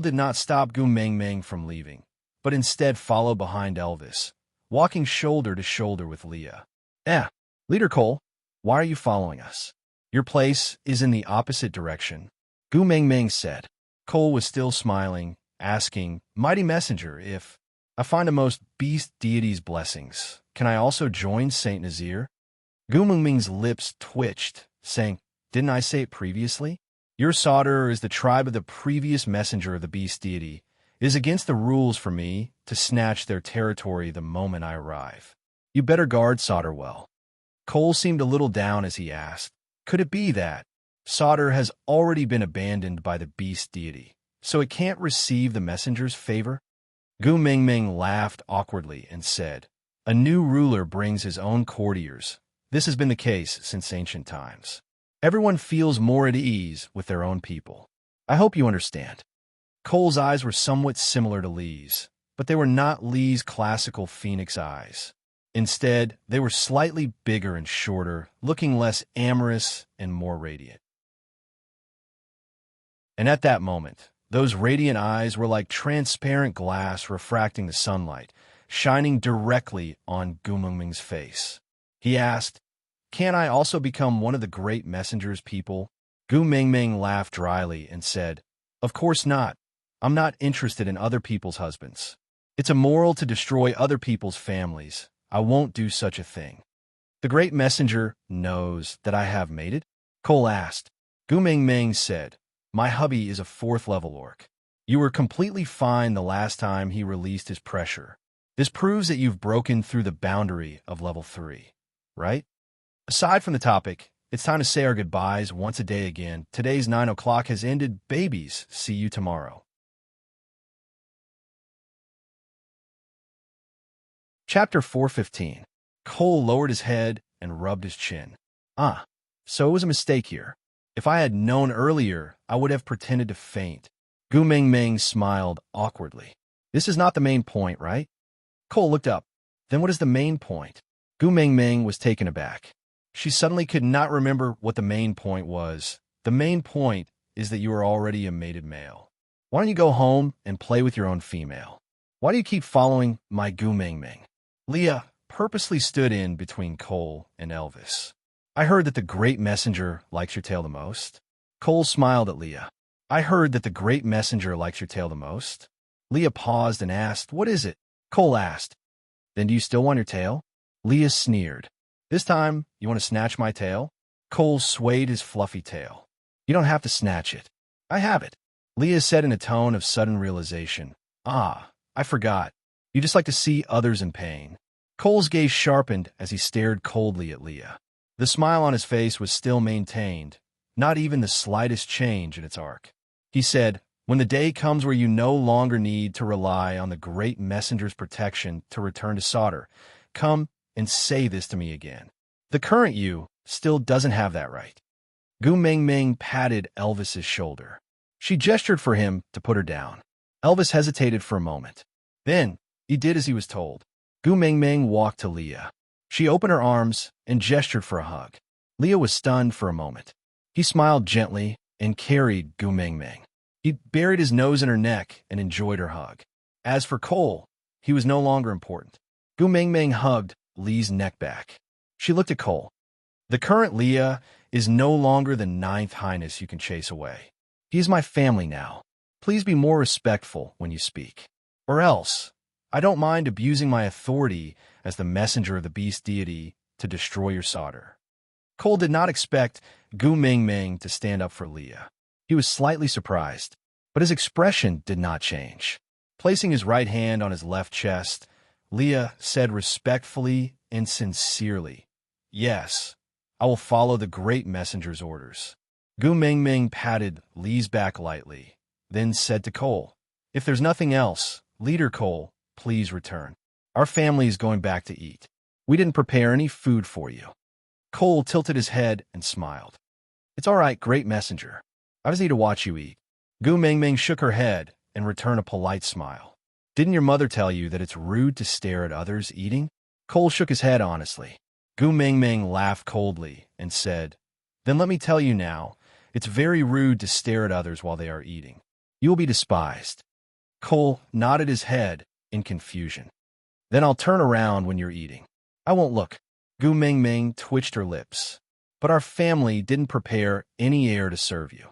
did not stop Gu Mingming from leaving, but instead followed behind Elvis, walking shoulder to shoulder with Leah. Leader Cole, why are you following us? Your place is in the opposite direction," Gu Mingming said. Cole was still smiling, asking, "Mighty Messenger, if I find a most beast deity's blessings, can I also join Saint Nazir?" Gu Mingming's lips twitched, saying, "Didn't I say it previously? Your soldier is the tribe of the previous messenger of the beast deity. It is against the rules for me to snatch their territory the moment I arrive. You better guard Sauter well." Cole seemed a little down as he asked, "Could it be that Sauter has already been abandoned by the beast deity, so it can't receive the messenger's favor?" Gu Mingming laughed awkwardly and said, "A new ruler brings his own courtiers. This has been the case since ancient times. Everyone feels more at ease with their own people. I hope you understand." Cole's eyes were somewhat similar to Lee's, but they were not Lee's classical phoenix eyes. Instead, they were slightly bigger and shorter, looking less amorous and more radiant. And at that moment, those radiant eyes were like transparent glass refracting the sunlight, shining directly on Gu Mingming's face. He asked, "Can I also become one of the great messenger's people?" Gu Mingming laughed dryly and said, "Of course not. I'm not interested in other people's husbands. It's immoral to destroy other people's families. I won't do such a thing." "The great messenger knows that I have mated?" Cole asked. Gu Mingming said, "My hubby is a 4th-level orc. You were completely fine the last time he released his pressure. This proves that you've broken through the boundary of level 3, right?" Aside from the topic, It's time to say our goodbyes once a day again. Today's 9 o'clock has ended. Babies, see you tomorrow. Chapter 4:15. Cole lowered his head and rubbed his chin. Ah, so it was a mistake here. If I had known earlier, I would have pretended to faint. Gu Mingming smiled awkwardly. This is not the main point, right? Cole looked up. Then what is the main point? Gu Mingming was taken aback. She suddenly could not remember what the main point was. The main point is that you are already a mated male. Why don't you go home and play with your own female? Why do you keep following my Gu Mingming? Leah purposely stood in between Cole and Elvis. I heard that the great messenger likes your tail the most. Cole smiled at Leah. I heard that the great messenger likes your tail the most. Leah paused and asked, what is it? Cole asked. Then do you still want your tail? Leah sneered. This time, you want to snatch my tail? Cole swayed his fluffy tail. You don't have to snatch it. I have it. Leah said in a tone of sudden realization. Ah, I forgot. You just like to see others in pain. Cole's gaze sharpened as he stared coldly at Leah. The smile on his face was still maintained, not even the slightest change in its arc. He said, when the day comes where you no longer need to rely on the great messenger's protection to return to solder, come and say this to me again. The current you still doesn't have that right. Gu Mingming patted Elvis's shoulder. She gestured for him to put her down. Elvis hesitated for a moment. Then, he did as he was told. Gu Mingming walked to Leah. She opened her arms and gestured for a hug. Leah was stunned for a moment. He smiled gently and carried Gu Mingming. He buried his nose in her neck and enjoyed her hug. As for Cole, he was no longer important. Gu Mingming hugged Lee's neck back. She looked at Cole. The current Leah is no longer the ninth highness you can chase away. He is my family now. Please be more respectful when you speak. Or else, I don't mind abusing my authority as the messenger of the beast deity to destroy your solder. Cole did not expect Gu Mingming to stand up for Leah. He was slightly surprised, but his expression did not change. Placing his right hand on his left chest, Leah said respectfully and sincerely, yes, I will follow the great messenger's orders. Gu Mingming patted Lee's back lightly, then said to Cole, if there's nothing else, Leader Cole, please return. Our family is going back to eat. We didn't prepare any food for you. Cole tilted his head and smiled. It's all right, great messenger. I just need to watch you eat. Gu Mingming shook her head and returned a polite smile. Didn't your mother tell you that it's rude to stare at others eating? Cole shook his head honestly. Gu Mingming laughed coldly and said, then let me tell you now, it's very rude to stare at others while they are eating. You will be despised. Cole nodded his head in confusion. Then I'll turn around when you're eating. I won't look. Gu Mingming twitched her lips. But our family didn't prepare any air to serve you.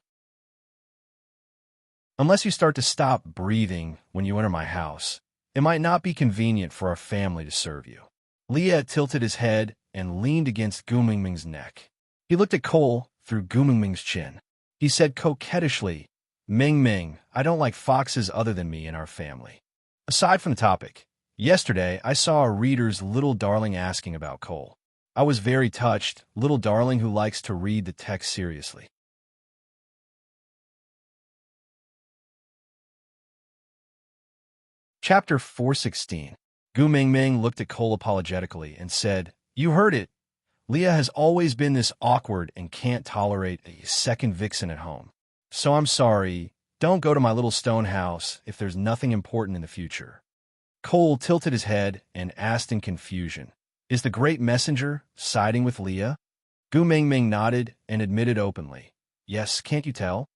Unless you start to stop breathing when you enter my house, it might not be convenient for our family to serve you. Leah tilted his head and leaned against Gu Mingming's neck. He looked at Cole through Gu Mingming's chin. He said coquettishly, Mingming, I don't like foxes other than me in our family. Aside from the topic, yesterday I saw a reader's little darling asking about Cole. I was very touched, little darling who likes to read the text seriously. Chapter 4:16. Gu Mingming looked at Cole apologetically and said, you heard it. Leah has always been this awkward and can't tolerate a second vixen at home. So I'm sorry, don't go to my little stone house if there's nothing important in the future. Cole tilted his head and asked in confusion, is the great messenger siding with Leah? Gu Mingming nodded and admitted openly, yes, can't you tell?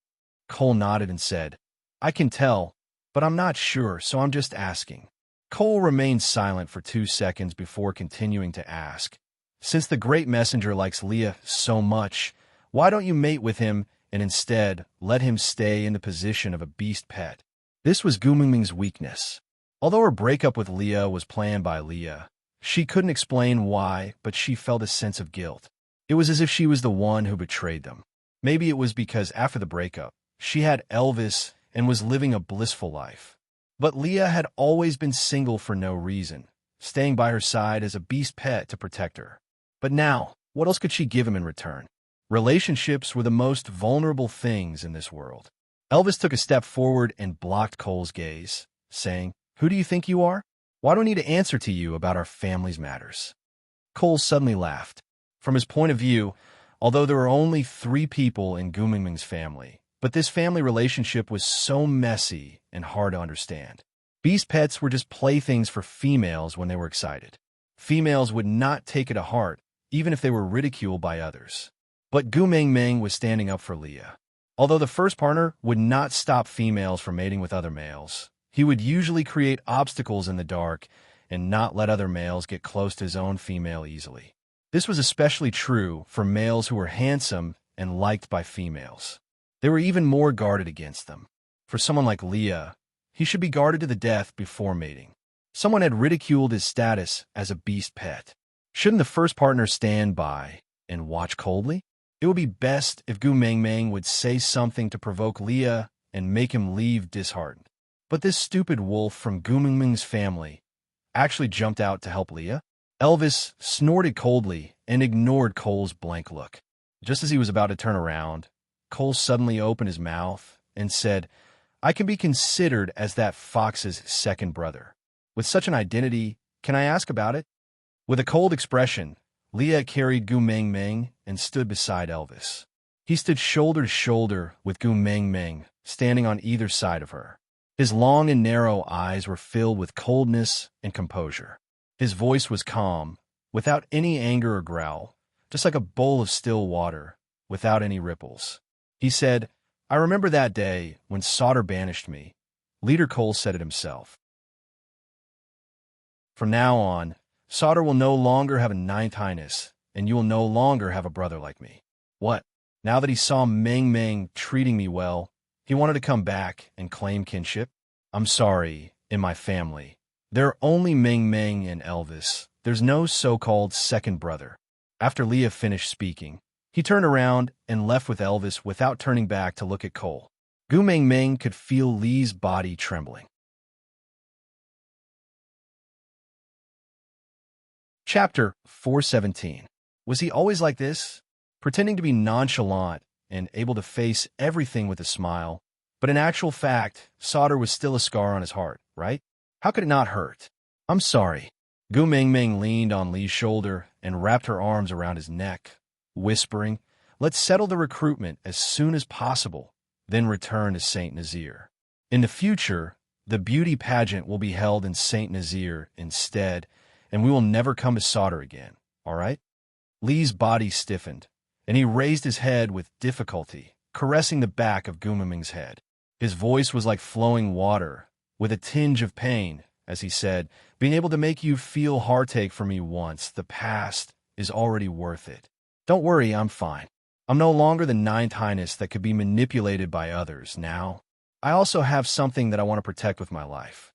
Cole nodded and said, I can tell, but I'm not sure, so I'm just asking. Cole remained silent for 2 seconds before continuing to ask, since the great messenger likes Leah so much, why don't you mate with him and instead let him stay in the position of a beast pet? This was Gu Mingming's weakness. Although her breakup with Leah was planned by Leah, she couldn't explain why, but she felt a sense of guilt. It was as if she was the one who betrayed them. Maybe it was because after the breakup, she had Elvis and was living a blissful life. But Leah had always been single for no reason, staying by her side as a beast pet to protect her. But now, what else could she give him in return? Relationships were the most vulnerable things in this world. Elvis took a step forward and blocked Cole's gaze, saying, "Who do you think you are? Why do I need to answer to you about our family's matters?" Cole suddenly laughed. From his point of view, although there were only 3 people in Gu Mingming's family, but this family relationship was so messy and hard to understand. Beast pets were just playthings for females when they were excited. Females would not take it to heart, even if they were ridiculed by others. But Gu Mingming was standing up for Leah. Although the first partner would not stop females from mating with other males, he would usually create obstacles in the dark and not let other males get close to his own female easily. This was especially true for males who were handsome and liked by females. They were even more guarded against them. For someone like Leah, he should be guarded to the death before mating. Someone had ridiculed his status as a beast pet. Shouldn't the first partner stand by and watch coldly? It would be best if Gu Mingming would say something to provoke Leah and make him leave disheartened. But this stupid wolf from Gu Mingming's family actually jumped out to help Leah. Elvis snorted coldly and ignored Cole's blank look. Just as he was about to turn around, Cole suddenly opened his mouth and said, "I can be considered as that fox's second brother. With such an identity, can I ask about it?" With a cold expression, Leah carried Gu Mingming and stood beside Elvis. He stood shoulder to shoulder with Gu Mingming, standing on either side of her. His long and narrow eyes were filled with coldness and composure. His voice was calm, without any anger or growl, just like a bowl of still water, without any ripples. He said, "I remember that day when Sauter banished me." Leader Cole said it himself. "From now on, Sauter will no longer have a ninth highness, and you will no longer have a brother like me." What? Now that he saw Ming Ming treating me well, he wanted to come back and claim kinship? "I'm sorry, in my family, there are only Ming Ming and Elvis. There's no so-called second brother." After Leah finished speaking, he turned around and left with Elvis without turning back to look at Cole. Gu Mingming could feel Lee's body trembling. Chapter 417. Was he always like this? Pretending to be nonchalant and able to face everything with a smile, but in actual fact, Sauter was still a scar on his heart, right? How could it not hurt? "I'm sorry." Gu Mingming leaned on Lee's shoulder and wrapped her arms around his neck, whispering, "Let's settle the recruitment as soon as possible, then return to St. Nazaire. In the future, the beauty pageant will be held in St. Nazaire instead, and we will never come to Sauter again, all right?" Lee's body stiffened, and he raised his head with difficulty, caressing the back of Gu Mingming's head. His voice was like flowing water, with a tinge of pain, as he said, "Being able to make you feel heartache for me once, the past, is already worth it. Don't worry, I'm fine. I'm no longer the ninth highness that could be manipulated by others now. I also have something that I want to protect with my life."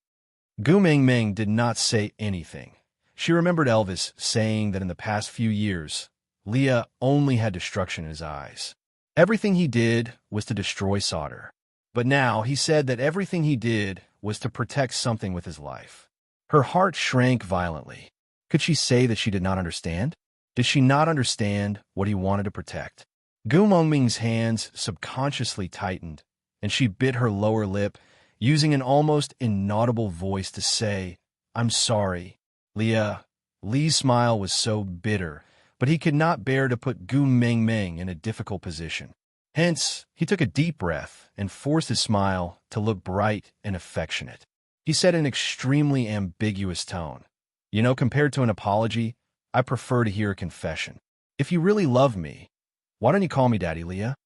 Gu Mingming did not say anything. She remembered Elvis saying that in the past few years, Leah only had destruction in his eyes. Everything he did was to destroy Sauter. But now he said that everything he did was to protect something with his life. Her heart shrank violently. Could she say that she did not understand? Did she not understand what he wanted to protect? Gu Mingming's hands subconsciously tightened, and she bit her lower lip, using an almost inaudible voice to say, "I'm sorry, Leah." Lee's smile was so bitter, but he could not bear to put Gu Mingming in a difficult position. Hence, he took a deep breath and forced his smile to look bright and affectionate. He said in an extremely ambiguous tone, "You know, compared to an apology, I prefer to hear a confession. If you really love me, why don't you call me Daddy, Leah?"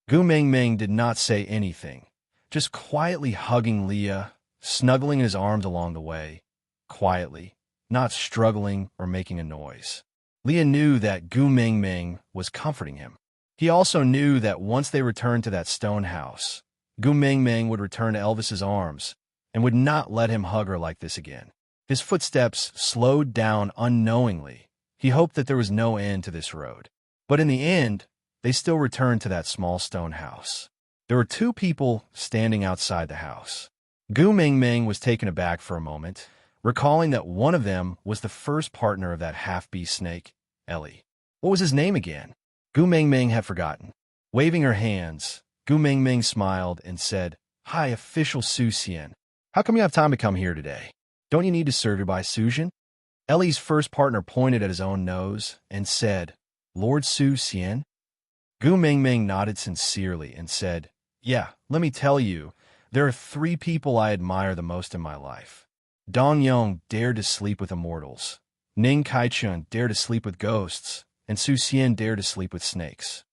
Gu Mingming did not say anything, just quietly hugging Leah, snuggling in his arms along the way, quietly, not struggling or making a noise. Leah knew that Gu Mingming was comforting him. He also knew that once they returned to that stone house, Gu Mingming would return to Elvis's arms and would not let him hug her like this again. His footsteps slowed down unknowingly. He hoped that there was no end to this road. But in the end, they still returned to that small stone house. There were 2 people standing outside the house. Gu Mingming was taken aback for a moment, recalling that one of them was the first partner of that half-beast snake, Ellie. What was his name again? Gu Mingming had forgotten. Waving her hands, Gu Mingming smiled and said, "Hi, official Su Xian. How come you have time to come here today? Don't you need to serve you by Suzhen?" Ellie's first partner pointed at his own nose and said, "Lord Su Xian?" Gu Mingming nodded sincerely and said, "Yeah, let me tell you, there are 3 people I admire the most in my life. Dong Yong dared to sleep with immortals. Ning Kaichun dared to sleep with ghosts, and Su Xian dared to sleep with snakes.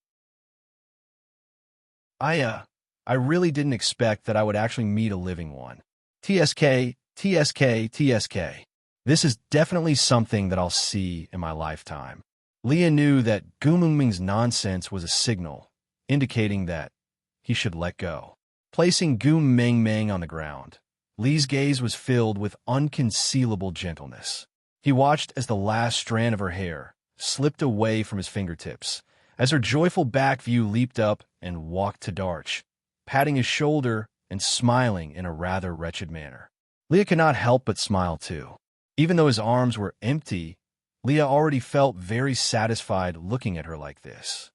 I really didn't expect that I would actually meet a living one. TSK, TSK, TSK. This is definitely something that I'll see in my lifetime." Leah knew that Gu Mingming's nonsense was a signal, indicating that he should let go. Placing Gu Mingming on the ground, Lee's gaze was filled with unconcealable gentleness. He watched as the last strand of her hair slipped away from his fingertips, as her joyful back view leaped up and walked to Darch, patting his shoulder and smiling in a rather wretched manner. Leah could not help but smile too. Even though his arms were empty, Leah already felt very satisfied looking at her like this.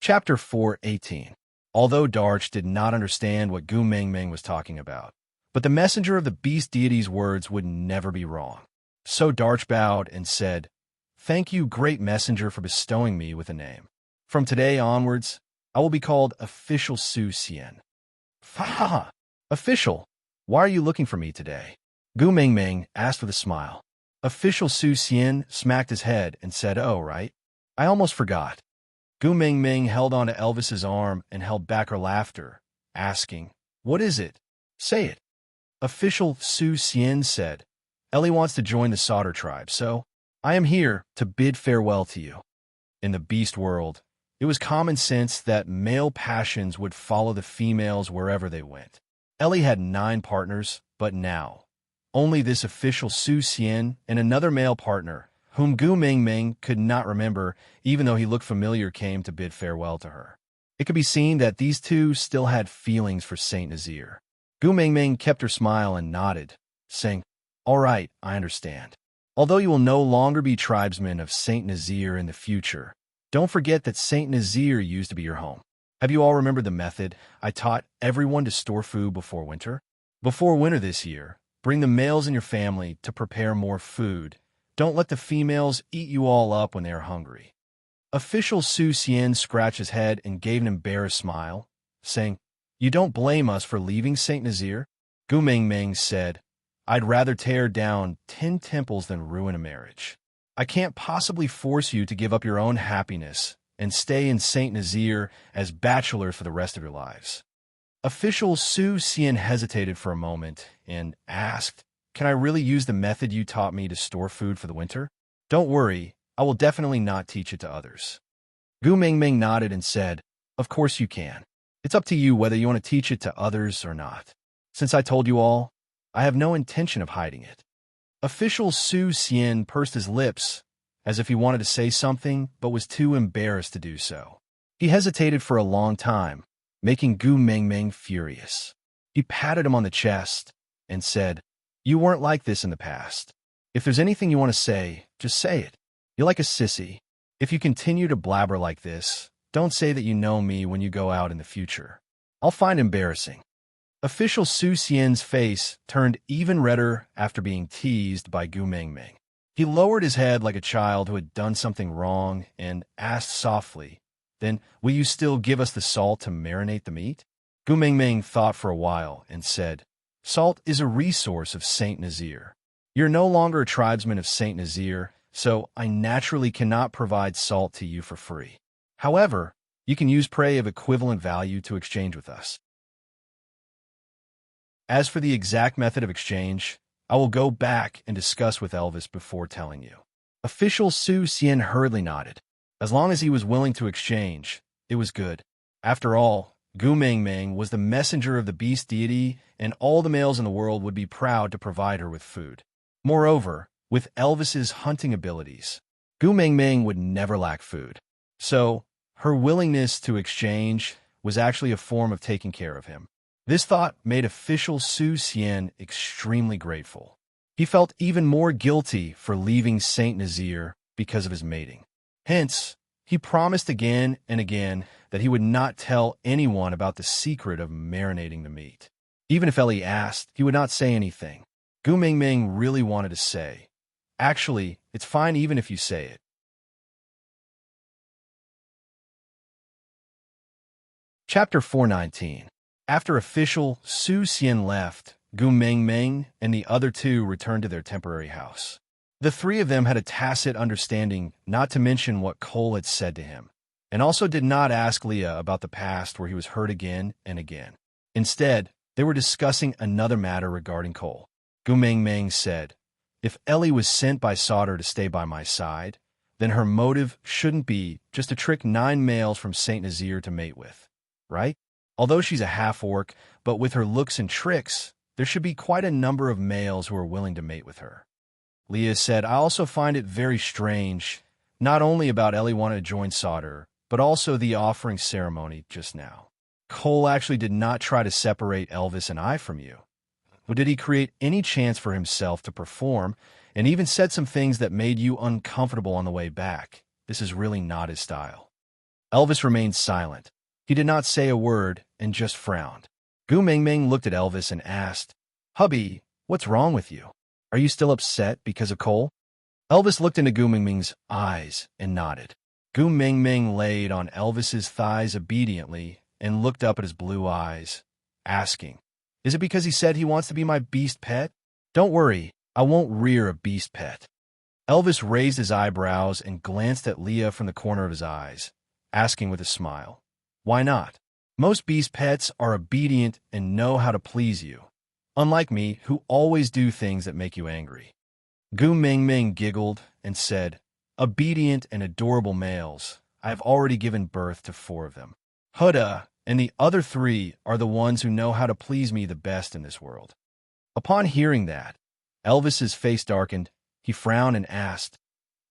Chapter 4:18. Although Darch did not understand what Gu Mingming was talking about, but the messenger of the beast deity's words would never be wrong. So Darch bowed and said, "Thank you, great messenger, for bestowing me with a name. From today onwards, I will be called Official Su Xian." "Fa! Official, why are you looking for me today?" Gu Mingming asked with a smile. Official Su Xian smacked his head and said, "Oh, right. I almost forgot." Gu Mingming held onto Elvis's arm and held back her laughter, asking, "What is it? Say it." Official Su Xian said, "Ellie wants to join the Sauter tribe, so I am here to bid farewell to you." In the beast world, it was common sense that male passions would follow the females wherever they went. Ellie had 9 partners, but now, only this official Su Xian and another male partner, whom Gu Mingming could not remember even though he looked familiar, came to bid farewell to her. It could be seen that these 2 still had feelings for Saint Nazir. Gu Mingming kept her smile and nodded, saying, "All right, I understand. Although you will no longer be tribesmen of Saint Nazir in the future, don't forget that Saint Nazir used to be your home. Have you all remembered the method I taught everyone to store food before winter? Before winter this year, bring the males in your family to prepare more food. Don't let the females eat you all up when they are hungry." Official Su Xian scratched his head and gave an embarrassed smile, saying, "You don't blame us for leaving Saint Nazir?" Gu Mingming said, "I'd rather tear down 10 temples than ruin a marriage. I can't possibly force you to give up your own happiness and stay in Saint Nazir as bachelors for the rest of your lives." Official Su Xian hesitated for a moment and asked, "Can I really use the method you taught me to store food for the winter?" "Don't worry, I will definitely not teach it to others." Gu Mingming nodded and said, "Of course you can. It's up to you whether you want to teach it to others or not. Since I told you all, I have no intention of hiding it." Official Su Xian pursed his lips as if he wanted to say something but was too embarrassed to do so. He hesitated for a long time, making Gu Mingming furious. He patted him on the chest and said, "You weren't like this in the past. If there's anything you want to say, just say it. You're like a sissy. If you continue to blabber like this, don't say that you know me when you go out in the future. I'll find embarrassing." Official Su Xian's face turned even redder after being teased by Gu Mingming. He lowered his head like a child who had done something wrong and asked softly, "Then will you still give us the salt to marinate the meat?" Gu Mingming thought for a while and said, "Salt is a resource of Saint Nazir. You're no longer a tribesman of Saint Nazir, so I naturally cannot provide salt to you for free. However, you can use prey of equivalent value to exchange with us. As for the exact method of exchange, I will go back and discuss with Elvis before telling you." Official Su Xian hurriedly nodded. As long as he was willing to exchange, it was good. After all, Gu Mingming was the messenger of the beast deity, and all the males in the world would be proud to provide her with food. Moreover, with Elvis's hunting abilities, Gu Mingming would never lack food. So, her willingness to exchange was actually a form of taking care of him. This thought made official Su Xian extremely grateful. He felt even more guilty for leaving Saint Nazaire because of his mating. Hence, he promised again and again that he would not tell anyone about the secret of marinating the meat. Even if Ellie asked, he would not say anything. Gu Mingming really wanted to say, "Actually, it's fine even if you say it." Chapter 419. After official Su Xian left, Gu Mingming and the other two returned to their temporary house. The three of them had a tacit understanding not to mention what Cole had said to him, and also did not ask Leah about the past where he was hurt again and again. Instead, they were discussing another matter regarding Cole. Gu Mingming said, "If Ellie was sent by Sauter to stay by my side, then her motive shouldn't be just to trick 9 males from Saint Nazaire to mate with, right? Although she's a half-orc, but with her looks and tricks, there should be quite a number of males who are willing to mate with her." Leah said, "I also find it very strange, not only about Ellie wanting to join Sauter, but also the offering ceremony just now. Cole actually did not try to separate Elvis and I from you. Or did he create any chance for himself to perform, and even said some things that made you uncomfortable on the way back? This is really not his style." Elvis remained silent. He did not say a word and just frowned. Gu Mingming looked at Elvis and asked, "Hubby, what's wrong with you? Are you still upset because of Cole?" Elvis looked into Gu Mingming's eyes and nodded. Gu Mingming laid on Elvis's thighs obediently and looked up at his blue eyes, asking, "Is it because he said he wants to be my beast pet? Don't worry, I won't rear a beast pet." Elvis raised his eyebrows and glanced at Leah from the corner of his eyes, asking with a smile, "Why not? Most beast pets are obedient and know how to please you, unlike me, who always do things that make you angry." Gu Mingming giggled and said, "Obedient and adorable males. I have already given birth to 4 of them. Huda and the other 3 are the ones who know how to please me the best in this world." Upon hearing that, Elvis's face darkened. He frowned and asked,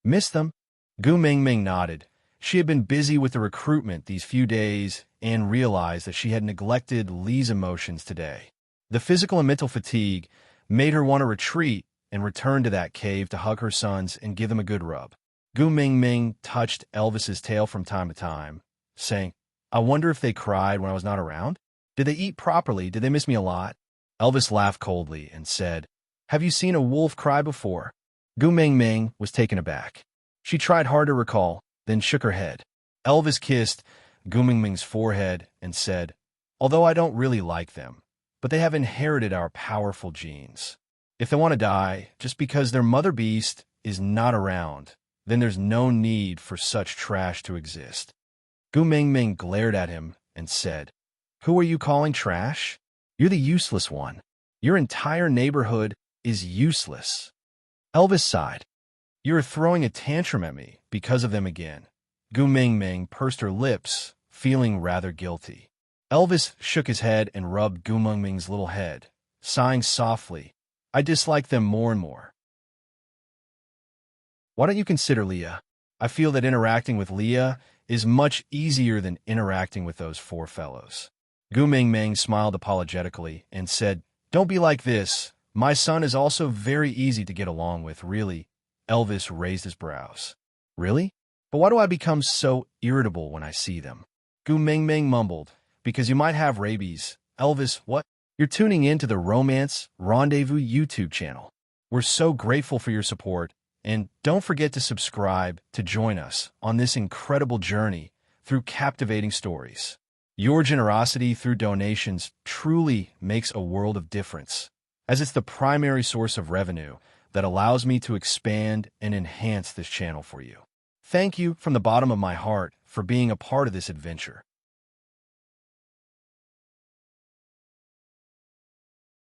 "Miss them?" Gu Mingming nodded. She had been busy with the recruitment these few days and realized that she had neglected Lee's emotions today. The physical and mental fatigue made her want to retreat and return to that cave to hug her sons and give them a good rub. Gu Mingming touched Elvis's tail from time to time, saying, "I wonder if they cried when I was not around? Did they eat properly? Did they miss me a lot?" Elvis laughed coldly and said, "Have you seen a wolf cry before?" Gu Mingming was taken aback. She tried hard to recall, then shook her head. Elvis kissed Gu Mingming's forehead and said, "Although I don't really like them, but they have inherited our powerful genes. If they want to die just because their mother beast is not around, then there's no need for such trash to exist." Gu Mingming glared at him and said, "Who are you calling trash? You're the useless one. Your entire neighborhood is useless." Elvis sighed. "You're throwing a tantrum at me because of them again." Gu Mingming pursed her lips, feeling rather guilty. Elvis shook his head and rubbed Gu Mingming's little head, sighing softly, "I dislike them more and more." "Why don't you consider Leah? I feel that interacting with Leah is much easier than interacting with those 4 fellows." Gu Mingming smiled apologetically and said, "Don't be like this. My son is also very easy to get along with, really." Elvis raised his brows. "Really? But why do I become so irritable when I see them?" Gu Mingming mumbled, "Because you might have rabies." Elvis, what? You're tuning in to the Romance Rendezvous YouTube channel. We're so grateful for your support, and don't forget to subscribe to join us on this incredible journey through captivating stories. Your generosity through donations truly makes a world of difference, as it's the primary source of revenue that allows me to expand and enhance this channel for you. Thank you from the bottom of my heart for being a part of this adventure.